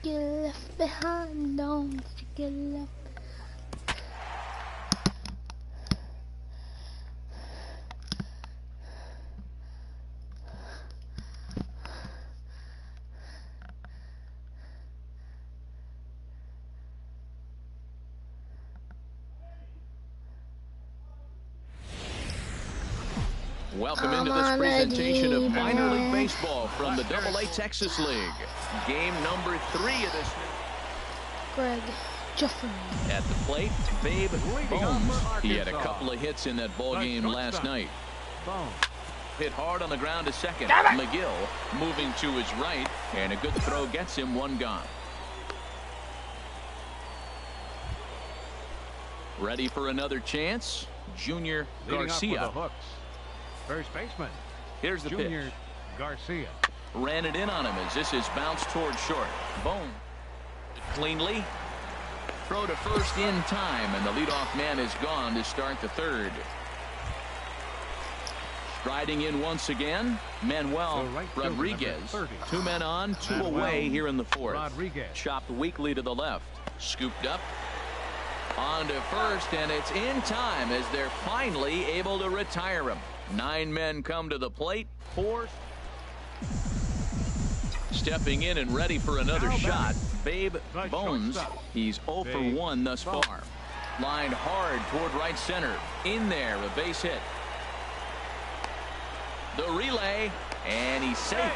get left behind, don't you get left. Welcome into this presentation of minor league baseball from the AA Texas League. Game number 3 of this. Greg Jeffrey. At the plate, Babe Bones. He had a couple of hits in that ball game last night. Hit hard on the ground to second. McGill moving to his right, and a good throw gets him one gone. Ready for another chance, Junior Garcia. First baseman. Here's the Junior pitch. Garcia. Ran it in on him as this is bounced toward short. Bone cleanly. Throw to first in time, and the leadoff man is gone to start the third. Striding in once again, Manuel Rodriguez. 2 men on, 2 away here in the fourth. Chopped weakly to the left. Scooped up. On to first, and it's in time as they're finally able to retire him. 9 men come to the plate. 4 stepping in and ready for another shot. Babe Bones. He's 0 for 1 thus far. Lined hard toward right center. In there, a base hit. The relay, and he's safe.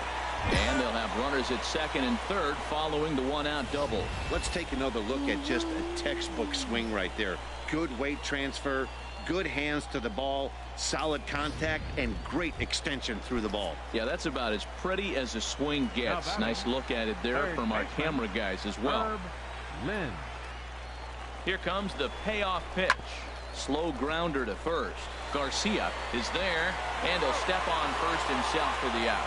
And they'll have runners at second and third following the 1-out double. Let's take another look at just a textbook swing right there. Good weight transfer, good hands to the ball, solid contact, and great extension through the ball. Yeah, that's about as pretty as a swing gets. Nice look at it there from our camera guys as well. Here comes the payoff pitch. Slow grounder to first. Garcia is there, and he'll step on first himself for the out.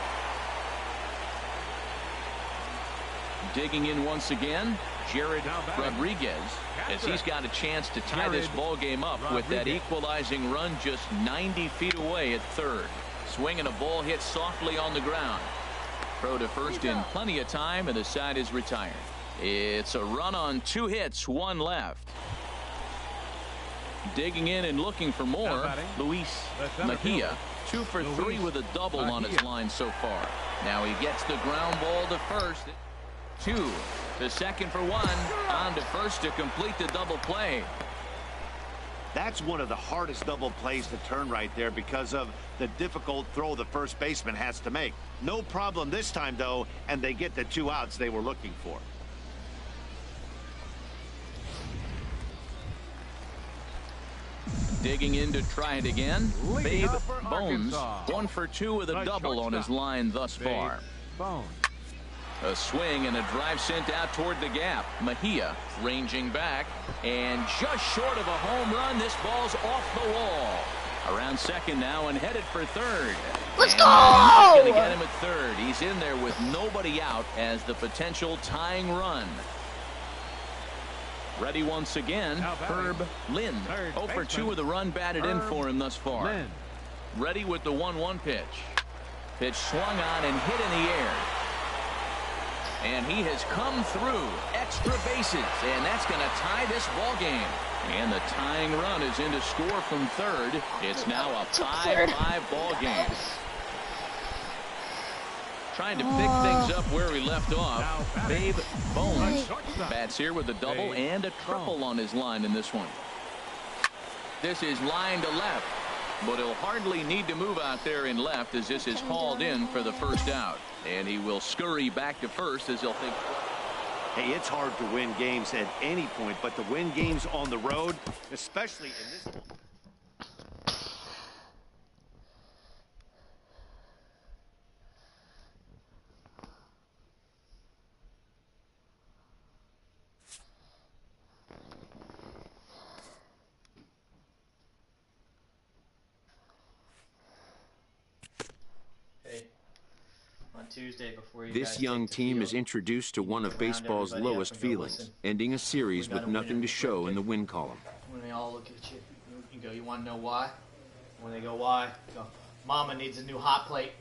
Digging in once again, Jared Rodriguez, as he's got a chance to tie this ball game up with that equalizing run just 90 feet away at third. Swinging a ball hit softly on the ground. Throw to first in plenty of time, and the side is retired. It's a run on 2 hits, 1 left. Digging in and looking for more, Luis Mejia. 2 for 3 with a double on his line so far. Now he gets the ground ball to first. 2 to second for 1. On to first to complete the double play. That's one of the hardest double plays to turn right there because of the difficult throw the first baseman has to make. No problem this time, though, and they get the 2 outs they were looking for. Digging in to try it again. Babe Bones, 1 for 2 with a double on his line thus far. A swing and a drive sent out toward the gap. Mejia ranging back, and just short of a home run. This ball's off the wall. Around second now and headed for third. Let's go! Going to get him at third. He's in there with nobody out as the potential tying run. Ready once again, Herb Lynn. 0 for 2 with a run batted in for him thus far. Ready with the 1-1 pitch. Pitch swung on and hit in the air. And he has come through extra bases, and that's going to tie this ball game. And the tying run is in to score from third. It's now a 5-5 ball game. Trying to pick things up where we left off. Babe Bones bats here with a double and a triple on his line in this one. This is line to left, but he'll hardly need to move out there in left as this is hauled in for the first out. And he will scurry back to first as he'll think. Hey, it's hard to win games at any point, but to win games on the road, especially in this one. Tuesday before you This young team is introduced to one of baseball's lowest feelings, ending a series with nothing to show in the win column. When they all look at you, you go, you want to know why? When they go, why? You go, Mama needs a new hot plate.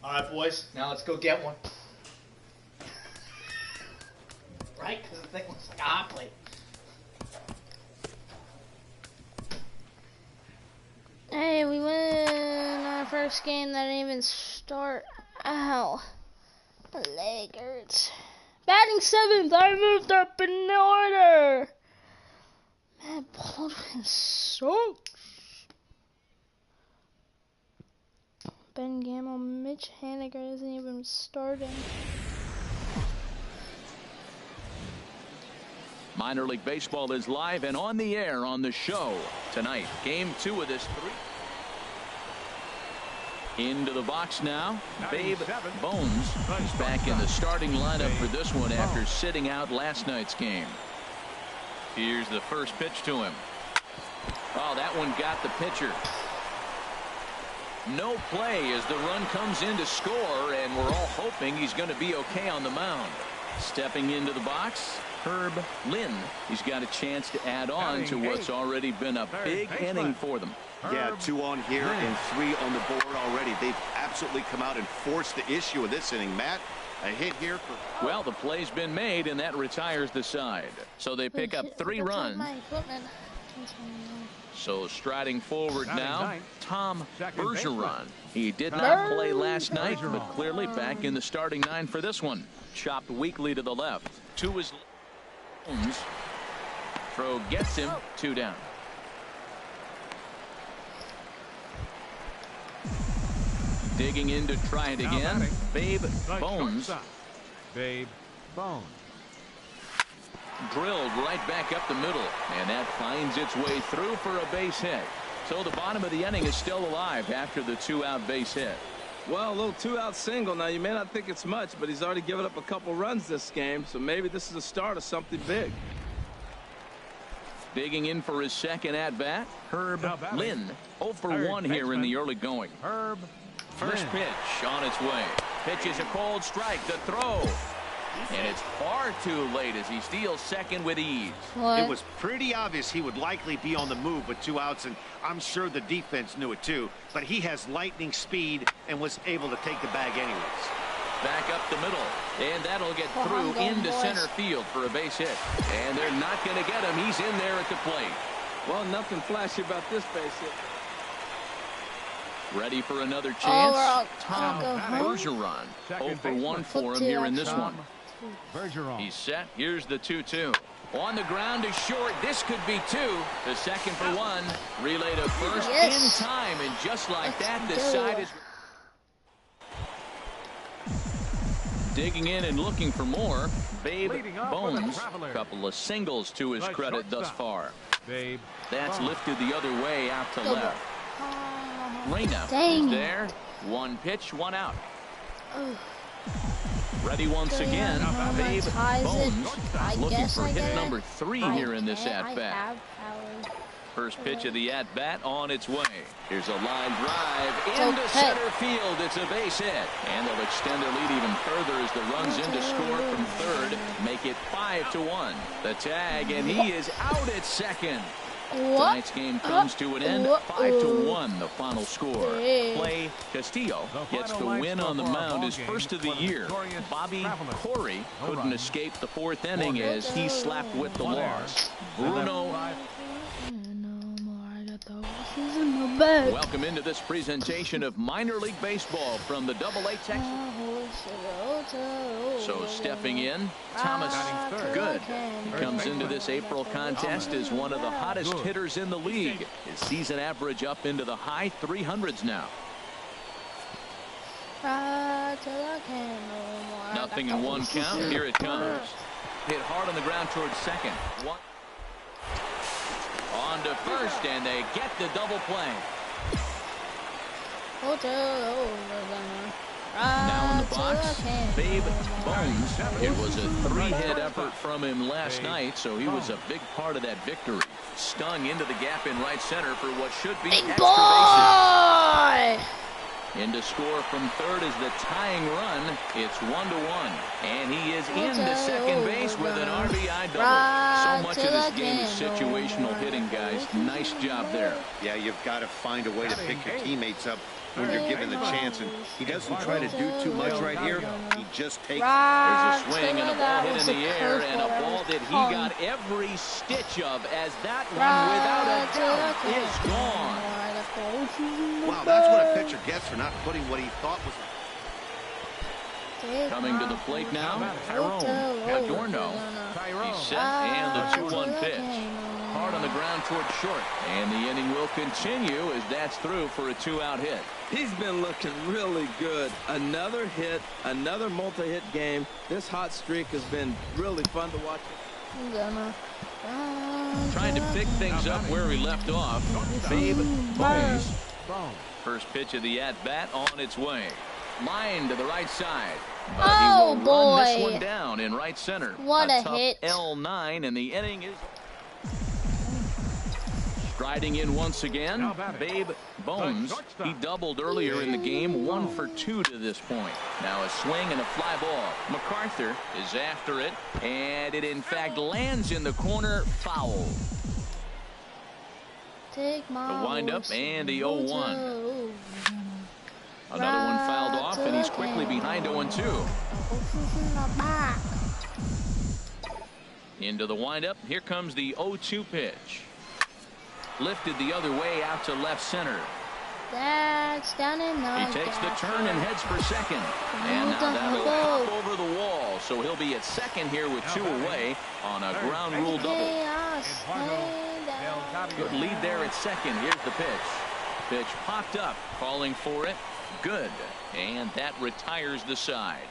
All right, boys, now let's go get one. right? Because the thing looks like a hot plate. Hey, we win our first game that didn't even start. Ow. My leg hurts. Batting 7th, I moved up in order. Man, Baldwin sucks. Ben Gamble, Mitch Haniger isn't even starting. Minor League Baseball is live and on the air on the show tonight. Game 2 of this 3. Into the box now. Babe Bones is back in the starting lineup for this one after sitting out last night's game. Here's the first pitch to him. Oh, that one got the pitcher. No play as the run comes in to score, and we're all hoping he's going to be okay on the mound. Stepping into the box, Herb Lynn. He's got a chance to add on to what's already been a big inning for them. Yeah, 2 on here and 3 on the board already. They've absolutely come out and forced the issue of this inning. Matt, a hit here for... Well, the play's been made, and that retires the side. So they pick up 3 runs. So striding forward now, Tom Bergeron. He did not play last night, but clearly back in the starting 9 for this one. Chopped weakly to the left. To his Bones. Throw gets him, 2 down. Digging in to try it again. Babe Bones. Babe Bones. Drilled right back up the middle, and that finds its way through for a base hit. So the bottom of the inning is still alive after the 2-out base hit. Well, a little 2-out single. Now, you may not think it's much, but he's already given up a couple runs this game, so maybe this is the start of something big. Digging in for his second at-bat, Herb Lynn. 0 for 1 here in the early going. Herb First pitch on its way. Pitch is a cold strike. The throw. And it's far too late as he steals second with ease. What? It was pretty obvious he would likely be on the move with 2 outs, and I'm sure the defense knew it too. But he has lightning speed and was able to take the bag anyways. Back up the middle, and that'll get through into center field for a base hit. And they're not going to get him. He's in there at the plate. Well, nothing flashy about this base hit. Ready for another chance. Tom I'll go home. Bergeron. 0 for 1 for him here in this one. Bergeron. He's set. Here's the 2-2. On the ground is short. This could be 2. The second for 1. Relay to first in time. And just like that, the side is digging in and looking for more. Babe Bones. Couple of singles to his credit thus far. Babe That's lifted the other way out to left. Reyna Dang. is there. 1 pitch, 1 out. Oh. Ready once again. Babe Bones looking for hit number 3 here in this at-bat. First pitch of the at-bat on its way. Here's a line drive into center field. It's a base hit. And they'll extend their lead even further as the runs in to score from third. Make it 5-1. The tag, and he is out at second. Tonight's game comes to an end. 5-1 the final score. Clay Castillo gets the win on the mound, his first of the year. Bobby Corey couldn't escape the 4th inning as he slapped with the loss. Bruno, welcome into this presentation of minor league baseball from the AA Texas. So stepping in, Thomas Good. He comes into this April contest as one of the hottest hitters in the league. His season average up into the high 300s now. Nothing in 1 count. Here it comes. Hit hard on the ground towards second. On to first, and they get the double play. Now in the box, Babe Bones. It was a 3-hit effort from him last night, so he was a big part of that victory. Stung into the gap in right center for what should be extra bases. In to score from third is the tying run. It's 1-1. And he is into second base with an RBI double. So much of this game is situational hitting, guys. Nice job there. Yeah, you've got to find a way to pick your teammates up when you're given the chance, and he doesn't try to do too much right here. He just takes. There's a swing and a ball hit in the air, and a ball that he got every stitch of, as that one, without a doubt, is gone. Wow, that's what a pitcher gets for not putting what he thought was. Coming to the plate now, Tyrone Adorno. He's set, and the 2-1 pitch. Hard on the ground toward short, and the inning will continue as that's through for a 2-out hit. He's been looking really good. Another hit, another multi-hit game. This hot streak has been really fun to watch. Trying to pick things up where we left off. Babe Bones. First pitch of the at-bat on its way. Line to the right side. But he will run this one down in right center. What a tough hit. L9, and the inning is... Striding in once again, Babe Bones. He doubled earlier in the game, 1 for 2 to this point. Now a swing and a fly ball. MacArthur is after it, and it in fact lands in the corner, foul. Take my The windup and the 0-1. Another one fouled off, and he's quickly behind 0-2. Into the windup. Here comes the 0-2 pitch. Lifted the other way out to left center. That's down in He takes the turn and heads for second. And now that'll pop over the wall. So he'll be at second here with 2 away on a ground rule double. Good lead there at second. Here's the pitch. Pitch popped up, calling for it. Good. And that retires the side.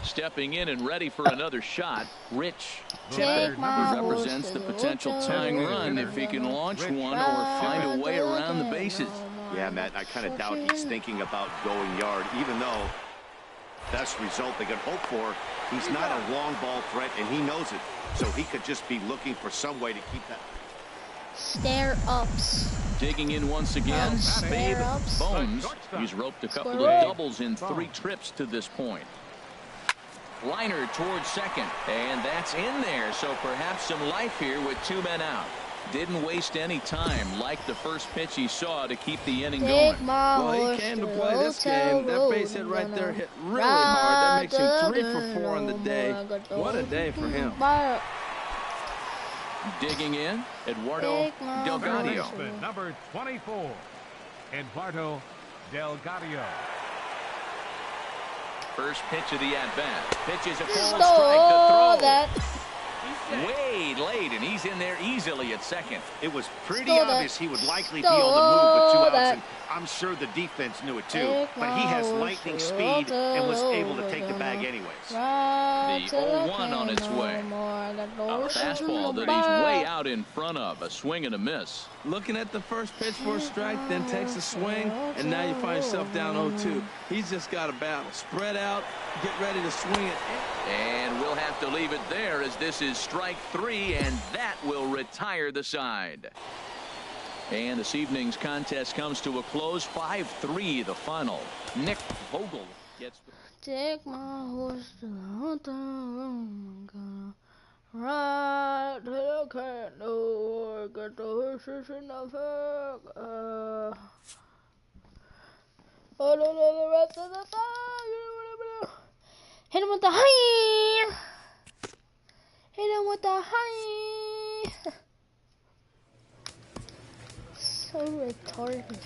Stepping in and ready for another shot, Rich Tippett, who represents the potential tying run if he can launch one or find a way around the bases. Yeah, Matt, I kind of doubt he's thinking about going yard, even though best result they could hope for. He's not a long ball threat, and he knows it. So he could just be looking for some way to keep that. Stair ups. Digging in once again, Babe Bones. He's roped a couple of doubles in 3 trips to this point. Liner towards second, and that's in there, so perhaps some life here with 2 men out. Didn't waste any time, like the first pitch he saw, to keep the inning going. Well, he came to play this game. That base hit right there hit really hard. That makes him 3 for 4 on the day. What a day for him. Digging in, Eduardo Delgado. Number 24, Eduardo Delgado. First pitch of the at-bat. Pitch is a cold strike to throw. Way late, and he's in there easily at second. It was pretty obvious he would likely be on the move with 2 outs, and I'm sure the defense knew it too. But he has lightning speed and was able to take the bag anyways. The 0-1 on its way. A fastball that he's way out in front of. A swing and a miss. Looking at the first pitch for a strike, then takes a swing, and now you find yourself down 0-2. He's just got a battle. Spread out, get ready to swing it. And we'll have to leave it there as this is strike 3, and that will retire the side. And this evening's contest comes to a close. 5-3 the final. Nick Vogel gets the... Take my horse to the town. Ride till I can't no more. Get the horses in the back. Oh, no, the rest of the time. Hit him with the high. Hit him with the high. So retarded.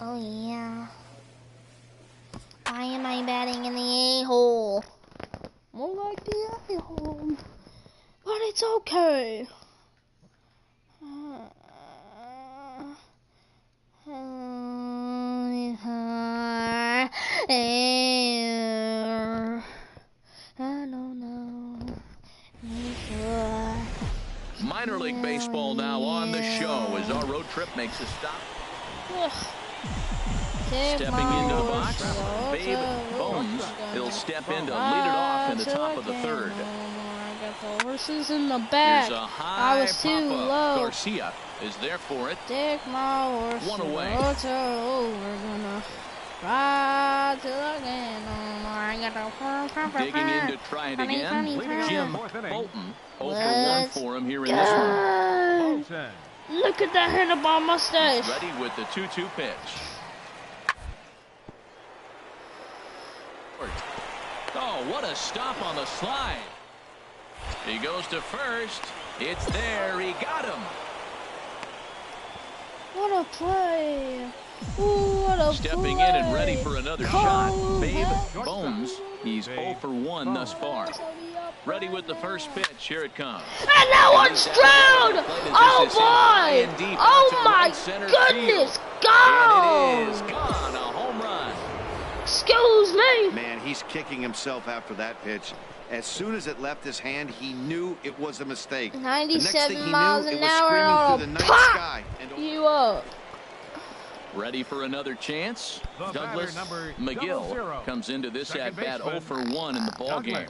Oh yeah. Why am I batting in the A-hole? More like the A-hole. But it's okay. I don't know. Minor League Baseball now on the show as our road trip makes a stop. Stepping into the box, Babe Bones. He'll step in to lead it off in the top of the third. Horses in the back. Here's a high I was too pop-up. low. Garcia is there for it. Take my horse. One away. We're gonna ride till again. Digging in to try it again. Jim Bolton. 0 for 1 for him here in this one. Look at that handlebar mustache. Ready with the 2-2 pitch. Oh, what a stop on the slide. He goes to first. It's there. He got him. What a play. Ooh, what a Stepping play. in and ready for another shot. Babe Bones. He's 0 for 1 thus far. Ready with the first pitch. Here it comes. And that one's drowned. Oh, boy. Oh, my goodness. Gone. And it is gone. A home run. Excuse me. Man, he's kicking himself after that pitch. As soon as it left his hand, he knew it was a mistake. 97 miles an hour. You up. Ready for another chance. Douglas McGill comes into this at bat 0 for 1 in the ball game.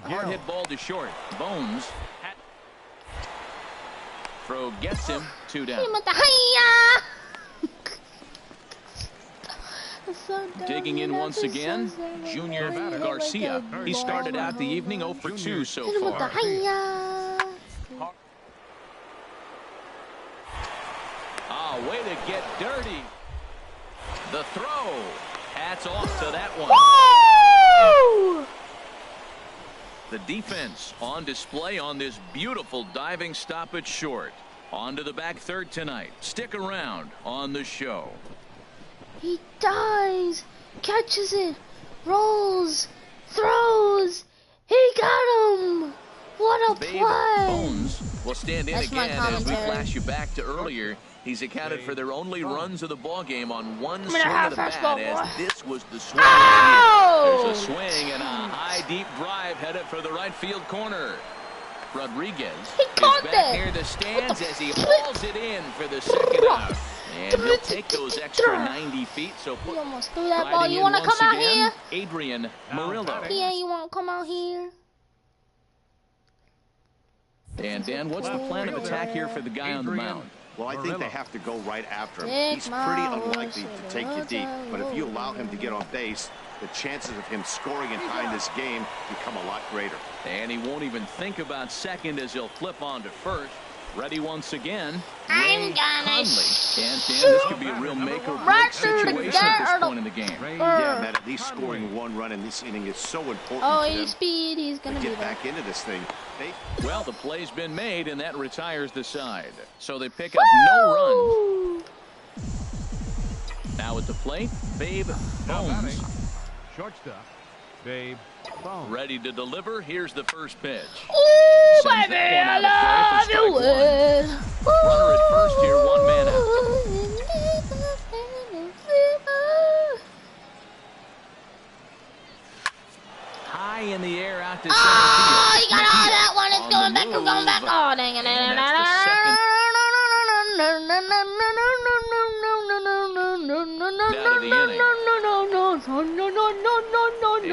Hard hit ball to short. Bones. Throw gets him. 2 down. Digging in once again, Junior Garcia. He started out the evening 0 for 2 so far. Ah, way to get dirty. The throw. Hats off to that one. Woo! The defense on display on this beautiful diving stop at short. On to the back third tonight. Stick around on the show. He dives, catches it, rolls, throws. He got him. What a Babe play. Bones will stand in That's my again as we commentary. flash you back to earlier. He's accounted for their only runs of the ball game on one swing have of the bat, fastball, boy. as this was the swing. Ow! There's a swing and a high deep drive headed for the right field corner. Rodriguez He is caught back that. near the stands as he hauls it in for the second out. And he'll take those extra 90 feet. So He almost threw that ball. riding You in want to once come out again, here? Adrian Murillo. Yeah, you want to come out here? And Dan, what's the plan of attack here for the guy on the mound? Well, I think they have to go right after him. Take He's my pretty horse unlikely to take you deep, but if you allow him to get on base, the chances of him scoring and tying this game become a lot greater. And he won't even think about second as he'll flip on to first. Ready once again. I'm Ray gonna Conley. And Dan, this could be a real make or break right through the situation at this dirt. point in the game. Yeah, man, at least scoring one run in this inning is so important Oh, to he's them speed. He's to going to be get there. back into this thing. Well, the play's been made, and that retires the side. So they pick up no runs. Now at the plate, Babe Bones. Shortstop, Babe Bones. Ready to deliver. Here's the first pitch. Ooh, Sends baby, that I one out love of play you. for strike one. Runner at first here, 1 man out. High in the air out to center field. Oh, you got all that one. It's On going the back. It's move. going back. Oh, dang it. And that's the second. Out of the inning.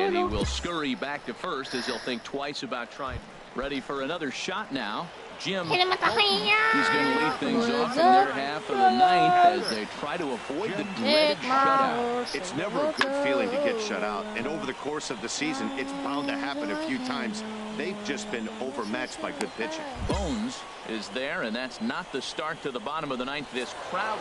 And he will scurry back to first as he'll think twice about trying. Ready for another shot now. Jim Hit him with the Bolton. hand. He's going to lead things off in their half of the ninth as they try to avoid the dreaded shutout. It's never a good feeling to get shut out, and over the course of the season, it's bound to happen a few times. They've just been overmatched by good pitching. Bones is there, and that's not the start to the bottom of the ninth. This crowd.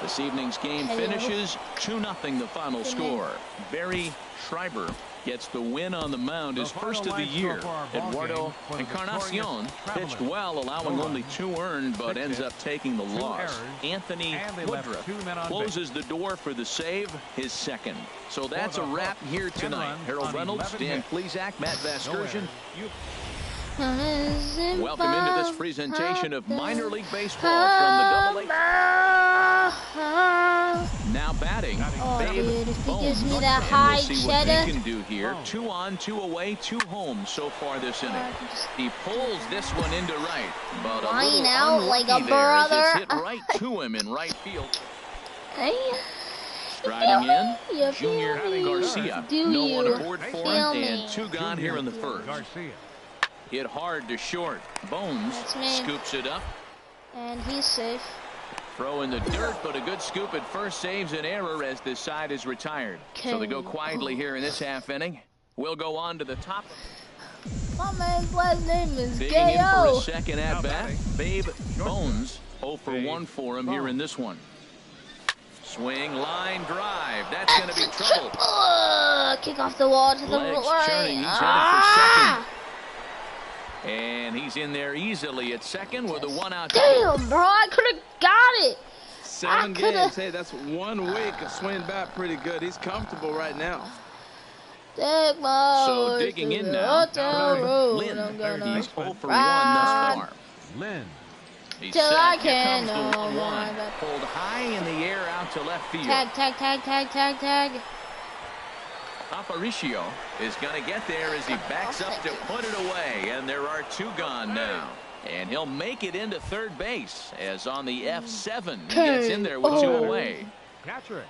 This evening's game finishes 2-0 the final score. Barry Schreiber gets the win on the mound, his first of the year. Eduardo Encarnacion pitched well, allowing only 2 earned, but ends up taking the loss. Anthony Woodruff closes the door for the save, his second. So that's a wrap here tonight. Harold Reynolds, Dan Plesac, Matt Vasgersian. Welcome into this presentation of minor league baseball from the AA. Now batting, Babe dude, if he Bones. gives me that And high we'll see what they cheddar. can do here. 2 on, 2 away, 2 home so far this inning. He pulls this one into right, but a Line little out like a unlucky there as brother. it's hit right to him in right field. Hey, Striding in, you Junior feel me? Garcia. Do No you one aboard for feel him, me? and 2 gone here in the first. Garcia. Hit hard to short. Bones scoops it up. And he's safe. Throw in the dirt, but a good scoop at first saves an error as this side is retired. So they go quietly here in this half inning. We'll go on to the top. My man's last name is Digging in for Gayo. a second at bat. Babe Bones 0 for 1 for him here in this one. Swing, line, drive. That's going to be trouble. Kick off the wall to the Legs churning. He's headed for second. And he's in there easily at second with a 1-out. Damn, bro, I could have got it. 7 games. Hey, that's 1 week of swinging bat pretty good. He's comfortable right now. So digging in now, Lynn. He's 0 for 1 thus far. Lynn. He's Till set. I Here can comes the 1-1. Pulled high in the air out to left field. Tag. Aparicio is going to get there as he backs up to put it away. And there are 2 gone now. And he'll make it into third base as on the F7 he gets in there with 2 away. Catcher it.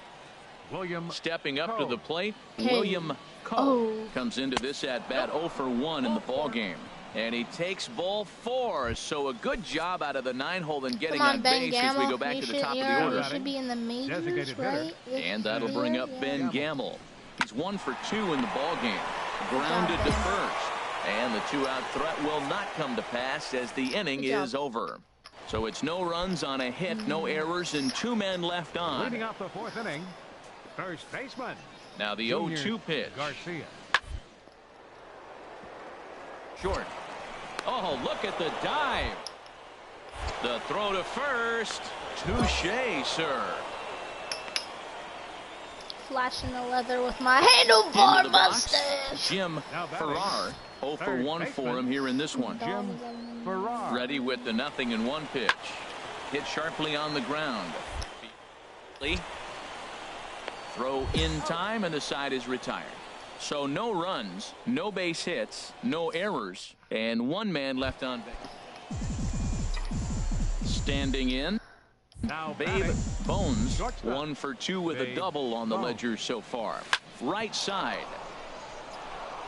William Stepping up Coe. to the plate, William Coe comes into this at-bat 0 for 1 in the ball game. And he takes ball 4, so a good job out of the 9-hole in getting on base as we go back to the top of the order. You should be in the majors, right? And that'll bring up Ben Gamble. He's 1 for 2 in the ball game. Grounded to first. And the 2-out threat will not come to pass as the inning is over. So it's no runs on a hit, no errors, and 2 men left on. Leading off the 4th inning, first baseman. Now the 0-2 pitch. Garcia. Short. Oh, look at the dive. The throw to first. Touche, sir. Flashing the leather with my handlebar mustache. Jim Farrar 0 for 1 for him here in this one. Jim Farrar. Ready with the 0-1 pitch. Hit sharply on the ground. Throw in time and the side is retired. So no runs, no base hits, no errors, and 1 man left on base. Standing in. Now Babe Bones Shortstop. 1 for 2 with a double on the ledger so far. Right side.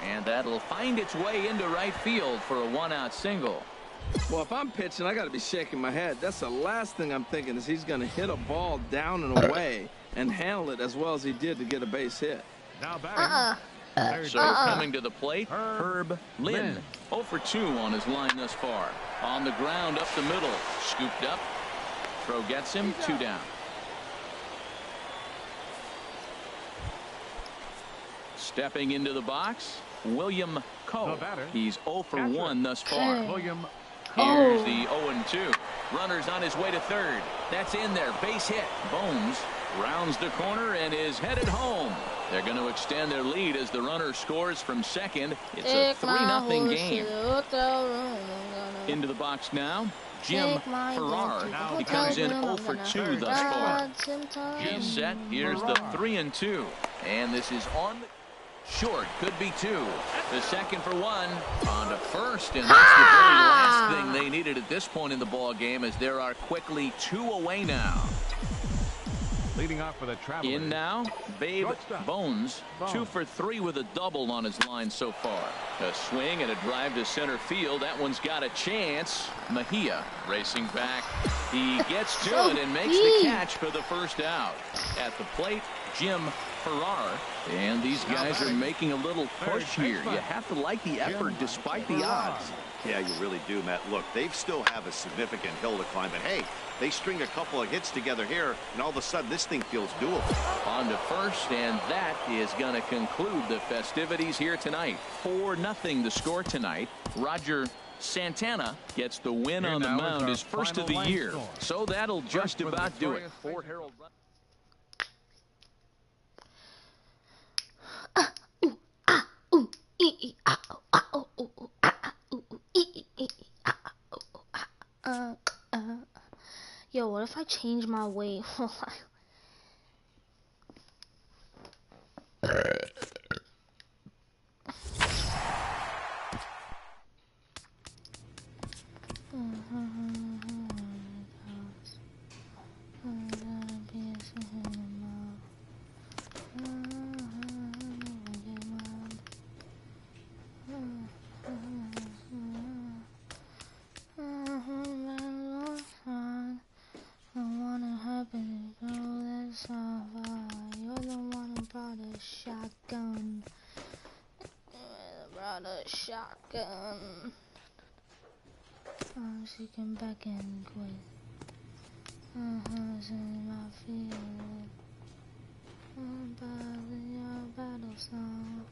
And that'll find its way into right field for a 1-out single. Well, if I'm pitching, I got to be shaking my head. That's the last thing I'm thinking is he's going to hit a ball down and away and handle it as well as he did to get a base hit. Now batting. So coming to the plate, Herb Lynn. 0 for 2 on his line thus far. On the ground up the middle. Scooped up. Throw gets him. 2 down. Stepping into the box, William Coe. He's 0 for 1 thus far. William. Here's the 0-2. Runner's on his way to third. That's in there. Base hit. Bones rounds the corner and is headed home. They're going to extend their lead as the runner scores from second. It's a 3-0 game. Into the box now, Jim Farrar. He comes in 0 for 2 thus far. He's set. Here's the 3-2. And this is on the short. Could be 2. The second for 1. On to first. And that's the very last thing they needed at this point in the ball game, as there are quickly 2 away now. Leading off for the Travelers. In now, Babe Bones, 2 for 3 with a double on his line so far. A swing and a drive to center field. That one's got a chance. Mejia racing back. He gets to it and makes the catch for the first out. At the plate, Jim Farrar. And these guys are making a little push here. You have to like the effort despite the odds. Yeah, you really do, Matt. Look, they still have a significant hill to climb, but hey, they string a couple of hits together here, and all of a sudden this thing feels doable. On to first, and that is going to conclude the festivities here tonight. 4-0 the score tonight. Roger Santana gets the win Here on the now is mound, our his first of the final year. line score. So that'll just for the about do it. victorious Fort Harold. Yo, what if I change my weight? got a shotgun. I'm seeking back and quit. In my field. I'm battling your battle song.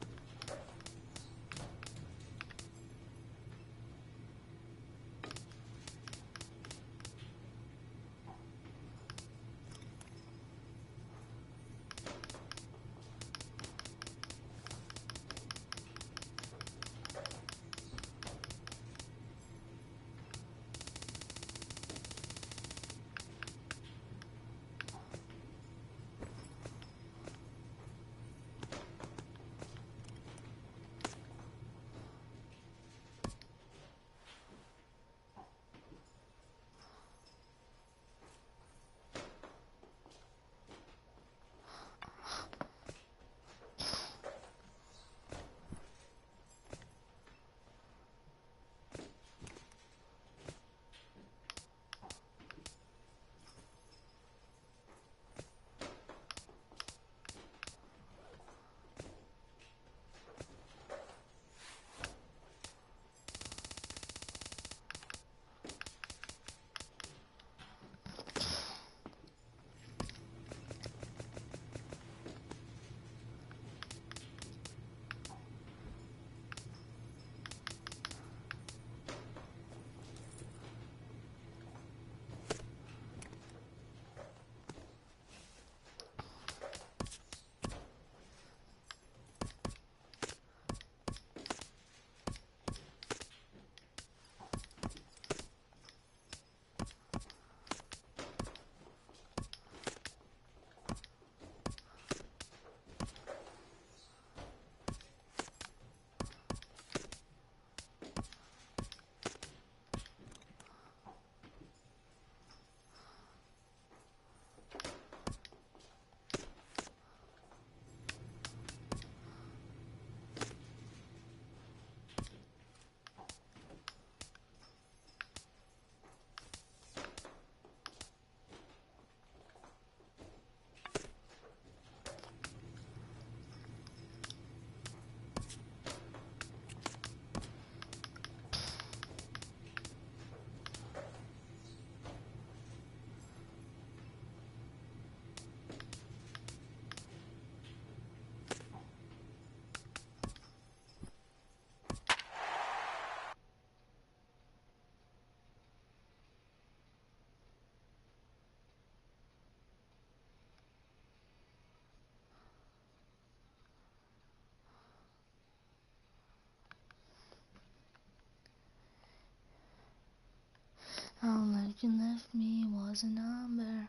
All that you left me was a number.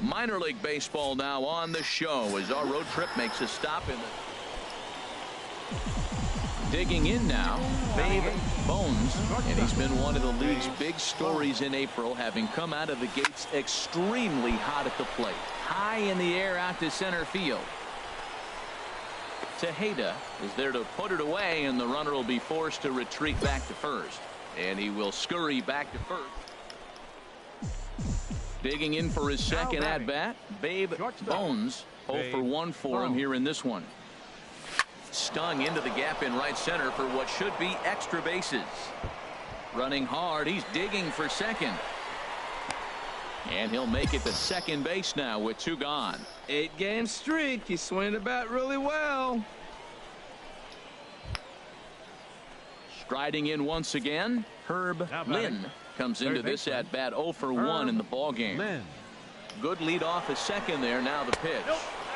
Minor League Baseball now on the show as our road trip makes a stop in the... Digging in now, Babe Bones, and he's been one of the league's big stories in April, having come out of the gates extremely hot at the plate. High in the air out to center field. Tejeda is there to put it away, and the runner will be forced to retreat back to first. And he will scurry back to first. Digging in for his second at-bat, Babe Bones. 0 for 1 for him here in this one. Stung into the gap in right center for what should be extra bases. Running hard, he's digging for second. And he'll make it to second base now with 2 gone. 8-game streak. He's swinging the bat really well. Striding in once again, Herb Lynn comes into this at bat 0 for 1 in the ball game. Good lead off a second there. Now the pitch.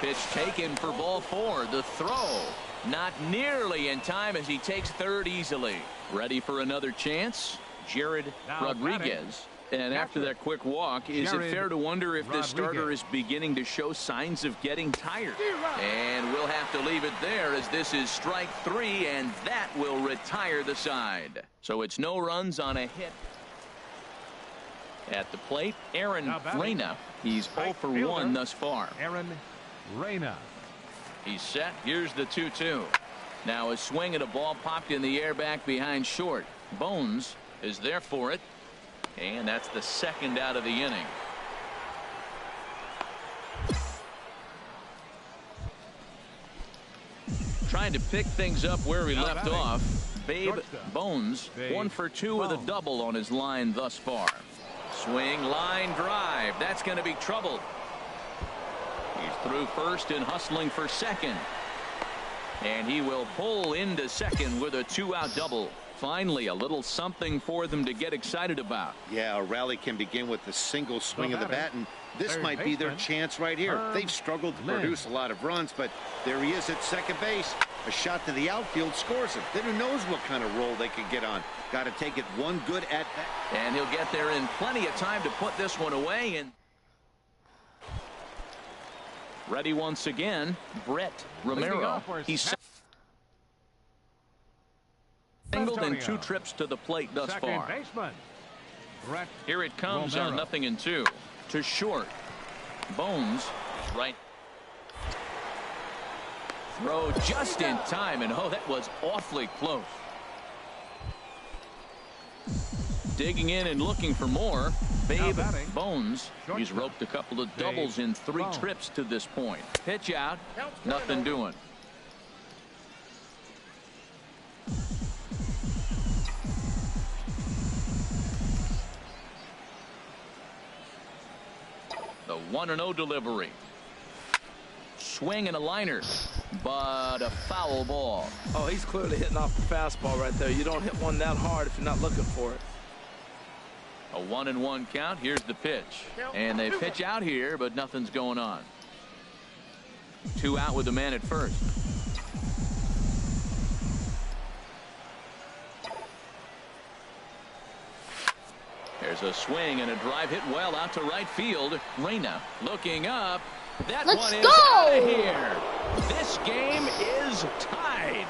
Pitch taken for ball 4. The throw not nearly in time as he takes third easily. Ready for another chance. Jared Rodriguez. And after that quick walk, is it fair to wonder if this starter is beginning to show signs of getting tired? And we'll have to leave it there as this is strike 3, and that will retire the side. So it's no runs on a hit. At the plate, Aaron Reyna. He's 0 for 1 thus far. Aaron Reyna. He's set. Here's the 2-2. Now a swing at a ball popped in the air back behind short. Bones is there for it. And that's the second out of the inning. trying to pick things up where he left off. Babe Bones, 1 for 2 with a double on his line thus far. Swing, line drive. That's going to be trouble. He's through first and hustling for second. And he will pull into second with a 2-out double. Finally, a little something for them to get excited about. Yeah, a rally can begin with a single swing of the bat, and this might be their chance right here. They've struggled to produce a lot of runs, but there he is at second base. A shot to the outfield scores him. Then who knows what kind of roll they could get on. Got to take it one good at bat. And he'll get there in plenty of time to put this one away. And ready once again, Brett Romero. He's singled in 2 trips to the plate thus far. Here it comes on 0-2 to short. Bones right. Throw just in time, and oh, that was awfully close. Digging in and looking for more. Babe Bones. He's roped a couple of doubles in 3 trips to this point. Pitch out. Nothing doing. The 1-0 delivery. Swing and a liner, but a foul ball. Oh, he's clearly hitting off the fastball right there. You don't hit one that hard if you're not looking for it. A 1-1 count. Here's the pitch. And they pitch out here, but nothing's going on. 2 out with the man at first. There's a swing and a drive hit well out to right field. Reyna looking up. That Let's one is go! out of here. This game is tied.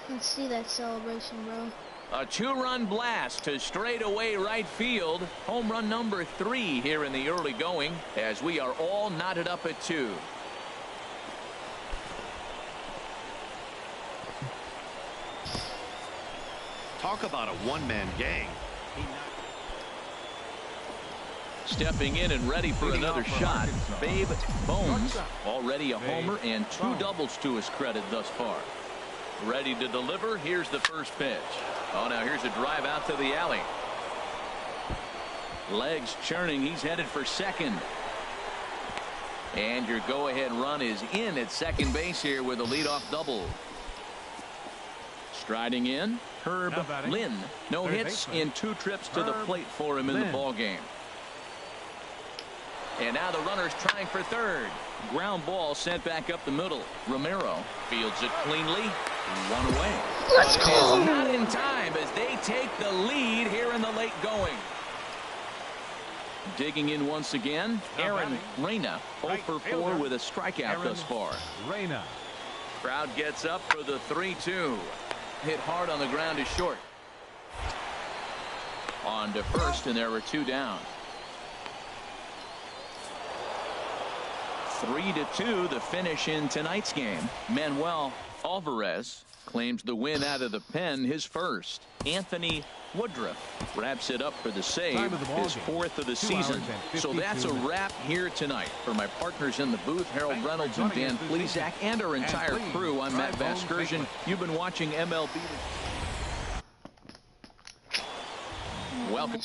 Let's see that celebration, bro. A 2-run blast to straightaway right field. Home run number 3 here in the early going as we are all knotted up at 2. Talk about a one-man gang. Stepping in and ready for another shot. Babe Bones, already a homer and 2 doubles to his credit thus far. Ready to deliver. Here's the first pitch. Oh, now here's a drive out to the alley. Legs churning. He's headed for second. And your go-ahead run is in at second base here with a leadoff double. Striding in, Herb Lynn. No hits in 2 trips to the plate for him in the ball game. And now the runner's trying for third. Ground ball sent back up the middle. Romero fields it cleanly. 1 away. Let's go! Not in time as they take the lead here in the late going. Digging in once again, Aaron Reyna, 0 for 4 with a strikeout thus far. Reyna. Crowd gets up for the 3-2. Hit hard on the ground to short. On to first, and there were 2 down. 3-2 the finish in tonight's game. Manuel Alvarez claims the win out of the pen, his first. Anthony Woodruff wraps it up for the save, his 4th of the season. So that's a wrap here tonight. For my partners in the booth, Harold Reynolds and Dan Plesac, and our entire crew, I'm Matt Vasgersian. You've been watching MLB. Welcome.